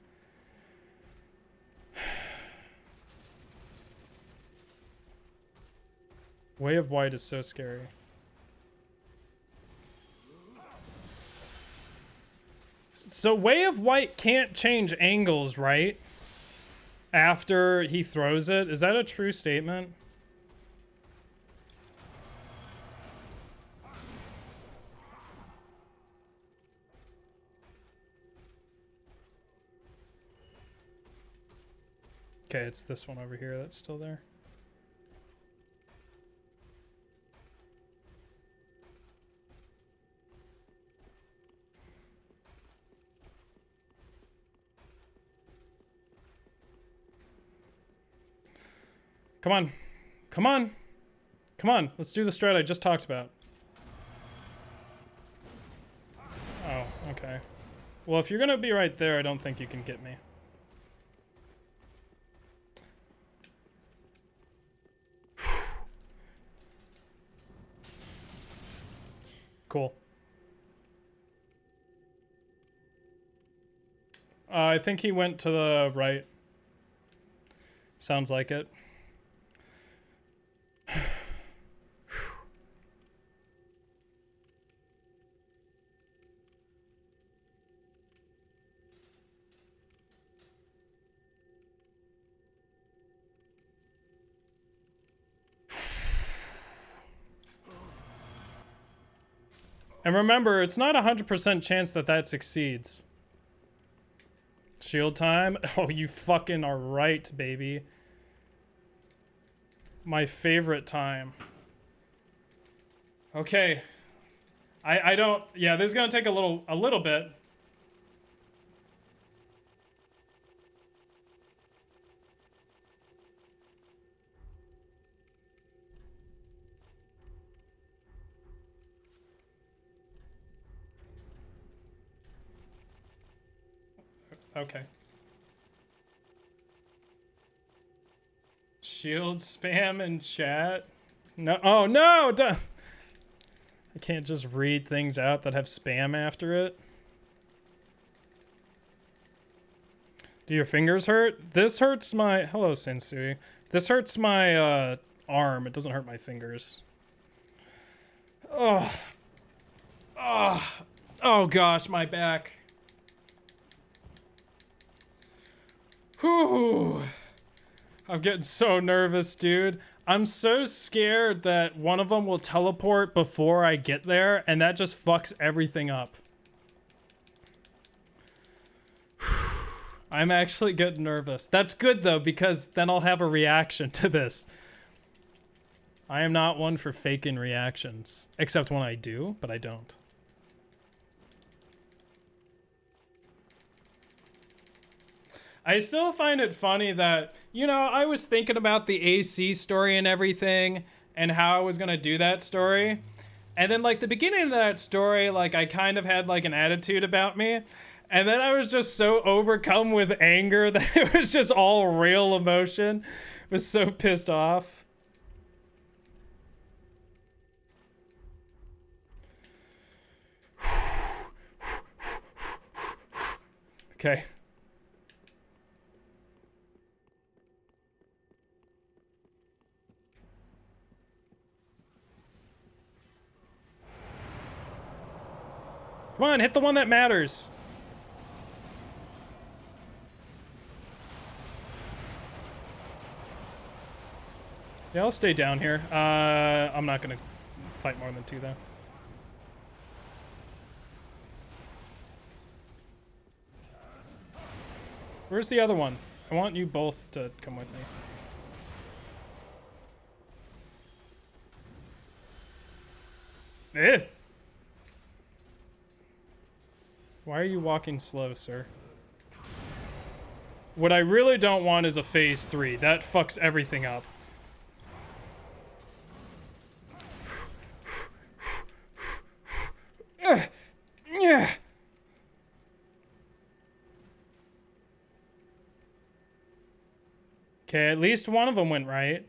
Way of White is so scary. So Way of White can't change angles, right? After he throws it? Is that a true statement? Okay, it's this one over here that's still there. Come on. Come on. Come on. Let's do the strat I just talked about. Oh, okay. Well, if you're gonna be right there, I don't think you can get me. Cool. I think he went to the right. Sounds like it. And remember, it's not 100% chance that that succeeds. Shield time? Oh, you fucking are right, baby. My favorite time. Okay. I don't... Yeah, this is gonna take a little bit. Okay. Shield spam in chat? No. Oh, no! Duh. I can't just read things out that have spam after it. Do your fingers hurt? This hurts my... Hello, Sensui. This hurts my arm. It doesn't hurt my fingers. Oh. Oh. Oh, gosh, my back. Whew. I'm getting so nervous, dude. I'm so scared that one of them will teleport before I get there, and that just fucks everything up. I'm actually getting nervous. That's good, though, because then I'll have a reaction to this. I am not one for faking reactions. Except when I do, but I don't. I still find it funny that, you know, I was thinking about the AC story and everything and how I was going to do that story. And then, like, the beginning of that story, like, I kind of had, like, an attitude about me. And then I was just so overcome with anger that it was just all real emotion. I was so pissed off. Okay. Come on, hit the one that matters. Yeah, I'll stay down here. I'm not gonna fight more than two, though. Where's the other one? I want you both to come with me. Eh! Why are you walking slow, sir? What I really don't want is a phase 3. That fucks everything up. Okay, at least one of them went right.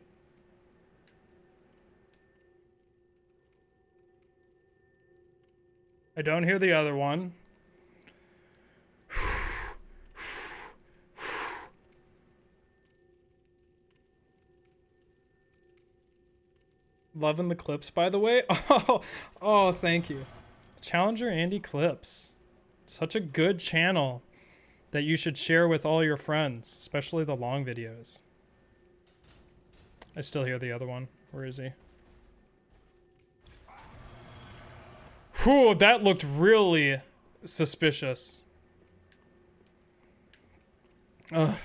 I don't hear the other one. Loving the clips, by the way. Oh, thank you. Challenger Andy Clips. Such a good channel that you should share with all your friends, especially the long videos. I still hear the other one. Where is he? Whew, that looked really suspicious. This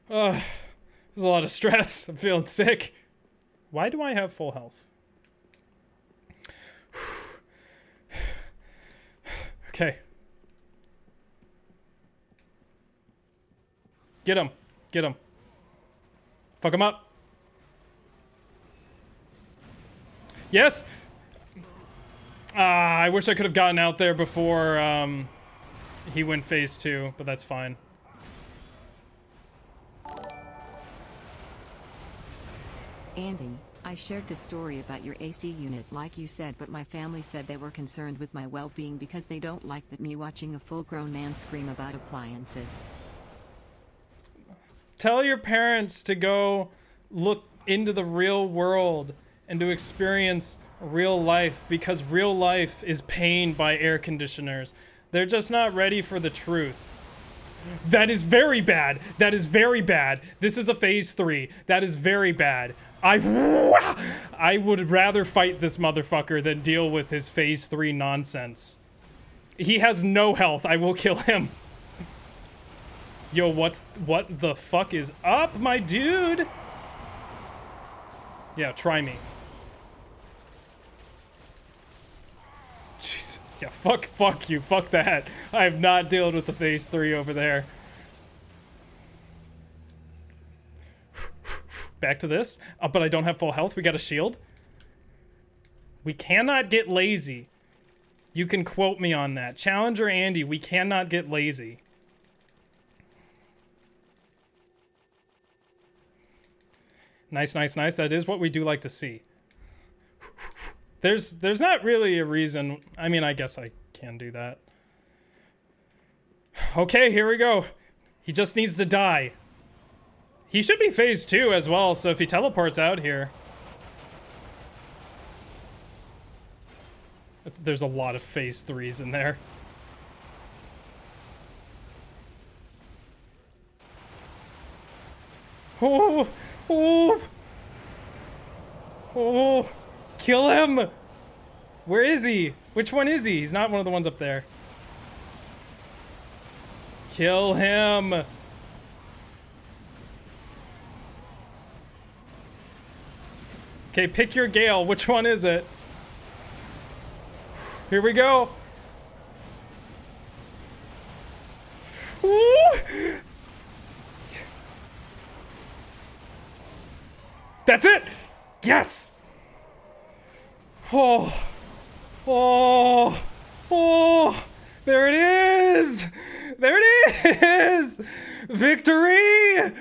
is a lot of stress. I'm feeling sick. Why do I have full health? Okay. Get him. Get him. Fuck him up. Yes! I wish I could have gotten out there before he went phase 2, but that's fine. Andy, I shared the story about your AC unit like you said, but my family said they were concerned with my well-being because they don't like that me watching a full-grown man scream about appliances. Tell your parents to go look into the real world and to experience real life, because real life is pained by air conditioners. They're just not ready for the truth. That is very bad. That is very bad. This is a phase 3. That is very bad. I would rather fight this motherfucker than deal with his phase 3 nonsense. He has no health. I will kill him. Yo, what the fuck is up, my dude? Yeah, try me. Jeez. Yeah, fuck you. Fuck that. I have not dealt with the phase 3 over there. Back to this. But I don't have full health. We got a shield. We cannot get lazy. You can quote me on that. Challenger Andy, we cannot get lazy. Nice, nice, nice. That is what we do like to see. There's not really a reason. I mean, I guess I can do that. Okay, here we go. He just needs to die. He should be phase 2 as well, so if he teleports out here. There's a lot of phase 3s in there. Oh, oh, oh. Kill him! Where is he? Which one is he? He's not one of the ones up there. Kill him! Okay, pick your Gael. Which one is it? Here we go! Ooh. That's it! Yes! Oh, oh, oh, there it is! There it is! Victory!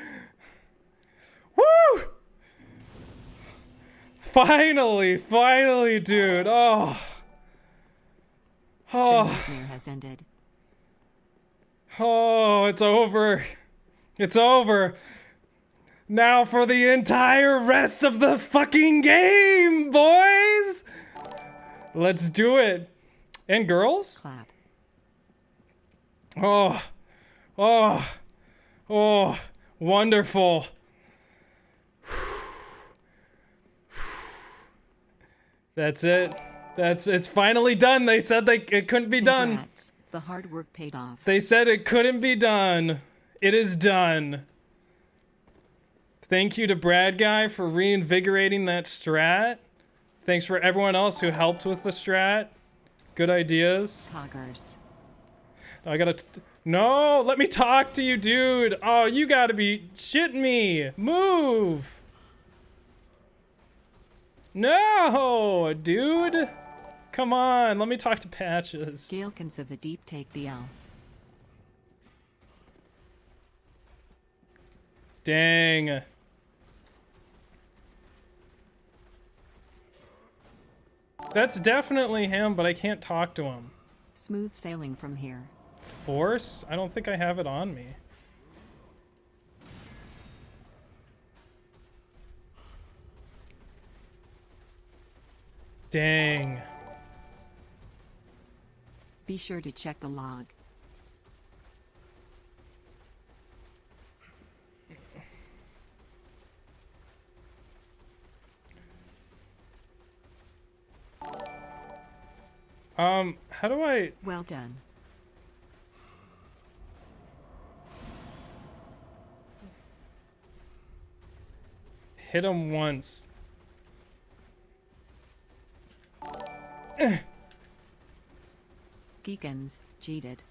Woo! Finally, dude. Oh. The nightmare has ended. Oh, it's over. It's over. Now for the entire rest of the fucking game, boys! Let's do it. And girls? Clap. Oh. Wonderful. That's it. It's finally done. They said it couldn't be done. The hard work paid off. They said it couldn't be done. It is done. Thank you to Brad Guy for reinvigorating that strat. Thanks for everyone else who helped with the strat. Good ideas. Talkers. I gotta... No! Let me talk to you, dude! Oh, you gotta be shitting me! Move! No, dude! Come on, let me talk to Patches. Gaelkins of the Deep take the L. Dang. That's definitely him, but I can't talk to him. Smooth sailing from here. Force? I don't think I have it on me. Dang. Be sure to check the log. How do I... Well done. Hit him once. Geekins, cheated.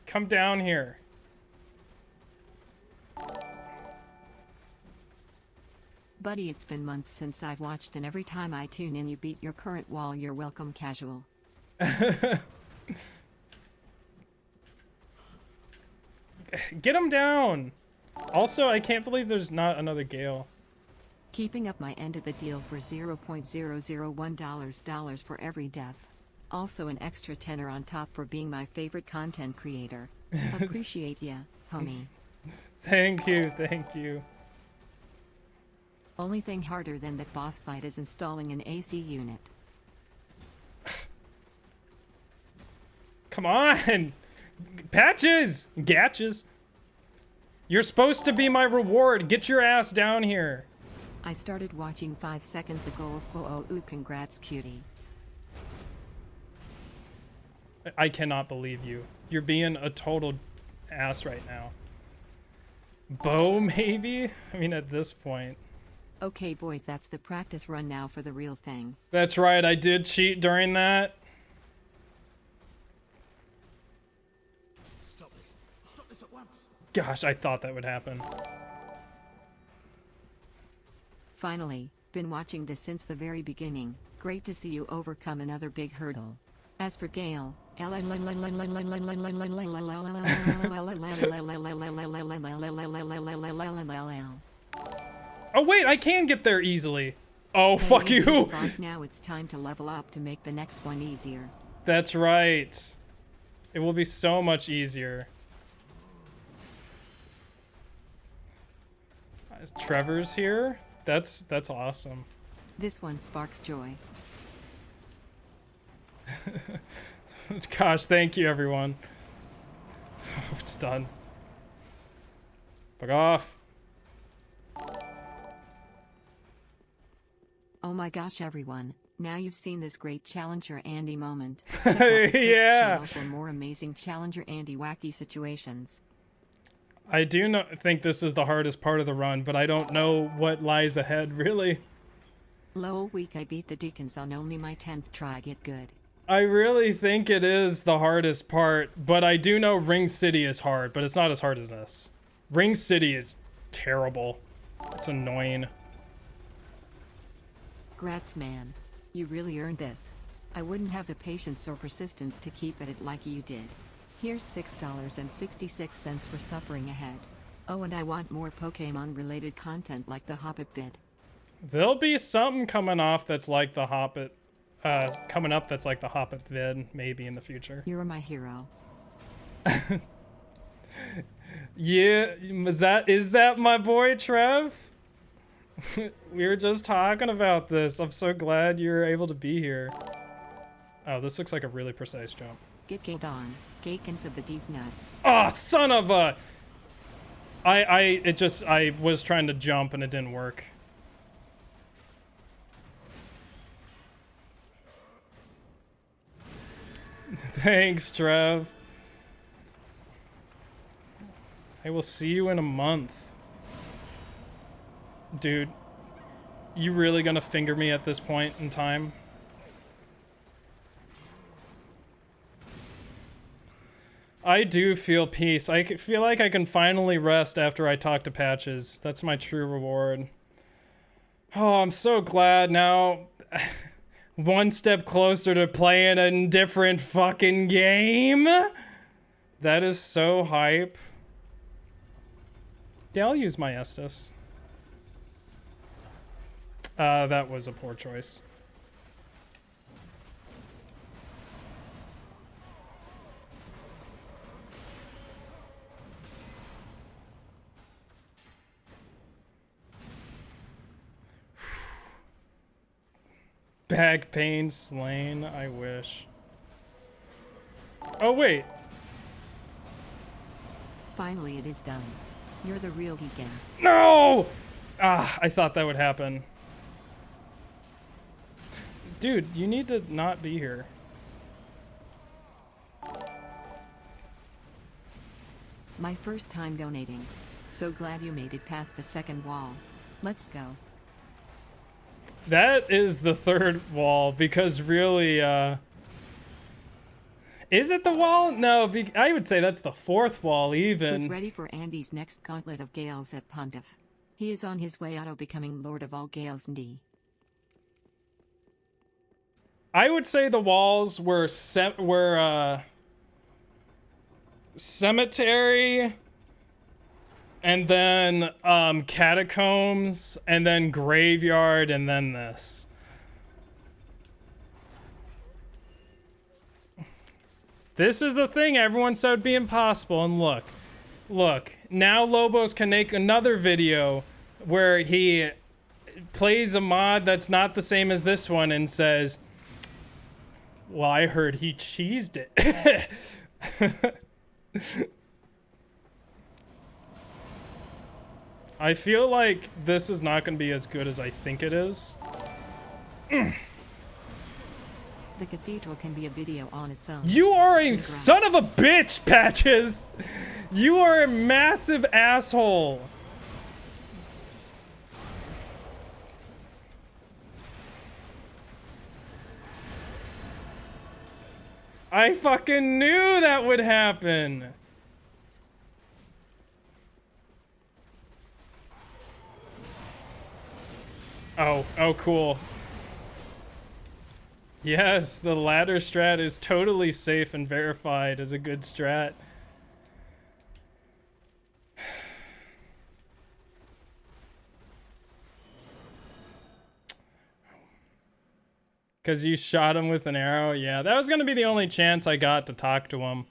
Come down here. Buddy, it's been months since I've watched, and every time I tune in you beat your current wall. You're welcome, casual. Get him down. Also, I can't believe there's not another Gael. Keeping up my end of the deal for $0.001 for every death. Also an extra tenner on top for being my favorite content creator. Appreciate ya, homie. Thank you, thank you. Only thing harder than that boss fight is installing an AC unit. Come on! Patches! Gatches! You're supposed to be my reward. Get your ass down here. I started watching 5 seconds ago. Oh, ooh, congrats, cutie. I cannot believe you. You're being a total ass right now. Bow, maybe? I mean, at this point. Okay, boys, that's the practice run now for the real thing. That's right, I did cheat during that. Stop this. Stop this at once. Gosh, I thought that would happen. Finally, been watching this since the very beginning. Great to see you overcome another big hurdle. As for Gael, Oh wait, I can get there easily. Oh, fuck you. Boss, now it's time to level up to make the next one easier. That's right. It will be so much easier. Trevor's here? That's awesome. This one sparks joy. Gosh, thank you, everyone. Oh, it's done. Fuck off. Oh my gosh, everyone. Now you've seen this great Challenger Andy moment. Yeah. For more amazing Challenger Andy wacky situations. I do think this is the hardest part of the run, but I don't know what lies ahead, really. Low week, I beat the Deacons on only my 10th try. Get good. I really think it is the hardest part, but I do know Ring City is hard, but it's not as hard as this. Ring City is terrible. It's annoying. Grats, man. You really earned this. I wouldn't have the patience or persistence to keep at it like you did. Here's $6.66 for suffering ahead. Oh, and I want more Pokemon-related content like the Hobbit vid. There'll be something coming off that's like the Hobbit. Coming up that's like the Hobbit vid, maybe in the future. You're my hero. Yeah, is that my boy Trev? We were just talking about this. I'm so glad you're able to be here. Oh, this looks like a really precise jump. Get gate on. Gakins of the D's nuts. Oh, son of a... I was trying to jump and it didn't work. Thanks, Trev. I will see you in a month. Dude, you really gonna finger me at this point in time? I do feel peace. I feel like I can finally rest after I talk to Patches. That's my true reward. Oh, I'm so glad now. One step closer to playing a different fucking game. That is so hype. Yeah, I'll use my Estus. That was a poor choice. Back pain slain, I wish. Oh, wait. Finally, it is done. You're the real Deacon. No! Ah, I thought that would happen. Dude, you need to not be here. My first time donating. So glad you made it past the second wall. Let's go. That is the third wall, because really, is it the wall? No, I would say that's the fourth wall, even. Who's ready for Andy's next gauntlet of Gaels at Pontiff? He is on his way auto becoming Lord of all Gaels and D. I would say the walls were cemetery, And then catacombs, and then graveyard, and then this. This is the thing everyone said would be impossible, and look, now Lobos can make another video where he plays a mod that's not the same as this one and says, well, I heard he cheesed it. I feel like this is not going to be as good as I think it is. The cathedral can be a video on its own. You are a son of a bitch, Patches! You are a massive asshole! I fucking knew that would happen! Oh, cool. Yes, the ladder strat is totally safe and verified as a good strat. Because you shot him with an arrow? Yeah, that was going to be the only chance I got to talk to him.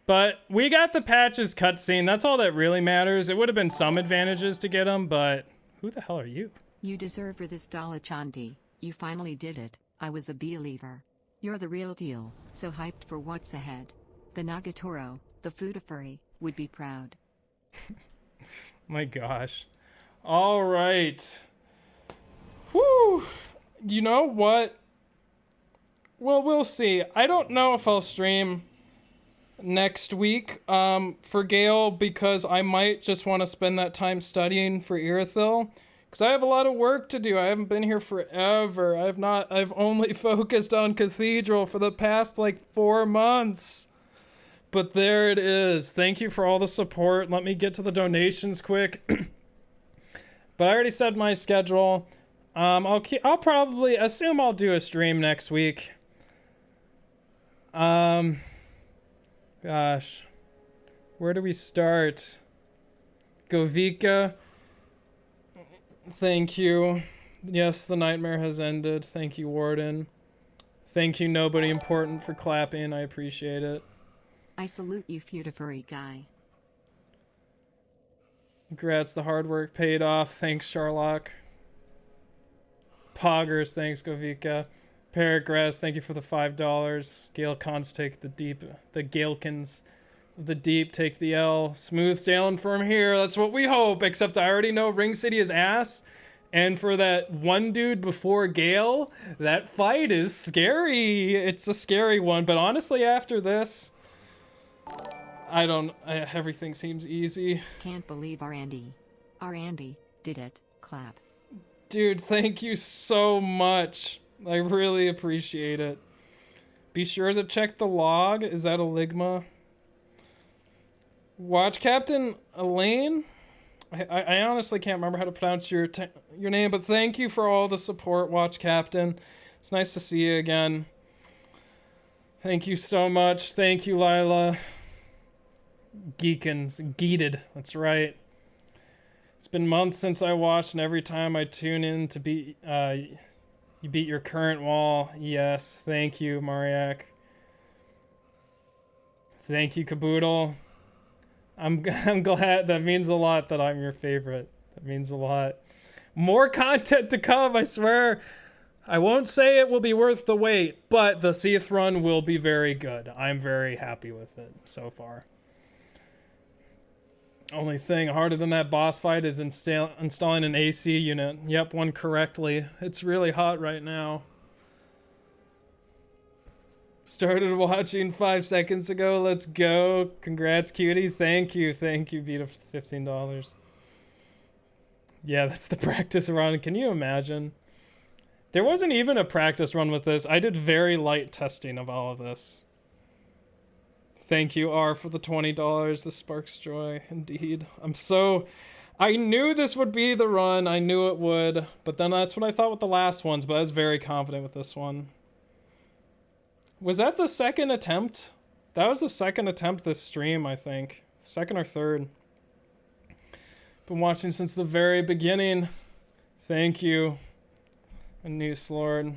But we got the Patches cutscene. That's all that really matters. It would have been some advantages to get him, but who the hell are you? You deserve for this Dala Chandi. You finally did it. I was a believer. You're the real deal, so hyped for what's ahead. The Nagatoro, the Futafuri, would be proud. My gosh. All right. Whew. You know what? Well, we'll see. I don't know if I'll stream next week for Gael because I might just want to spend that time studying for Irithyll. Because I have a lot of work to do. I haven't been here forever. I've only focused on Cathedral for the past like 4 months. But there it is. Thank you for all the support. Let me get to the donations quick. But I already said my schedule. I'll probably assume I'll do a stream next week. Gosh. Where do we start? Govika. Thank you. Yes, the nightmare has ended. Thank you, Warden. Thank you, nobody important, for clapping. I appreciate it. I salute you, Futafuri guy. Congrats, the hard work paid off. Thanks, Sharlock. Poggers, thanks, Govika. Paragraphs, thank you for the $5. Gale cons take the deep. The Galekins of the deep take the L. Smooth sailing from here. That's what we hope. Except I already know Ring City is ass. And for that one dude before Gael, that fight is scary. It's a scary one. But honestly, after this, everything seems easy. Can't believe our Andy did it. Clap. Dude, thank you so much. I really appreciate it. Be sure to check the log. Is that a Ligma? Watch Captain Elaine? I honestly can't remember how to pronounce your name, but thank you for all the support, Watch Captain. It's nice to see you again. Thank you so much. Thank you, Lila. Geeted. That's right. It's been months since I watched, and every time I tune in to beat, you beat your current wall. Yes, thank you, Mariak. Thank you, Caboodle. I'm glad. That means a lot that I'm your favorite. That means a lot. More content to come, I swear. I won't say it will be worth the wait, but the Seath run will be very good. I'm very happy with it so far. Only thing harder than that boss fight is installing an AC unit. Yep, one correctly. It's really hot right now. Started watching 5 seconds ago. Let's go. Congrats, cutie. Thank you. Beat of $15. Yeah, that's the practice run. Can you imagine? There wasn't even a practice run with this. I did very light testing of all of this. Thank you, R, for the $20. This sparks joy, indeed. I knew this would be the run. I knew it would. But then that's what I thought with the last ones. But I was very confident with this one. Was that the second attempt? That was the second attempt this stream, I think. Second or third. Been watching since the very beginning. Thank you. Anus Lord.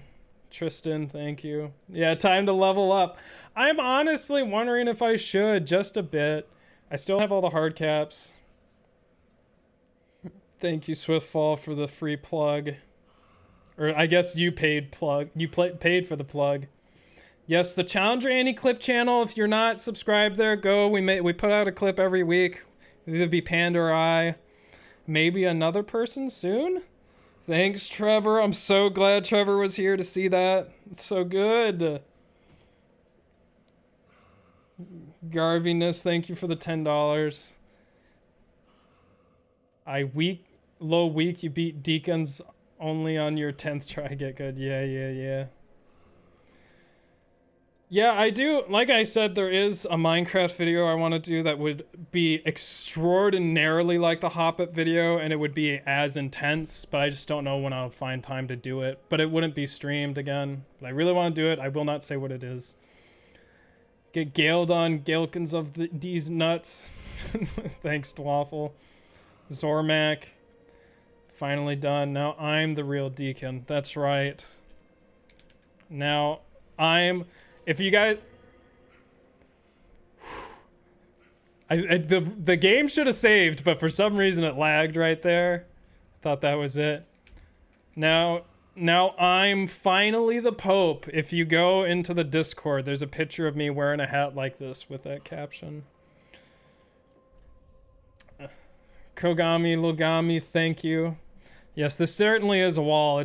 Tristan, thank you. Yeah, time to level up. I'm honestly wondering if I should, just a bit. I still have all the hard caps. Thank you, Swiftfall, for the free plug. Or I guess you paid plug. You paid for the plug. Yes, the Challenger Anti-Clip channel. If you're not subscribed there, go. We put out a clip every week. It'll either be Panda or I. Maybe another person soon? Thanks, Trevor. I'm so glad Trevor was here to see that. It's so good. Garviness, thank you for the $10. Low week, you beat Deacons only on your 10th try. Get good. Yeah. Yeah, I do. Like I said, there is a Minecraft video I want to do that would be extraordinarily like the Hop-Up video, and it would be as intense, but I just don't know when I'll find time to do it. But it wouldn't be streamed again. But I really want to do it. I will not say what it is. Get Gaeled on Gaelkins of these nuts. Thanks, Dwaffle. Zormak. Finally done. Now I'm the real Deacon. That's right. Now I'm... If you guys... The game should have saved, but for some reason it lagged right there. Thought that was it. Now I'm finally the Pope. If you go into the Discord, there's a picture of me wearing a hat like this with that caption. Kogami, Logami, thank you. Yes, this certainly is a wall.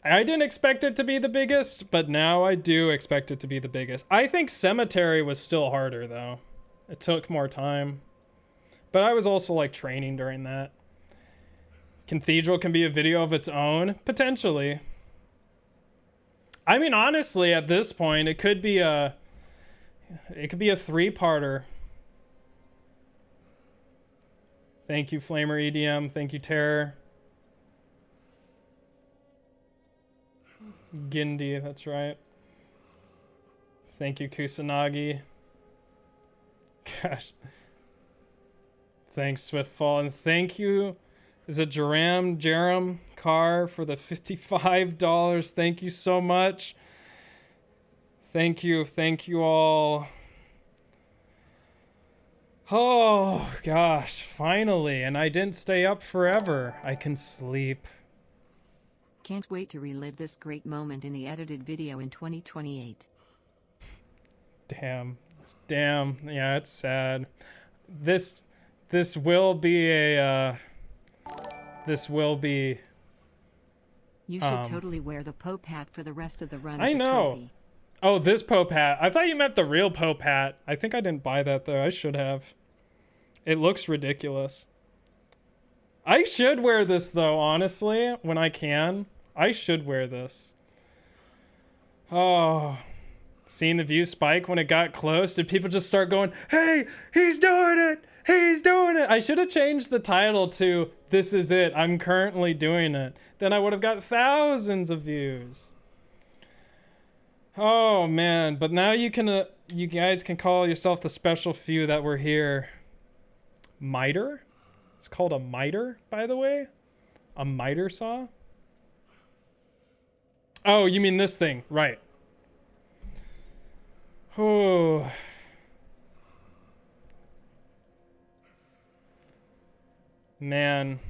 I didn't expect it to be the biggest, but now I do expect it to be the biggest. I think Cemetery was still harder, though. It took more time. But I was also, like, training during that. Cathedral can be a video of its own? Potentially. I mean, honestly, at this point, it could be a 3-parter. Thank you, Flamer EDM. Thank you, Terror. Gindi, that's right. Thank you, Kusanagi. Gosh. Thanks, Swiftfall. And thank you. Is it Jerem Carr for the $55? Thank you so much. Thank you all. Oh, gosh, finally. And I didn't stay up forever. I can sleep. Can't wait to relive this great moment in the edited video in 2028. Damn. Yeah, it's sad. This will be a, You should totally wear the Pope hat for the rest of the run as I know. a trophy. Oh, this Pope hat. I thought you meant the real Pope hat. I think I didn't buy that, though. I should have. It looks ridiculous. I should wear this, though, honestly, when I can. I should wear this. Oh. Seeing the view spike when it got close, did people just start going, hey, he's doing it! He's doing it! I should have changed the title to, this is it, I'm currently doing it. Then I would have got thousands of views. Oh, man. But now you guys can call yourself the special few that were here. Miter? It's called a miter, by the way? A miter saw? Oh, you mean this thing. Right. Oh. Man.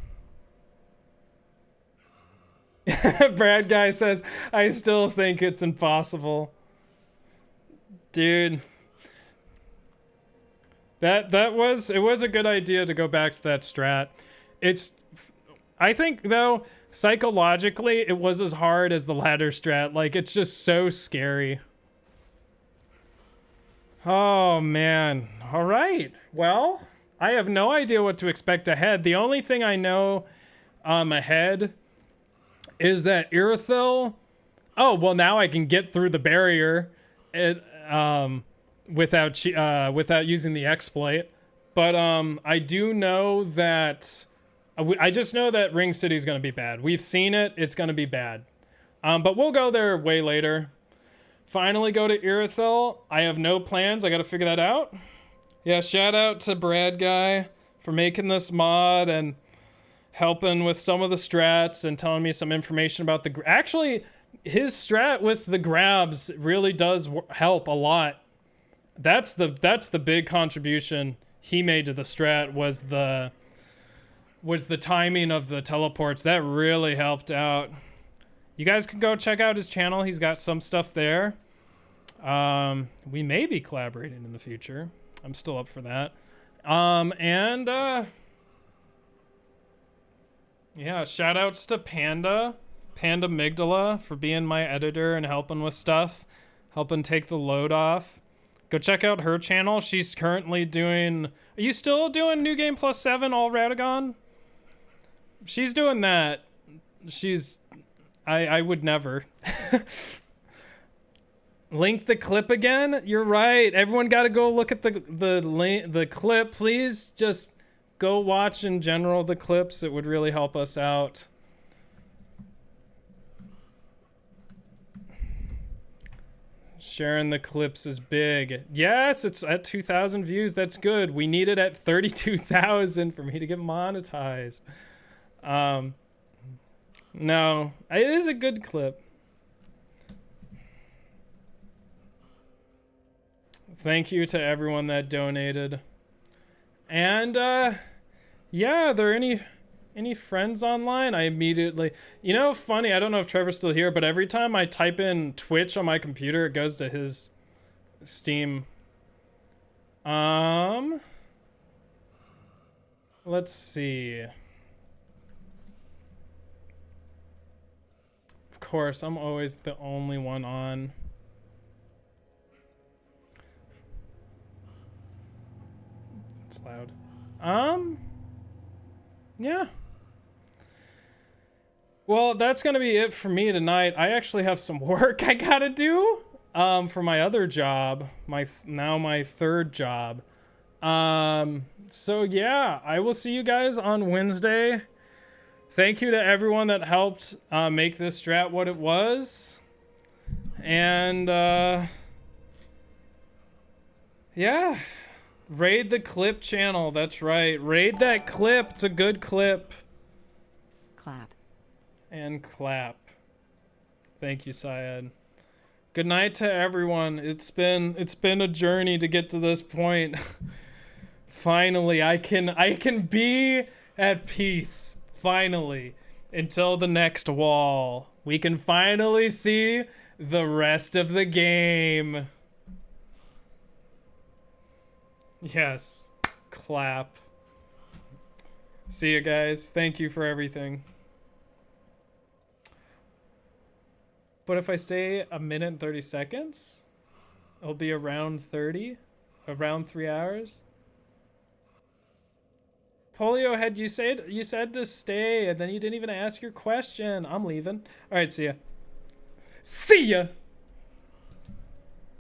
Brad Guy says, I still think it's impossible. Dude. It was a good idea to go back to that strat. I think, though, psychologically, it was as hard as the ladder strat. Like, it's just so scary. Oh, man. All right. Well, I have no idea what to expect ahead. The only thing I know ahead is that Irithyll... Oh, well, now I can get through the barrier without using the exploit. But I do know that... I just know that Ring City is going to be bad. We've seen it. It's going to be bad. But we'll go there way later. Finally go to Irithyll. I have no plans. I got to figure that out. Yeah, shout out to Brad Guy for making this mod and helping with some of the strats and telling me some information about the... Actually, his strat with the grabs really does help a lot. That's the big contribution he made to the strat was the timing of the teleports. That really helped out. You guys can go check out his channel. He's got some stuff there. We may be collaborating in the future. I'm still up for that. Yeah, shout outs to Panda Migdala for being my editor and helping with stuff, helping take the load off. Go check out her channel. She's currently doing... Are you still doing New Game Plus 7 all Radagon? She's doing that. She's... I would never. Link the clip again? You're right. Everyone got to go look at the clip. Please just go watch in general the clips. It would really help us out. Sharing the clips is big. Yes, it's at 2,000 views. That's good. We need it at 32,000 for me to get monetized. No, it is a good clip. Thank you to everyone that donated. And yeah, are there any friends online? I immediately, you know, funny, I don't know if Trevor's still here, but every time I type in Twitch on my computer, it goes to his Steam. Let's see. Of course, I'm always the only one on. It's loud. Yeah. Well, that's gonna be it for me tonight. I actually have some work I gotta do for my other job, my third job. So yeah, I will see you guys on Wednesday. Thank you to everyone that helped make this strat what it was. And yeah, raid the clip channel. That's right, raid that clip. It's a good clip. Clap. And clap. Thank you, Syed. Good night to everyone. It's been a journey to get to this point. Finally, I can be at peace. Finally, until the next wall. We can finally see the rest of the game. Yes. Clap. See you guys. Thank you for everything. But if I stay a minute and 30 seconds, it'll be around 30, around 3 hours. Polio Head, you said to stay, and then you didn't even ask your question. I'm leaving. All right, see ya. See ya!